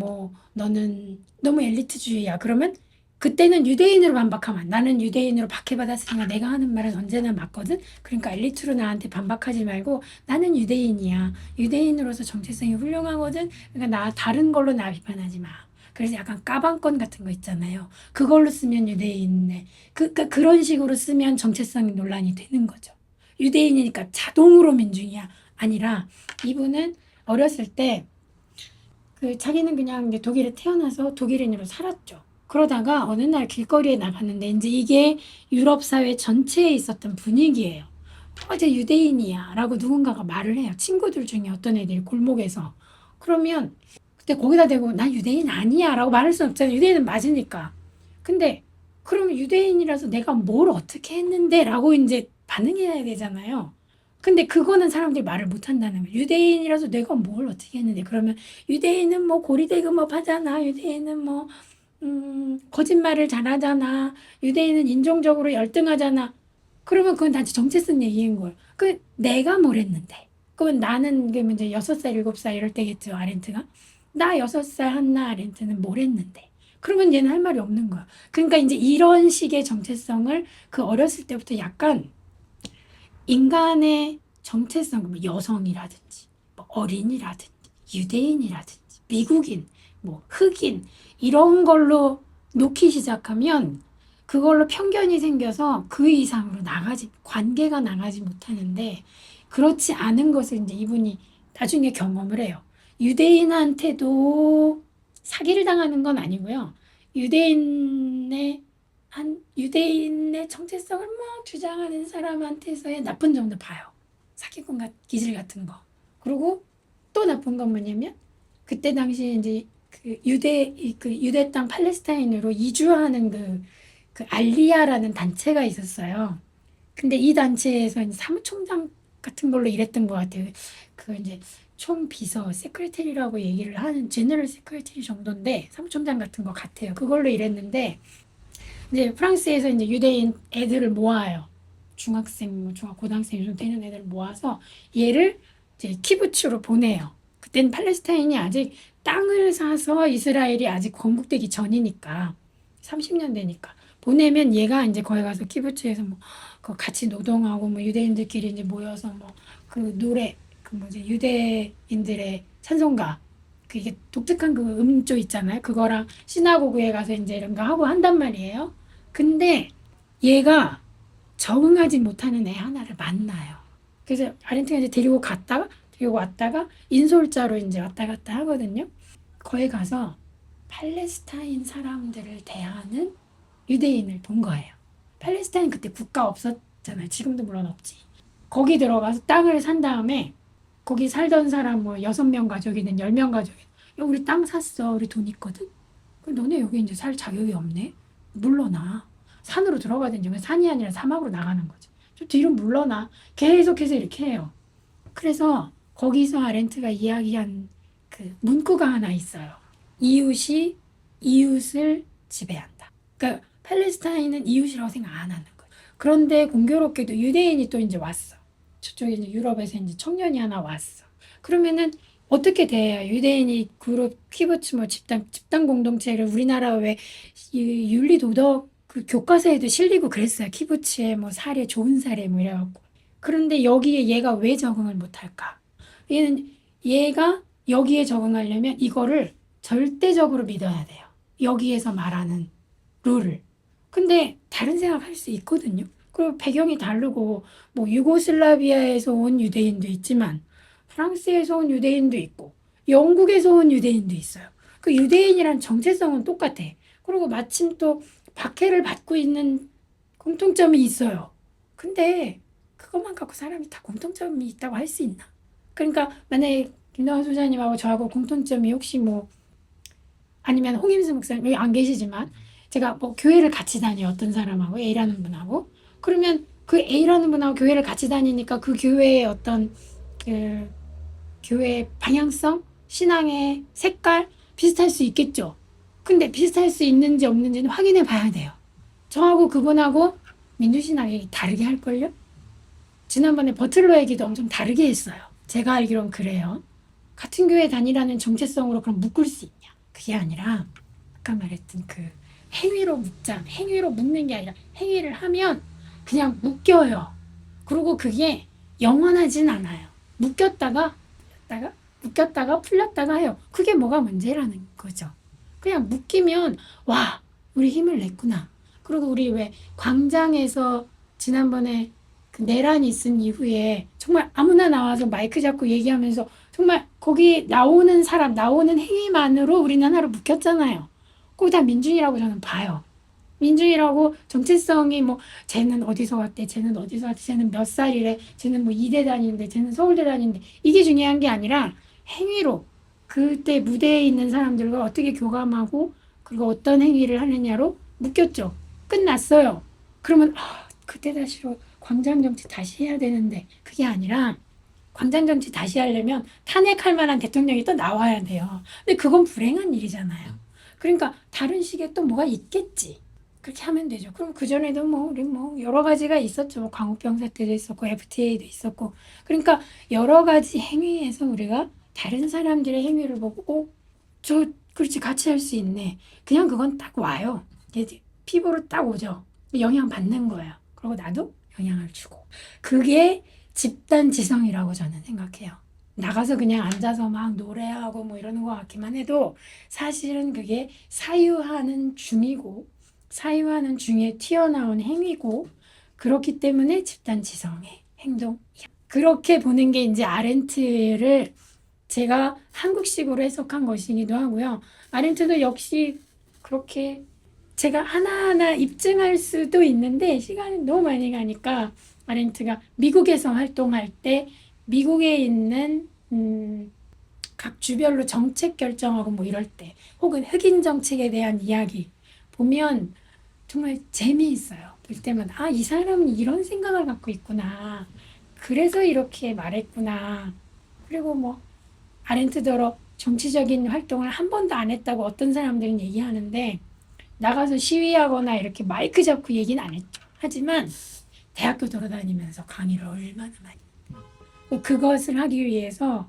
Speaker 2: 너는 너무 엘리트주의야. 그러면 그때는 유대인으로 반박하면 나는 유대인으로 박해받았으니까 내가 하는 말은 언제나 맞거든. 그러니까 엘리트로 나한테 반박하지 말고 나는 유대인이야. 유대인으로서 정체성이 훌륭하거든. 그러니까 나 다른 걸로 나 비판하지 마. 그래서 약간 까방권 같은 거 있잖아요. 그걸로 쓰면 유대인네. 그러니까 그런 식으로 쓰면 정체성 논란이 되는 거죠. 유대인이니까 자동으로 민중이야. 아니라 이분은 어렸을 때 그 자기는 그냥 이제 독일에 태어나서 독일인으로 살았죠. 그러다가 어느 날 길거리에 나갔는데 이제 이게 유럽 사회 전체에 있었던 분위기예요. 이제 유대인이야 라고 누군가가 말을 해요. 친구들 중에 어떤 애들이 골목에서. 그러면 그때 거기다 대고 나 유대인 아니야 라고 말할 수는 없잖아요. 유대인은 맞으니까. 근데 그러면 유대인이라서 내가 뭘 어떻게 했는데 라고 이제 반응해야 되잖아요. 근데 그거는 사람들이 말을 못 한다는 거예요. 유대인이라서 내가 뭘 어떻게 했는데 그러면 유대인은 뭐 고리대금업 하잖아. 유대인은 뭐 거짓말을 잘하잖아. 유대인은 인종적으로 열등하잖아. 그러면 그건 단지 정체성 얘기인 거예요. 그 내가 뭘 했는데. 그건 나는 그 이제 6살, 7살 이럴 때겠죠, 아렌트가. 나 6살 한나 아렌트는 뭘 했는데. 그러면 얘는 할 말이 없는 거야. 그러니까 이제 이런 식의 정체성을 그 어렸을 때부터 약간 인간의 정체성, 뭐 여성이라든지, 뭐 어린이라든지, 유대인이라든지, 미국인, 뭐 흑인, 이런 걸로 놓기 시작하면 그걸로 편견이 생겨서 그 이상으로 관계가 나가지 못하는데 그렇지 않은 것을 이제 이분이 나중에 경험을 해요. 유대인한테도 사기를 당하는 건 아니고요. 유대인의 정체성을 막 주장하는 사람한테서의 나쁜 점도 봐요. 사기꾼 기질 같은 거. 그리고 또 나쁜 건 뭐냐면 그때 당시에 이제 그 유대 땅 팔레스타인으로 이주하는 그 알리아라는 단체가 있었어요. 근데 이 단체에서 이제 사무총장 같은 걸로 일했던 것 같아요. 그 이제 총비서, 세크레터리라고 얘기를 하는 제너럴 세크레터리 정도인데 사무총장 같은 것 같아요. 그걸로 일했는데 이제 프랑스에서 이제 유대인 애들을 모아요. 중학생, 고등학생 좀 되는 애들 모아서 얘를 이제 키부츠로 보내요. 그때는 팔레스타인이 아직 땅을 사서 이스라엘이 아직 건국되기 전이니까 30년 되니까 보내면 얘가 이제 거기 가서 키부츠에서 뭐 그 같이 노동하고 뭐 유대인들끼리 이제 모여서 뭐 그 노래 그 뭐지 유대인들의 찬송가 그 이게 독특한 그 음조 있잖아요. 그거랑 시나고그에 가서 이제 이런 거 하고 한단 말이에요. 근데 얘가 적응하지 못하는 애 하나를 만나요. 그래서 아르헨티나 이제 데리고 왔다가 인솔자로 이제 왔다 갔다 하거든요. 거기 가서 팔레스타인 사람들을 대하는 유대인을 본 거예요. 팔레스타인 그때 국가 없었잖아요. 지금도 물론 없지. 거기 들어가서 땅을 산 다음에 거기 살던 사람 뭐 6명 가족이든 10명 가족이든 야, 우리 땅 샀어. 우리 돈 있거든. 너네 여기 이제 살 자격이 없네. 물러나. 산으로 들어가든지 산이 아니라 사막으로 나가는 거지. 좀 뒤로 물러나. 계속해서 이렇게 해요. 그래서 거기서 아렌트가 이야기한 그 문구가 하나 있어요. 이웃이 이웃을 지배한다. 그러니까 팔레스타인은 이웃이라고 생각 안 하는 거예요. 그런데 공교롭게도 유대인이 또 이제 왔어. 저쪽에 이제 유럽에서 이제 청년이 하나 왔어. 그러면은 어떻게 돼요? 유대인이 그룹 키부츠 뭐 집단 공동체를 우리나라 왜 윤리 도덕 그 교과서에도 실리고 그랬어요. 키부츠의 뭐 사례 좋은 사례 뭐 이래갖고. 그런데 여기에 얘가 왜 적응을 못할까? 얘가 여기에 적응하려면 이거를 절대적으로 믿어야 돼요. 여기에서 말하는 룰을. 근데 다른 생각할 수 있거든요. 그리고 배경이 다르고 뭐 유고슬라비아에서 온 유대인도 있지만 프랑스에서 온 유대인도 있고 영국에서 온 유대인도 있어요. 그 유대인이란 정체성은 똑같아. 그리고 마침 또 박해를 받고 있는 공통점이 있어요. 근데 그것만 갖고 사람이 다 공통점이 있다고 할 수 있나? 그러니까 만약에 김동완 소장님하고 저하고 공통점이 혹시 뭐 아니면 홍임수 목사님 여기 안 계시지만 제가 뭐 교회를 같이 다녀요. 어떤 사람하고 A라는 분하고 그러면 그 A라는 분하고 교회를 같이 다니니까 그 교회의 어떤 그 교회의 방향성, 신앙의 색깔 비슷할 수 있겠죠. 근데 비슷할 수 있는지 없는지는 확인해 봐야 돼요. 저하고 그분하고 민주신앙이 다르게 할걸요? 지난번에 버틀러 얘기도 엄청 다르게 했어요. 제가 알기론 그래요. 같은 교회 다니라는 정체성으로 그럼 묶을 수 있냐? 그게 아니라 아까 말했던 그 행위로 묶자. 행위로 묶는 게 아니라 행위를 하면 그냥 묶여요. 그리고 그게 영원하진 않아요. 묶였다가 풀렸다가 해요. 그게 뭐가 문제라는 거죠. 그냥 묶이면 와, 우리 힘을 냈구나. 그리고 우리 왜 광장에서 지난번에 그 내란이 있은 이후에 정말 아무나 나와서 마이크 잡고 얘기하면서 정말 거기 나오는 사람, 나오는 행위만으로 우리는 하나로 묶였잖아요. 그거 다 민중이라고 저는 봐요. 민중이라고 정체성이 뭐 쟤는 어디서 왔대, 쟤는 어디서 왔대, 쟤는 몇 살이래, 쟤는 뭐 이대 다니는데, 쟤는 서울대 다니는데 이게 중요한 게 아니라 행위로 그때 무대에 있는 사람들과 어떻게 교감하고 그리고 어떤 행위를 하느냐로 묶였죠. 끝났어요. 그러면 그때 다시로 광장 정치 다시 해야 되는데 그게 아니라 광장 정치 다시 하려면 탄핵할 만한 대통령이 또 나와야 돼요. 근데 그건 불행한 일이잖아요. 그러니까 다른 식의 또 뭐가 있겠지. 그렇게 하면 되죠. 그럼 그전에도 뭐 우리 뭐 여러 가지가 있었죠. 뭐 광우병 사태도 있었고 FTA도 있었고. 그러니까 여러 가지 행위에서 우리가 다른 사람들의 행위를 보고 저 그렇지 같이 할 수 있네. 그냥 그건 딱 와요. 이게 피부로 딱 오죠. 영향 받는 거예요. 그리고 나도 영향을 주고. 그게 집단 지성이라고 저는 생각해요. 나가서 그냥 앉아서 막 노래하고 뭐 이러는 것 같기만 해도 사실은 그게 사유하는 중에 튀어나온 행위고 그렇기 때문에 집단 지성의 행동. 그렇게 보는 게 이제 아렌트를 제가 한국식으로 해석한 것이기도 하고요. 아렌트도 역시 그렇게 제가 하나하나 입증할 수도 있는데 시간이 너무 많이 가니까 아렌트가 미국에서 활동할 때 미국에 있는 각 주별로 정책 결정하고 뭐 이럴 때 혹은 흑인 정책에 대한 이야기 보면 정말 재미있어요. 볼 때마다 이 사람은 이런 생각을 갖고 있구나. 그래서 이렇게 말했구나. 그리고 뭐 아렌트더러 정치적인 활동을 한 번도 안 했다고 어떤 사람들은 얘기하는데 나가서 시위하거나 이렇게 마이크 잡고 얘기는 안 했죠. 하지만 대학교 돌아다니면서 강의를 얼마나 많이 그것을 하기 위해서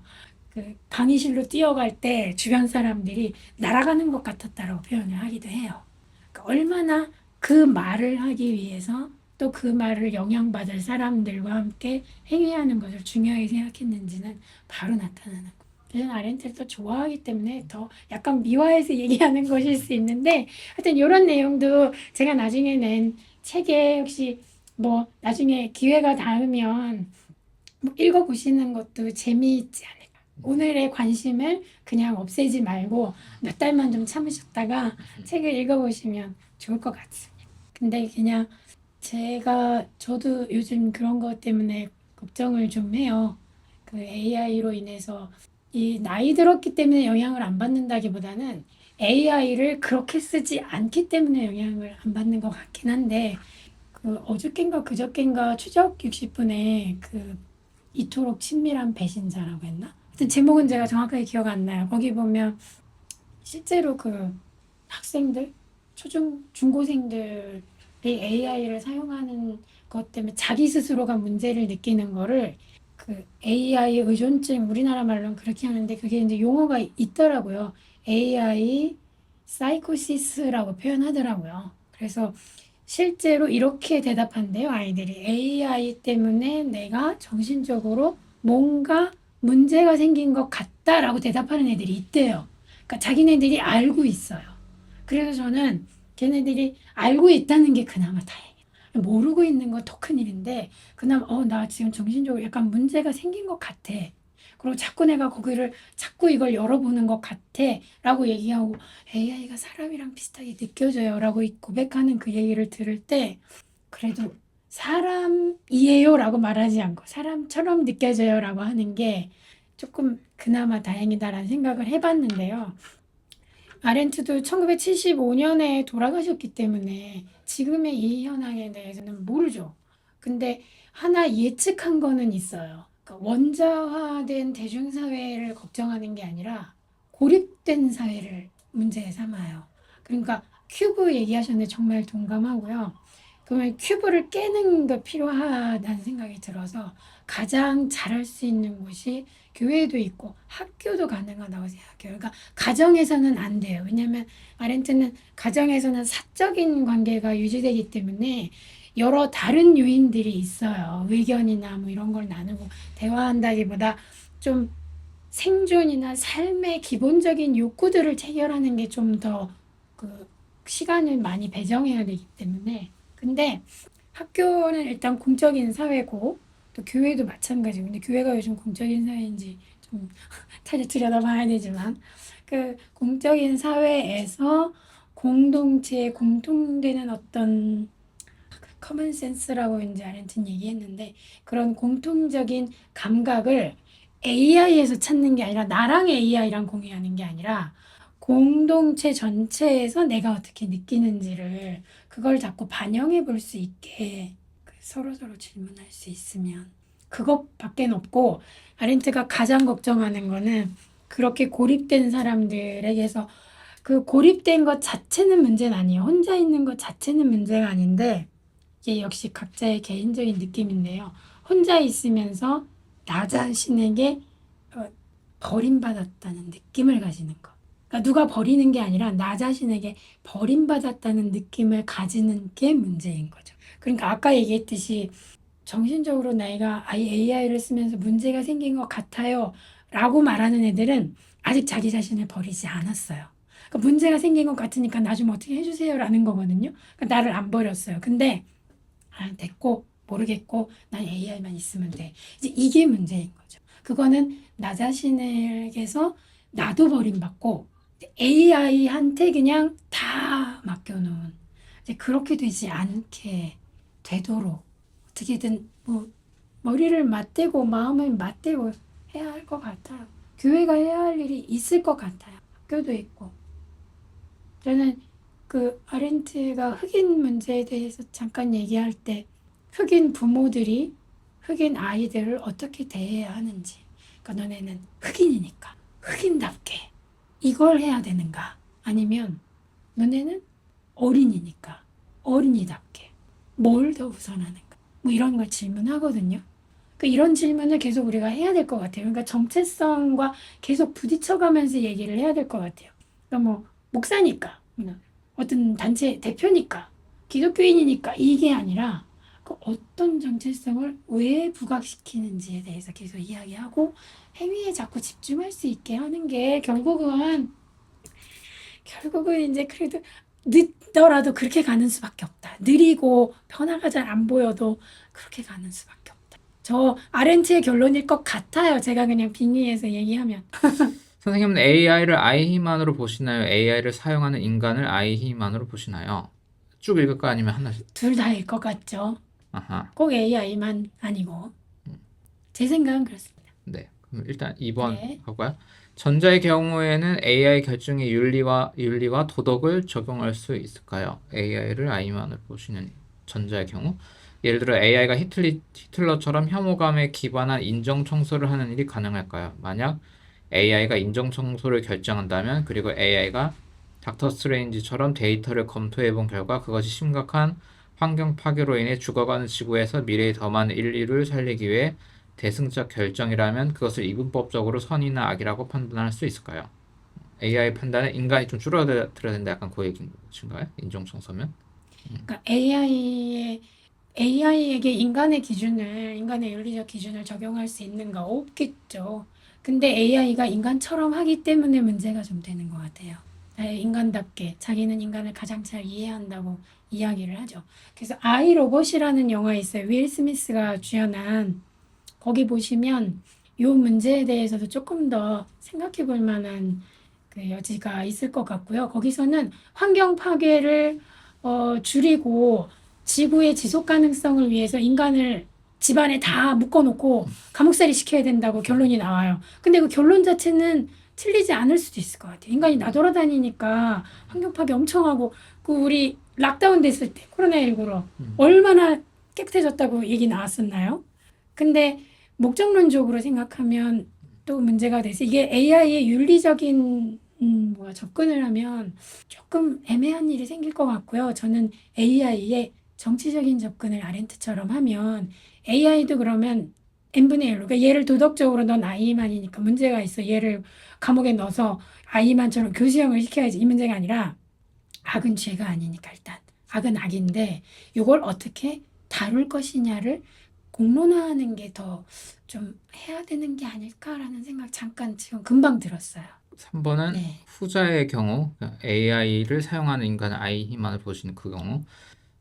Speaker 2: 그 강의실로 뛰어갈 때 주변 사람들이 날아가는 것 같았다라고 표현을 하기도 해요. 그러니까 얼마나 그 말을 하기 위해서 또 그 말을 영향받을 사람들과 함께 행위하는 것을 중요하게 생각했는지는 바로 나타나는 거예요. 저는 아렌트를 또 좋아하기 때문에 더 약간 미화해서 얘기하는 것일 수 있는데 하여튼 이런 내용도 제가 나중에 낸 책에 혹시 뭐 나중에 기회가 닿으면 뭐 읽어보시는 것도 재미있지 않을까. 오늘의 관심을 그냥 없애지 말고 몇 달만 좀 참으셨다가 책을 읽어보시면 좋을 것 같습니다. 근데 그냥 저도 요즘 그런 것 때문에 걱정을 좀 해요. 그 AI로 인해서 이 나이 들었기 때문에 영향을 안 받는다기보다는 AI를 그렇게 쓰지 않기 때문에 영향을 안 받는 것 같긴 한데 그 어저껜가 그저껜가 추적 60분에 그 이토록 친밀한 배신자라고 했나? 하여튼 제목은 제가 정확하게 기억 안 나요. 거기 보면 실제로 그 학생들, 중고생들이 AI를 사용하는 것 때문에 자기 스스로가 문제를 느끼는 거를 그 AI 의존증, 우리나라 말로는 그렇게 하는데 그게 이제 용어가 있더라고요. AI 사이코시스라고 표현하더라고요. 그래서 실제로 이렇게 대답한대요, 아이들이. AI 때문에 내가 정신적으로 뭔가 문제가 생긴 것 같다라고 대답하는 애들이 있대요. 그러니까 자기네들이 알고 있어요. 그래서 저는 걔네들이 알고 있다는 게 그나마 다행이에요. 모르고 있는 건 더 큰일인데 그나마 나 지금 정신적으로 약간 문제가 생긴 것 같아. 그리고 자꾸 내가 자꾸 이걸 열어보는 것 같아 라고 얘기하고 AI가 사람이랑 비슷하게 느껴져요 라고 고백하는 그 얘기를 들을 때 그래도 사람이에요 라고 말하지 않고 사람처럼 느껴져요 라고 하는 게 조금 그나마 다행이다라는 생각을 해봤는데요. 아렌트도 1975년에 돌아가셨기 때문에 지금의 이 현황에 대해서는 모르죠. 근데 하나 예측한 거는 있어요. 그러니까 원자화된 대중사회를 걱정하는 게 아니라 고립된 사회를 문제 삼아요. 그러니까 큐브 얘기하셨는데 정말 동감하고요. 그러면 큐브를 깨는 게 필요하다는 생각이 들어서 가장 잘할 수 있는 곳이 교회도 있고 학교도 가능하다고 생각해요. 그러니까 가정에서는 안 돼요. 왜냐하면 아렌트는 가정에서는 사적인 관계가 유지되기 때문에 여러 다른 요인들이 있어요. 의견이나 뭐 이런 걸 나누고 대화한다기보다 좀 생존이나 삶의 기본적인 욕구들을 체결하는 게 좀 더 그 시간을 많이 배정해야 되기 때문에. 근데 학교는 일단 공적인 사회고 또 교회도 마찬가지고. 근데 교회가 요즘 공적인 사회인지 좀 들여다봐야 되지만 그 공적인 사회에서 공동체에 공통되는 어떤 커먼 센스라고 이제 아렌튼 얘기했는데 그런 공통적인 감각을 AI에서 찾는 게 아니라 나랑 AI랑 공유하는 게 아니라 공동체 전체에서 내가 어떻게 느끼는지를 그걸 자꾸 반영해 볼 수 있게 서로서로 질문할 수 있으면 그것밖에 없고 아렌트가 가장 걱정하는 거는 그렇게 고립된 사람들에게서 그 고립된 것 자체는 문제는 아니에요. 혼자 있는 것 자체는 문제가 아닌데 이게 역시 각자의 개인적인 느낌인데요. 혼자 있으면서 나 자신에게 버림받았다는 느낌을 가지는 거. 그러니까 누가 버리는 게 아니라 나 자신에게 버림받았다는 느낌을 가지는 게 문제인 거죠. 그러니까 아까 얘기했듯이 정신적으로 내가 AI를 쓰면서 문제가 생긴 것 같아요 라고 말하는 애들은 아직 자기 자신을 버리지 않았어요. 그러니까 문제가 생긴 것 같으니까 나 좀 어떻게 해주세요 라는 거거든요. 그러니까 나를 안 버렸어요. 근데 됐고 모르겠고 난 AI만 있으면 돼. 이제 이게 문제인 거죠. 그거는 나 자신에게서 나도 버림받고 AI한테 그냥 다 맡겨놓은 이제 그렇게 되지 않게 되도록 어떻게든 뭐 머리를 맞대고 마음을 맞대고 해야 할 것 같아요. 교회가 해야 할 일이 있을 것 같아요. 학교도 있고. 저는 그 아렌트가 흑인 문제에 대해서 잠깐 얘기할 때 흑인 부모들이 흑인 아이들을 어떻게 대해야 하는지. 그러니까 너네는 흑인이니까 흑인답게 이걸 해야 되는가? 아니면 너네는 어린이니까 어린이답게 뭘 더 우선하는가? 뭐 이런 걸 질문하거든요. 그러니까 이런 질문을 계속 우리가 해야 될 것 같아요. 그러니까 정체성과 계속 부딪혀가면서 얘기를 해야 될 것 같아요. 그러니까 뭐 목사니까 어떤 단체 대표니까 기독교인이니까 이게 아니라 그 어떤 정체성을 왜 부각시키는지에 대해서 계속 이야기하고 행위에 자꾸 집중할 수 있게 하는 게 결국은 이제 그래도 늦더라도 그렇게 가는 수밖에 없다. 느리고 변화가 잘 안 보여도 그렇게 가는 수밖에 없다. 저 아렌트의 결론일 것 같아요. 제가 그냥 빙의해서 얘기하면.
Speaker 1: 선생님은 AI를 아이히만으로 보시나요? AI를 사용하는 인간을 아이히만으로 보시나요? 쭉 읽을까 아니면 하나씩?
Speaker 2: 둘 다일 것 같죠.
Speaker 1: 아하.
Speaker 2: 꼭 AI만 아니고. 제 생각은 그렇습니다.
Speaker 1: 네. 그럼 일단 2번
Speaker 2: 네.
Speaker 1: 가볼까요? 전자의 경우에는 AI 결정의 윤리와 도덕을 적용할 수 있을까요? AI를 아이만으로 보시는 전자의 경우. 예를 들어 AI가 히틀러처럼 혐오감에 기반한 인정 청소를 하는 일이 가능할까요? 만약 AI가 인정 청소를 결정한다면 그리고 AI가 닥터 스트레인지처럼 데이터를 검토해 본 결과 그것이 심각한 환경 파괴로 인해 죽어가는 지구에서 미래의 더 많은 인류를 살리기 위해 대승적 결정이라면 그것을 이분법적으로 선이나 악이라고 판단할 수 있을까요? AI 판단은 인간이 좀 줄어들어야 된다 약간 그 얘기인가요? 인정 청소면?
Speaker 2: 그러니까 AI에게 인간의 윤리적 기준을 적용할 수 있는가 없겠죠. 근데 AI가 인간처럼 하기 때문에 문제가 좀 되는 것 같아요. 인간답게 자기는 인간을 가장 잘 이해한다고 이야기를 하죠. 그래서 아이 로봇이라는 영화 있어요. 윌 스미스가 주연한 거기 보시면 이 문제에 대해서도 조금 더 생각해 볼 만한 그 여지가 있을 것 같고요. 거기서는 환경 파괴를 줄이고 지구의 지속 가능성을 위해서 인간을 집안에 다 묶어놓고 감옥살이 시켜야 된다고 결론이 나와요. 근데 그 결론 자체는 틀리지 않을 수도 있을 것 같아요. 인간이 나돌아다니니까 환경 파괴 엄청 하고 그 우리 락다운 됐을 때 코로나19로 얼마나 깨끗해졌다고 얘기 나왔었나요? 근데 목적론적으로 생각하면 또 문제가 돼서 이게 AI의 윤리적인 접근을 하면 조금 애매한 일이 생길 것 같고요. 저는 AI의 정치적인 접근을 아렌트처럼 하면 AI도 그러면 n분의 1로. 그러니까 얘를 도덕적으로 넌 아이만이니까 문제가 있어. 얘를 감옥에 넣어서 아이만처럼 교수형을 시켜야지 이 문제가 아니라 악은 죄가 아니니까 일단 악은 악인데 이걸 어떻게 다룰 것이냐를 공론화하는 게 더 좀 해야 되는 게 아닐까라는 생각 잠깐 지금 금방 들었어요.
Speaker 1: 3번은
Speaker 2: 네.
Speaker 1: 후자의 경우 AI를 사용하는 인간은 아이 힘만을 보시는 그 경우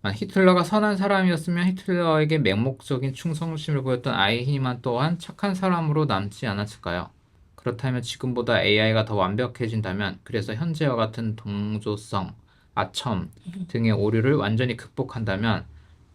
Speaker 1: 만약 히틀러가 선한 사람이었으면 히틀러에게 맹목적인 충성심을 보였던 아이히만 또한 착한 사람으로 남지 않았을까요? 그렇다면 지금보다 AI가 더 완벽해진다면 그래서 현재와 같은 동조성, 아첨 등의 오류를 완전히 극복한다면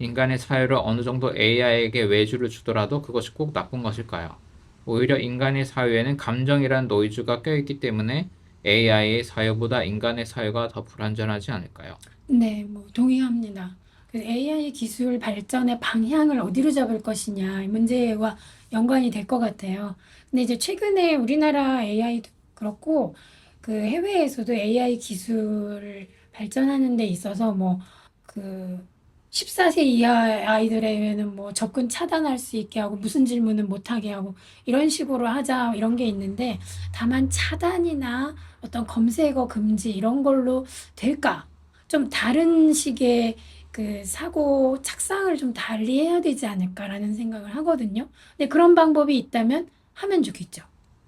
Speaker 1: 인간의 사유를 어느 정도 AI에게 외주를 주더라도 그것이 꼭 나쁜 것일까요? 오히려 인간의 사유에는 감정이란 노이즈가 껴있기 때문에 AI의 사유보다 인간의 사유가 더 불완전하지 않을까요?
Speaker 2: 네, 뭐 동의합니다. AI 기술 발전의 방향을 어디로 잡을 것이냐 이 문제와 연관이 될 것 같아요. 근데 이제 최근에 우리나라 AI도 그렇고 그 해외에서도 AI 기술을 발전하는 데 있어서 뭐 그 14세 이하 아이들에게는 뭐 접근 차단할 수 있게 하고 무슨 질문은 못 하게 하고 이런 식으로 하자 이런 게 있는데 다만 차단이나 어떤 검색어 금지 이런 걸로 될까? 좀 다른 식의 그 사고 착상을 좀 달리 해야 되지 않을까라는 생각을 하거든요. 근데 그런 방법이 있다면 하면 좋겠죠.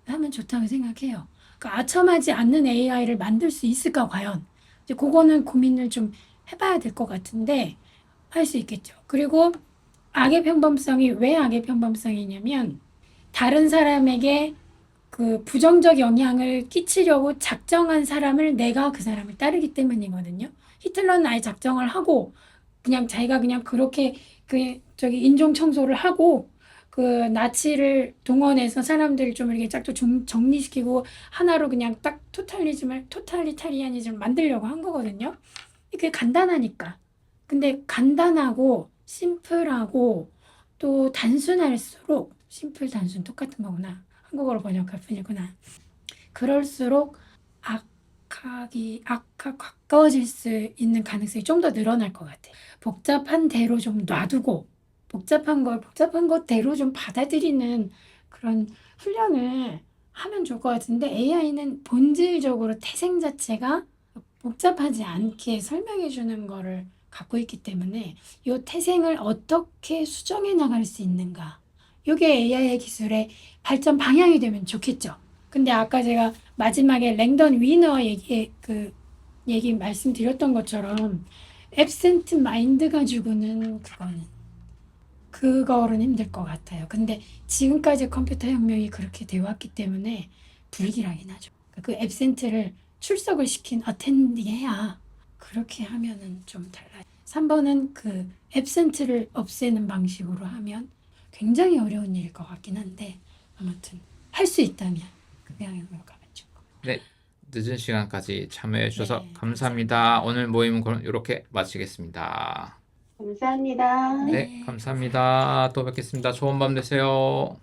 Speaker 2: 하면 좋다고 생각해요. 그러니까 아첨하지 않는 AI를 만들 수 있을까 과연? 이제 그거는 고민을 좀 해봐야 될 것 같은데 할 수 있겠죠. 그리고 악의 평범성이 왜 악의 평범성이냐면 다른 사람에게 그 부정적 영향을 끼치려고 작정한 사람을 내가 그 사람을 따르기 때문이거든요. 히틀러는 아예 작정을 하고 그냥 자기가 그냥 그렇게 그 저기 인종 청소를 하고 그 나치를 동원해서 사람들을 좀 이렇게 쫙 정리시키고 하나로 그냥 딱 토탈리타리아니즘을 만들려고 한 거거든요. 이게 간단하니까. 근데 간단하고 심플하고 또 단순할수록 심플 단순 똑같은 거구나. 한국어로 번역할 뿐이구나. 그럴수록 악하고 가까워질 수 있는 가능성이 좀 더 늘어날 것 같아요. 복잡한 대로 좀 놔두고 복잡한 걸 복잡한 것대로 좀 받아들이는 그런 훈련을 하면 좋을 것 같은데 AI는 본질적으로 태생 자체가 복잡하지 않게 설명해 주는 거를 갖고 있기 때문에 이 태생을 어떻게 수정해 나갈 수 있는가. 이게 AI 기술의 발전 방향이 되면 좋겠죠. 근데 아까 제가 마지막에 랭던 위너 얘기 말씀드렸던 것처럼 앱센트 마인드 가지고는 그거는 힘들 것 같아요. 근데 지금까지 컴퓨터 혁명이 그렇게 되어 왔기 때문에 불길하긴 하죠. 그 앱센트를 출석을 시킨 어텐딩 해야 그렇게 하면은 좀 달라요. 3번은 그 앱센트를 없애는 방식으로 하면 굉장히 어려운 일일 것 같긴 한데 아무튼 할 수 있다면 그 방향으로 가면 좋을 것 같아요.
Speaker 1: 네, 늦은 시간까지 참여해 주셔서
Speaker 2: 네,
Speaker 1: 감사합니다.
Speaker 2: 감사합니다.
Speaker 1: 오늘 모임은 이렇게 마치겠습니다.
Speaker 3: 감사합니다.
Speaker 1: 네,
Speaker 2: 네,
Speaker 1: 감사합니다. 또 뵙겠습니다. 좋은 밤 되세요.